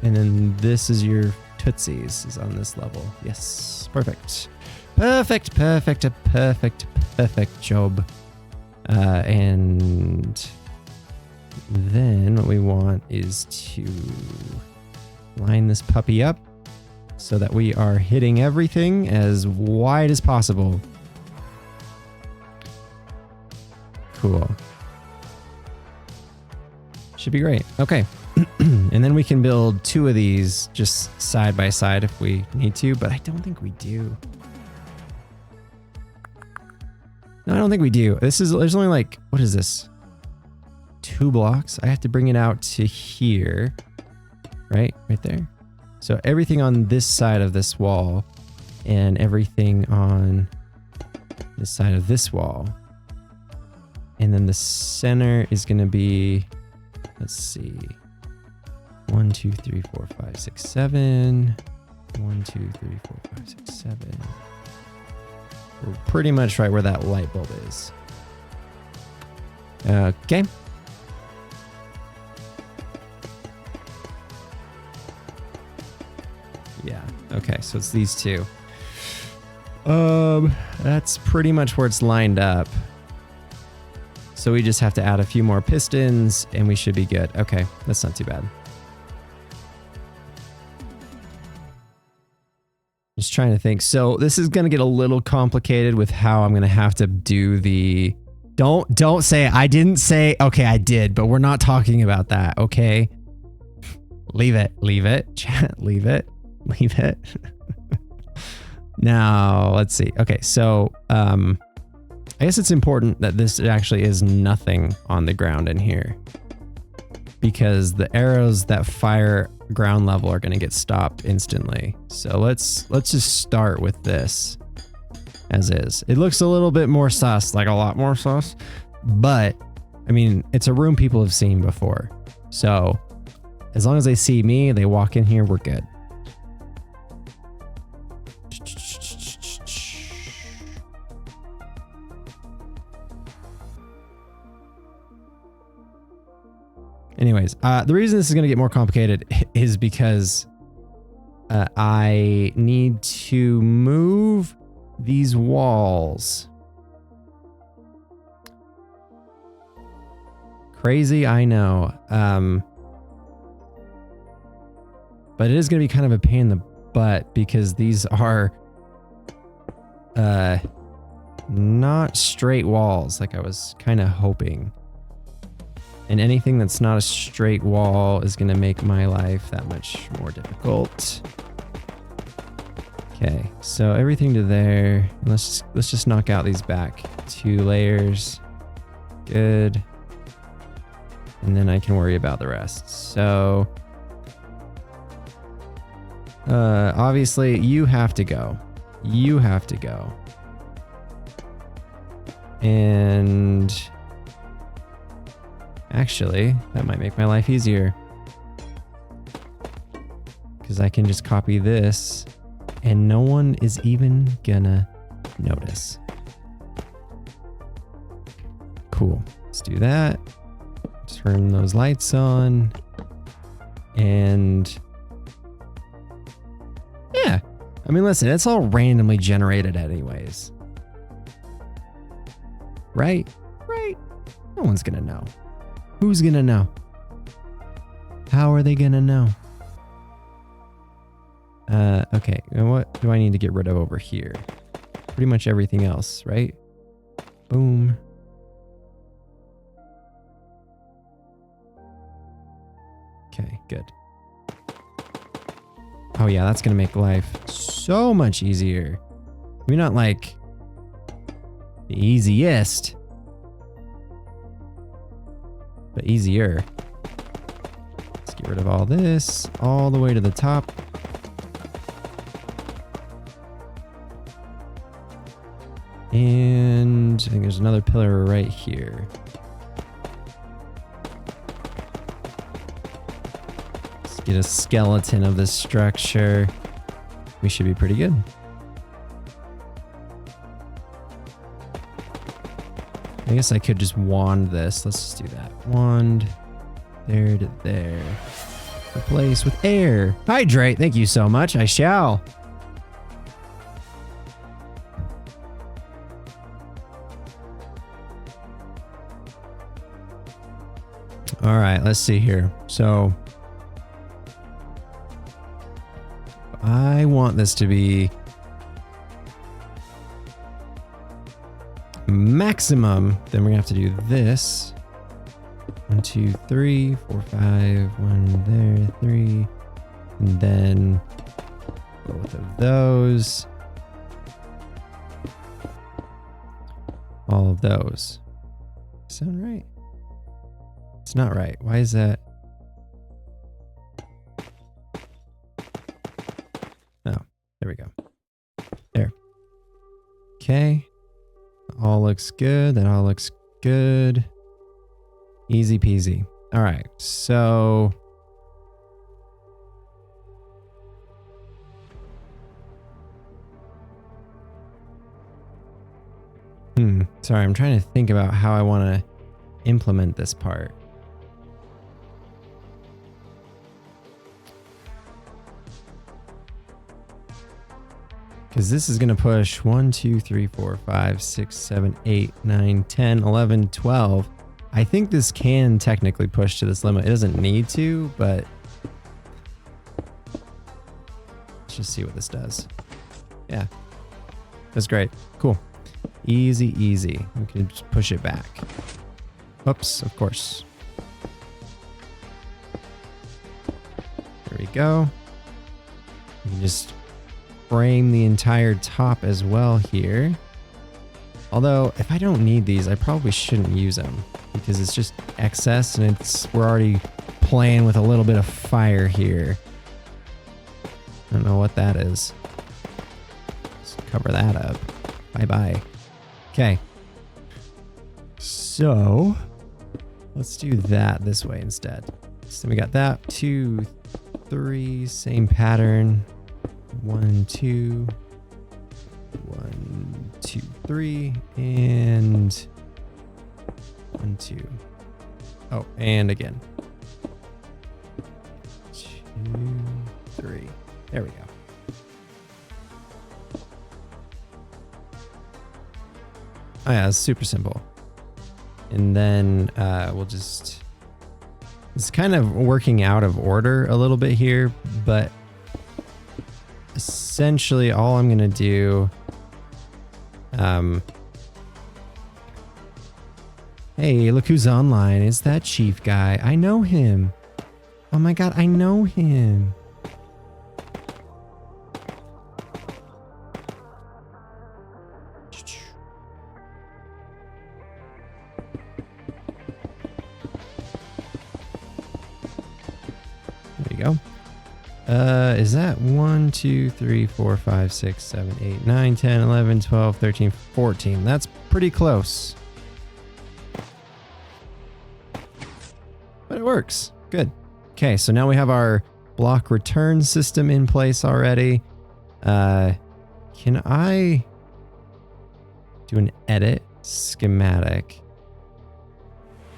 And then this is your Tootsies is on this level. Yes, perfect. Perfect job. And then what we want is to line this puppy up so that we are hitting everything as wide as possible. Cool. Should be great. Okay. And then we can build 2 of these just side by side if we need to, but I don't think we do. No, I don't think we do. There's only like, what is this? 2 blocks. I have to bring it out to here, right there. So everything on this side of this wall and everything on this side of this wall. And then the center is going to be, let's see, 1, 2, 3, 4, 5, 6, 7. 1, 2, 3, 4, 5, 6, 7. We're pretty much right where that light bulb is. Okay. Yeah. Okay. So it's these 2. That's pretty much where it's lined up. So we just have to add a few more pistons and we should be good. Okay. That's not too bad. Just trying to think. So this is going to get a little complicated with how I'm going to have to do the... Don't say I didn't say... Okay, I did, but we're not talking about that, okay? Leave it. Chat, leave it. Now, let's see. Okay, so I guess it's important that this actually is nothing on the ground in here. because the arrows that fire ground level are going to get stopped instantly. So let's just start with this as is. It looks a little bit more sus, like a lot more sus, but I mean, it's a room people have seen before. So as long as they see me, they walk in here, we're good. Anyways, the reason this is going to get more complicated is because I need to move these walls. Crazy, I know. But it is going to be kind of a pain in the butt because these are not straight walls like I was kind of hoping. And anything that's not a straight wall is going to make my life that much more difficult. Okay, so everything to there. Let's just knock out these back 2 layers. Good. And then I can worry about the rest. So obviously you have to go. You have to go. And actually, that might make my life easier. Because I can just copy this and no one is even gonna notice. Cool. Let's do that. Turn those lights on. And yeah. I mean, listen, it's all randomly generated anyways. Right? Right? No one's gonna know. Who's gonna know? How are they gonna know? Okay, and what do I need to get rid of over here? Pretty much everything else, right? Boom. Okay, good. Oh yeah, that's gonna make life so much easier. I mean, not like the easiest, but easier. Let's get rid of all this, all the way to the top. And I think there's another pillar right here. Let's get a skeleton of this structure. We should be pretty good. I guess I could just wand this. Let's just do that. Wand there to there. Replace with air. Hydrate. Thank you so much. I shall. All right, let's see here. So I want this to be maximum. Then we're gonna have to do this. 1, 2, 3, 4, 5. 1 there, 3, and then both of those. All of those. Sound right? It's not right. Why is that? Oh, there we go. There. Okay. All looks good. That all looks good. Easy peasy. All right. So sorry, I'm trying to think about how I want to implement this part. Because this is going to push 1, 2, 3, 4, 5, 6, 7, 8, 9, 10, 11, 12. I think this can technically push to this limit. It doesn't need to, but let's just see what this does. Yeah, that's great. Cool. Easy, easy. We can just push it back. Oops, of course. There we go. You can just frame the entire top as well here. Although, if I don't need these, I probably shouldn't use them because it's just excess and we're already playing with a little bit of fire here. I don't know what that is. Let's cover that up. Bye-bye. Okay. So, let's do that this way instead. So we got that. 2, 3, same pattern. 1, 2. 1, 2, 3. And 1, 2. Oh, and again. 2, 3. There we go. Oh yeah, it's super simple. And then we'll just... It's kind of working out of order a little bit here, but essentially all I'm going to do... Hey, look who's online. Is that Chief guy? I know him. Oh my god, I know him. There you go. Is that 1, 2, 3, 4, 5, 6, 7, 8, 9, 10, 11, 12, 13, 14. That's pretty close. But it works. Good. Okay, so now we have our block return system in place already. Can I do an edit schematic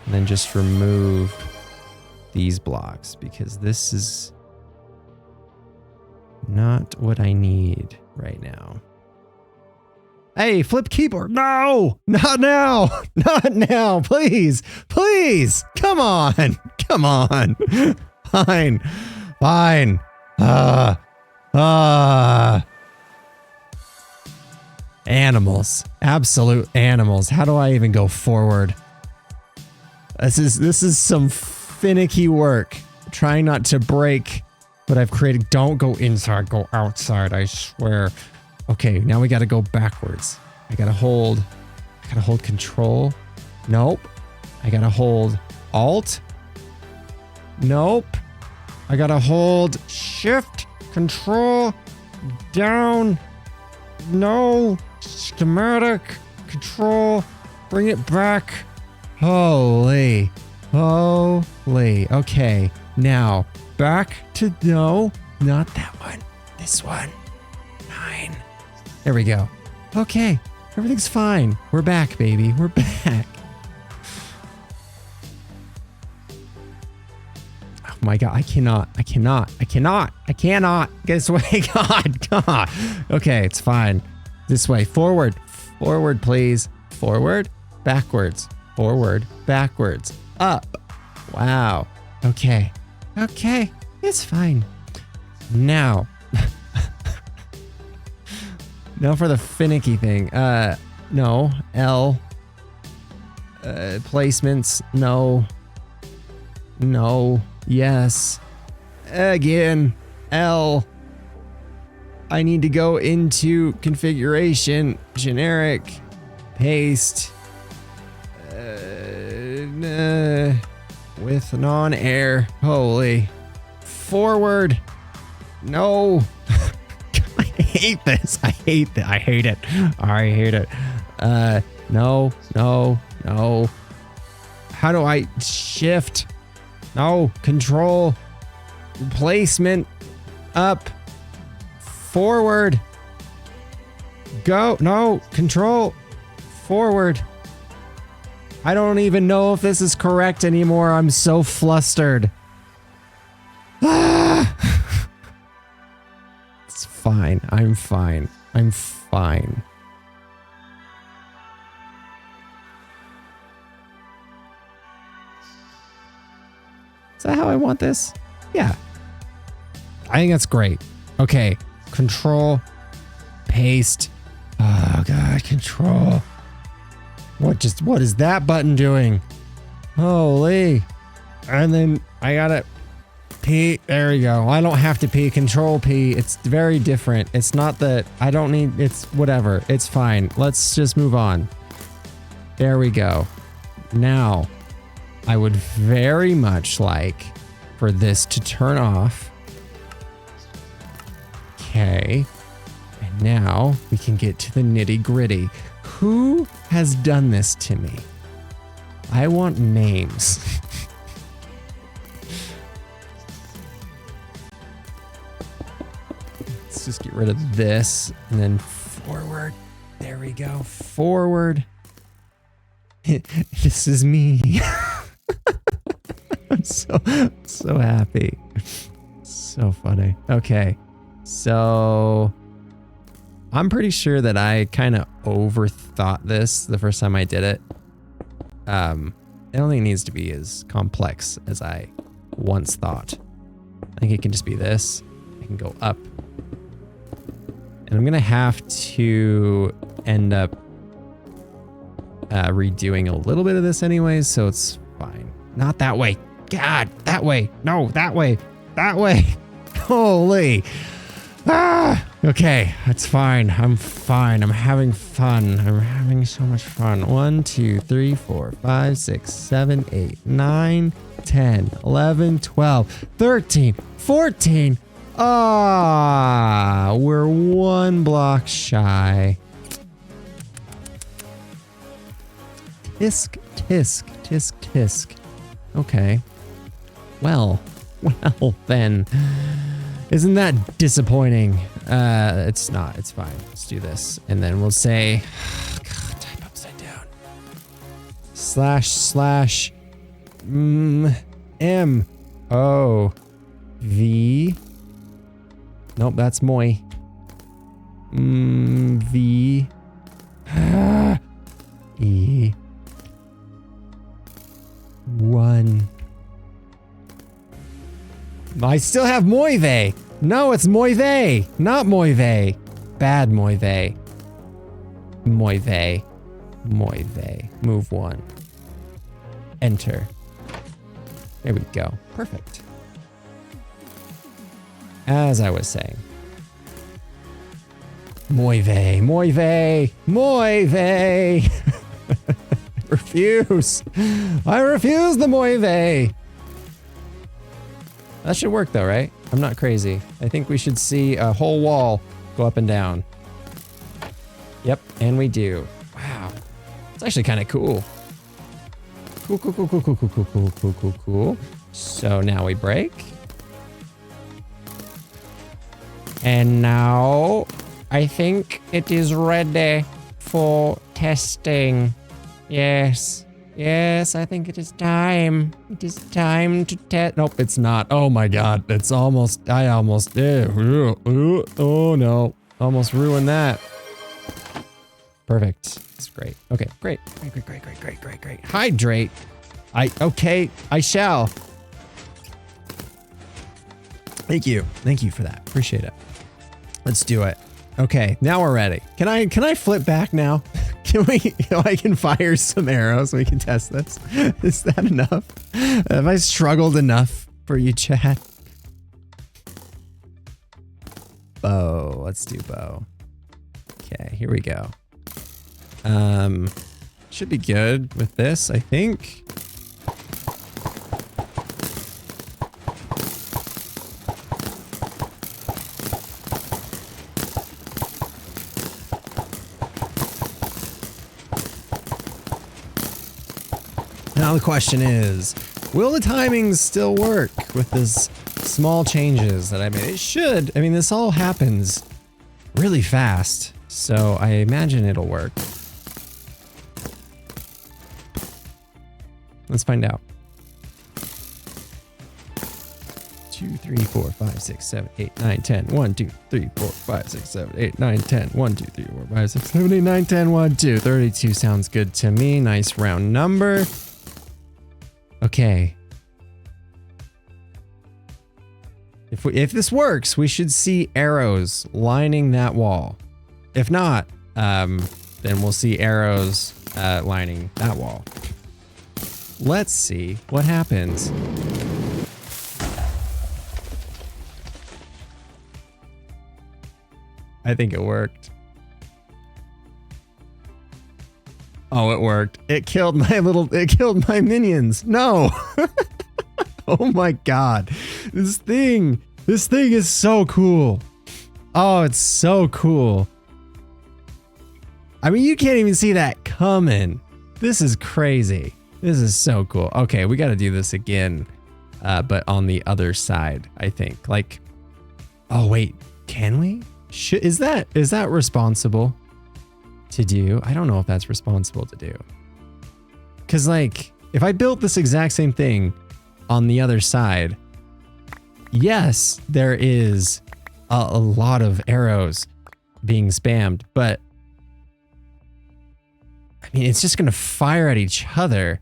and then just remove these blocks because this is not what I need right now. Hey, flip keyboard. No, not now. Not now. Please, please. Come on. Come on. Fine. Fine. Animals. Absolute animals. How do I even go forward? This is some finicky work. Trying not to break what I've created. Don't go inside, go outside, I swear. Okay, now we gotta go backwards. I gotta hold control. Nope. I gotta hold alt. Nope. I gotta hold shift, control, down. No. Schematic, control, bring it back. Holy. Holy. Okay. Now, back to, no, not that one. This one. 9. There we go. Okay. Everything's fine. We're back, baby. We're back. Oh my god. I cannot. This way. God. Okay, it's fine. This way. Forward. Forward, please. Forward. Backwards. Forward. Backwards. Up. Wow. Okay. Okay. It's fine. Now. Now for the finicky thing. No. L. Placements. No. No. Yes. Again. L. I need to go into configuration. Generic. Paste. With non-air. Holy. Forward. No. I hate this. I hate that. I hate it. I hate it. No. No. No. How do I shift? No. Control. Placement. Up. Forward. Go. No. Control. Forward. I don't even know if this is correct anymore. I'm so flustered. Ah! It's fine. I'm fine. I'm fine. Is that how I want this? Yeah. I think that's great. Okay. Control. Paste. Oh god, control. What is that button doing? Holy. And then I gotta P. There we go. I don't have to P. Control P. It's very different. It's not that I don't need, it's whatever. It's fine. Let's just move on. There we go. Now, I would very much like for this to turn off. Okay. And now we can get to the nitty gritty. Who has done this to me? I want names. Let's just get rid of this and then forward. There we go. Forward. This is me. I'm so happy. So funny. Okay. So I'm pretty sure that I kind of overthought this the first time I did it. I don't think it needs to be as complex as I once thought. I think it can just be this. I can go up. And I'm gonna have to end up redoing a little bit of this anyways, so it's fine. Not that way. God, that way. No, that way. That way. Holy. Ah, okay, that's fine. I'm fine. I'm having fun. I'm having so much fun. 1, 2, 3, 4, 5, 6, 7, 8, 9, 10, 11, 12, 13, 14. Ah, we're 1 block shy. Tisk, tisk, tisk, tisk. Okay. Well then. Isn't that disappointing? It's not. It's fine. Let's do this. And then we'll say, God, type upside down. // M O V. Nope, that's Moy. V E 1. I still have Moive. No, it's Moive, not Moive. Bad Moive. Moive. Moive. Move 1. Enter. There we go. Perfect. As I was saying. Moive. Moive. Moive. Refuse. I refuse the Moive. That should work though, right? I'm not crazy. I think we should see a whole wall go up and down. Yep, and we do. Wow. It's actually kind of cool. Cool. So now we break. And now I think it is ready for testing. Yes. Yes, I think it is time. It is time to test. Nope, it's not. Oh my God, it's almost, I almost did. Oh no, almost ruined that. Perfect. It's great. Okay, great. Great. Hydrate. Okay, I shall. Thank you for that. Appreciate it. Let's do it. Okay, now we're ready. Can I flip back now? I can fire some arrows so we can test this. Is that enough? Have I struggled enough for you, chat? Bow. Let's do bow. Okay, here we go. Should be good with this, I think. Now the question is, will the timings still work with this small changes that I made? It should. I mean, this all happens really fast, so I imagine it'll work. Let's find out. 2, 3, 4, 5, 6, 7, 8, 9, 10. 1, 2, 3, 4, 5, 6, 7, 8, 9, 10. 1, 2, 3, 4, 5, 6, 7, 8, 9, 10. 1, 2. 32 sounds good to me. Nice round number. Okay. If this works, we should see arrows lining that wall. If not, then we'll see arrows lining that wall. Let's see what happens. I think it worked. Oh, it worked. It killed my minions. No. Oh my God. This thing is so cool. Oh, it's so cool. I mean, you can't even see that coming. This is crazy. This is so cool. Okay, we got to do this again, but on the other side, I think. Like, oh wait, can we? Is that responsible to do? I don't know if that's responsible to do. Because like, if I built this exact same thing on the other side, yes, there is a lot of arrows being spammed, but I mean, it's just going to fire at each other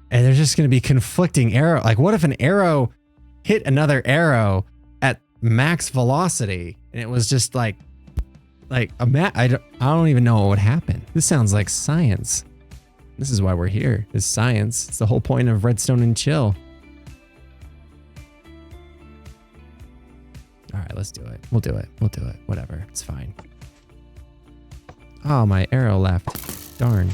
and there's just going to be conflicting arrow. Like, what if an arrow hit another arrow at max velocity and it was just like I don't even know what would happen. This sounds like science. This is why we're here, is science. It's the whole point of Redstone and Chill. All right, let's do it. We'll do it. Whatever, it's fine. Oh, my arrow left. Darn.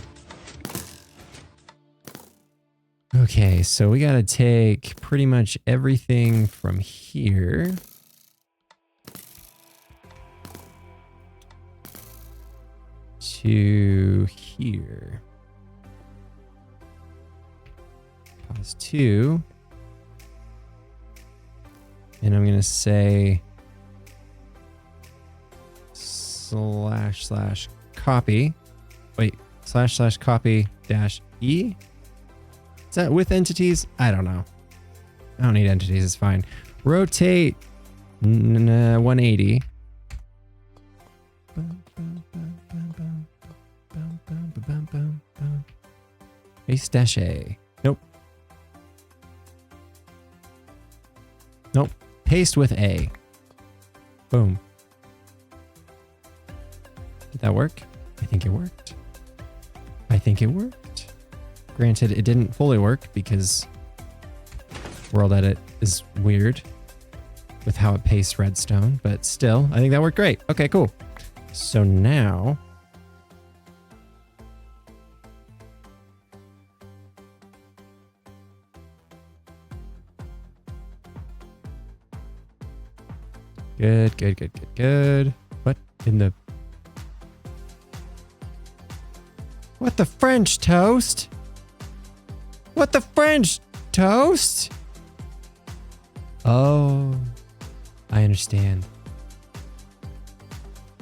Okay, so we gotta take pretty much everything from here. To here. Pause 2. And I'm gonna say / copy. Wait, / copy -E. Is that with entities? I don't know. I don't need entities, it's fine. Rotate 180. Paste -A. Nope. Nope. Paste with A. Boom. Did that work? I think it worked. Granted, it didn't fully work because World Edit is weird with how it pastes redstone, but still, I think that worked great. Okay, cool. So now Good. What in the... What the French toast? What the French toast? Oh, I understand.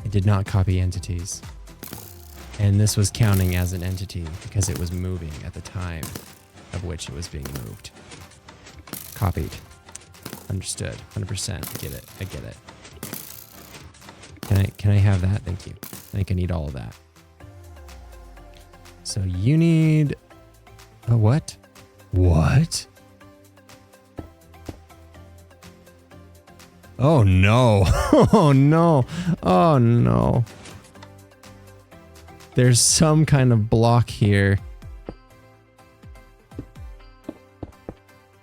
I did not copy entities. And this was counting as an entity because it was moving at the time of which it was being moved. Copied. Understood. 100%. I get it. Can I have that? Thank you. I think I need all of that. So you need a what? What? Oh no. Oh no. Oh no. There's some kind of block here.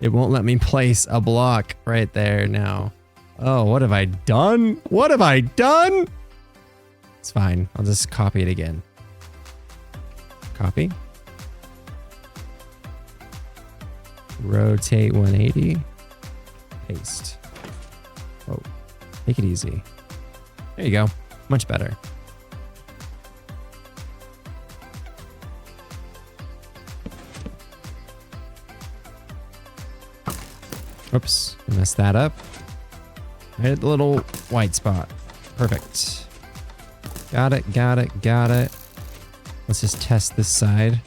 It won't let me place a block right there now. Oh, what have I done? What have I done? It's fine. I'll just copy it again. Copy. Rotate 180. Paste. Oh, make it easy. There you go. Much better. Oops, I messed that up. I hit the little white spot. Perfect. Got it. Let's just test this side.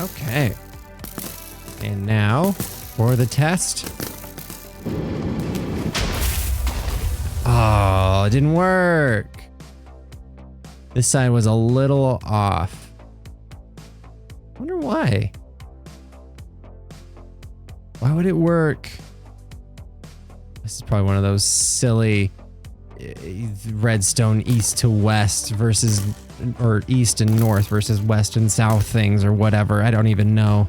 Okay. And now for the test. Oh, it didn't work. This side was a little off. Wonder why. Why would it work? This is probably one of those silly redstone east to west versus or east and north versus west and south things or whatever. I don't even know.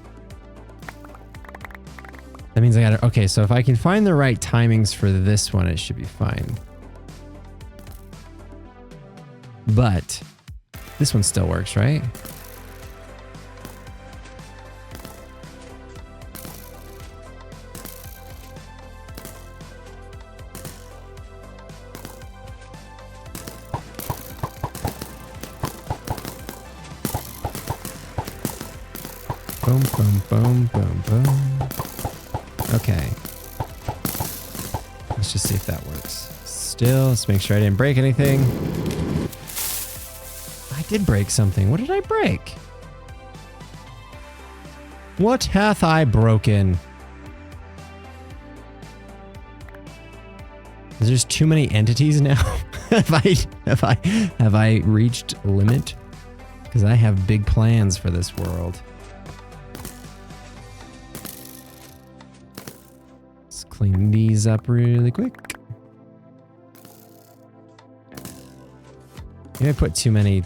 That means I gotta, okay, so if I can find the right timings for this one, it should be fine. But this one still works, right? Boom, boom, boom, boom, boom. Okay. Let's just see if that works. Still, let's make sure I didn't break anything. I did break something. What did I break? What hath I broken? Is there too many entities now? have I reached limit? Because I have big plans for this world. Let's clean these up really quick. Maybe I put too many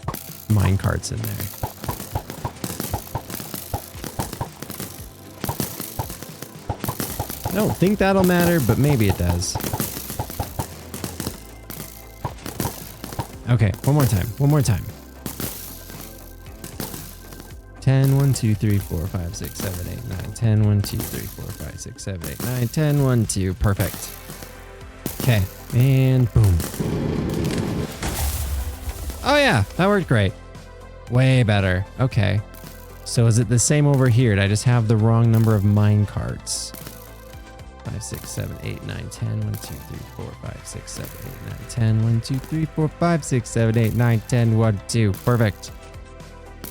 mine carts in there. I don't think that'll matter, but maybe it does. Okay, one more time. One more time. 10, 1, 2, 3, 4, 5, 6, 7, 8, 9, 10, 1, 2, 3, 4, 5, 6, 7, 8, 9, 10, 1, 2. Perfect. Okay, and boom. Oh yeah, that worked great. Way better. Okay. So is it the same over here? Did I just have the wrong number of mine carts? 5, 6, 7, 8, 9, 10, 1, 2, 3, 4, 5, 6, 7, 8, 9, 10, 1, 2, 3, 4, 5, 6, 7, 8, 9, 10, 1, 2. Perfect.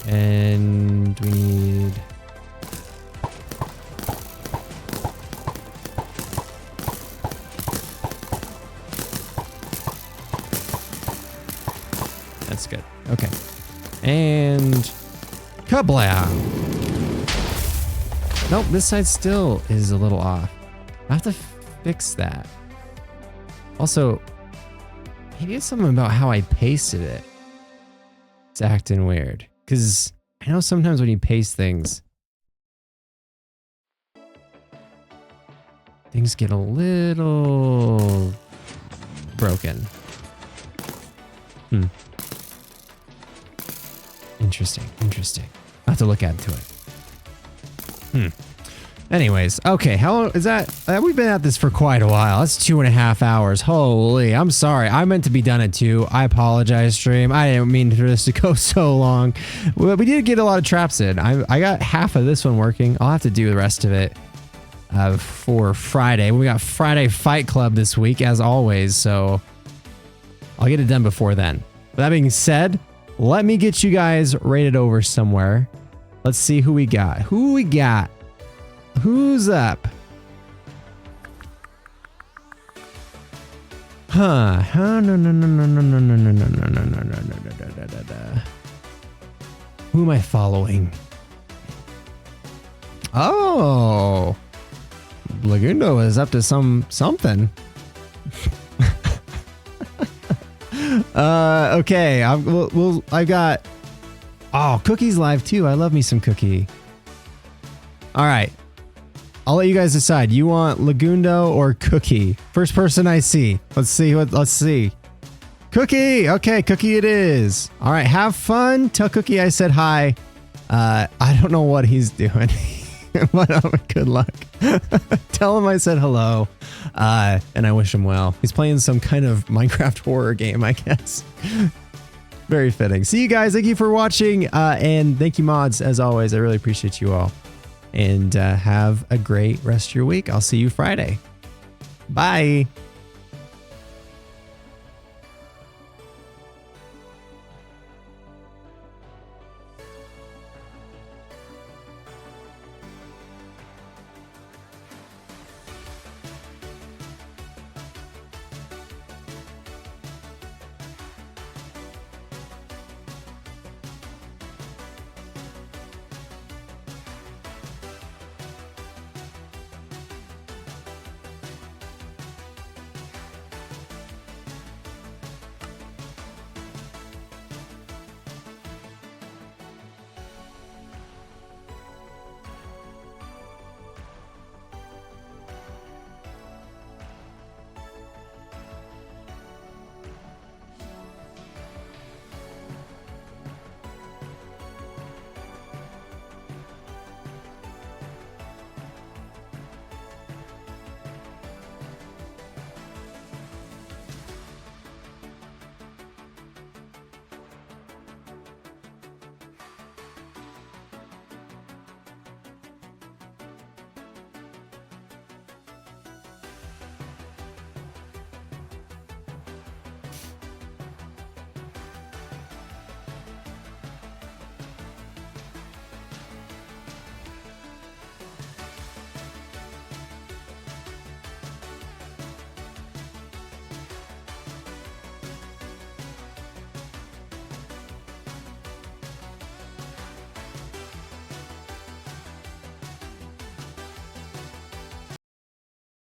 And we need... That's good. Okay. And... kablam! Nope, this side still is a little off. I have to fix that. Also, maybe it's something about how I pasted it. It's acting weird. Because I know sometimes when you paste things, things get a little broken. Interesting, interesting. I'll have to look into it. Anyways, okay, how long is that? We've been at this for quite a while. That's 2.5 hours. Holy, I'm sorry. I meant to be done at 2. I apologize, stream. I didn't mean for this to go so long. We did get a lot of traps in. I got half of this one working. I'll have to do the rest of it for Friday. We got Friday Fight Club this week, as always, so I'll get it done before then. With that being said, let me get you guys rated over somewhere. Let's see who we got. Who we got? Who's up? No. Who am I following? Oh, Lagundo is up to something. Okay. I got. Oh, Cookie's live too. I love me some Cookie. All right. I'll let you guys decide. You want Lagundo or Cookie? First person I see. Let's see. Cookie. Okay, Cookie it is. All right, have fun. Tell Cookie I said hi. I don't know what he's doing. But good luck. Tell him I said hello. And I wish him well. He's playing some kind of Minecraft horror game, I guess. Very fitting. See you guys. Thank you for watching. And thank you, mods, as always. I really appreciate you all. And have a great rest of your week. I'll see you Friday. Bye.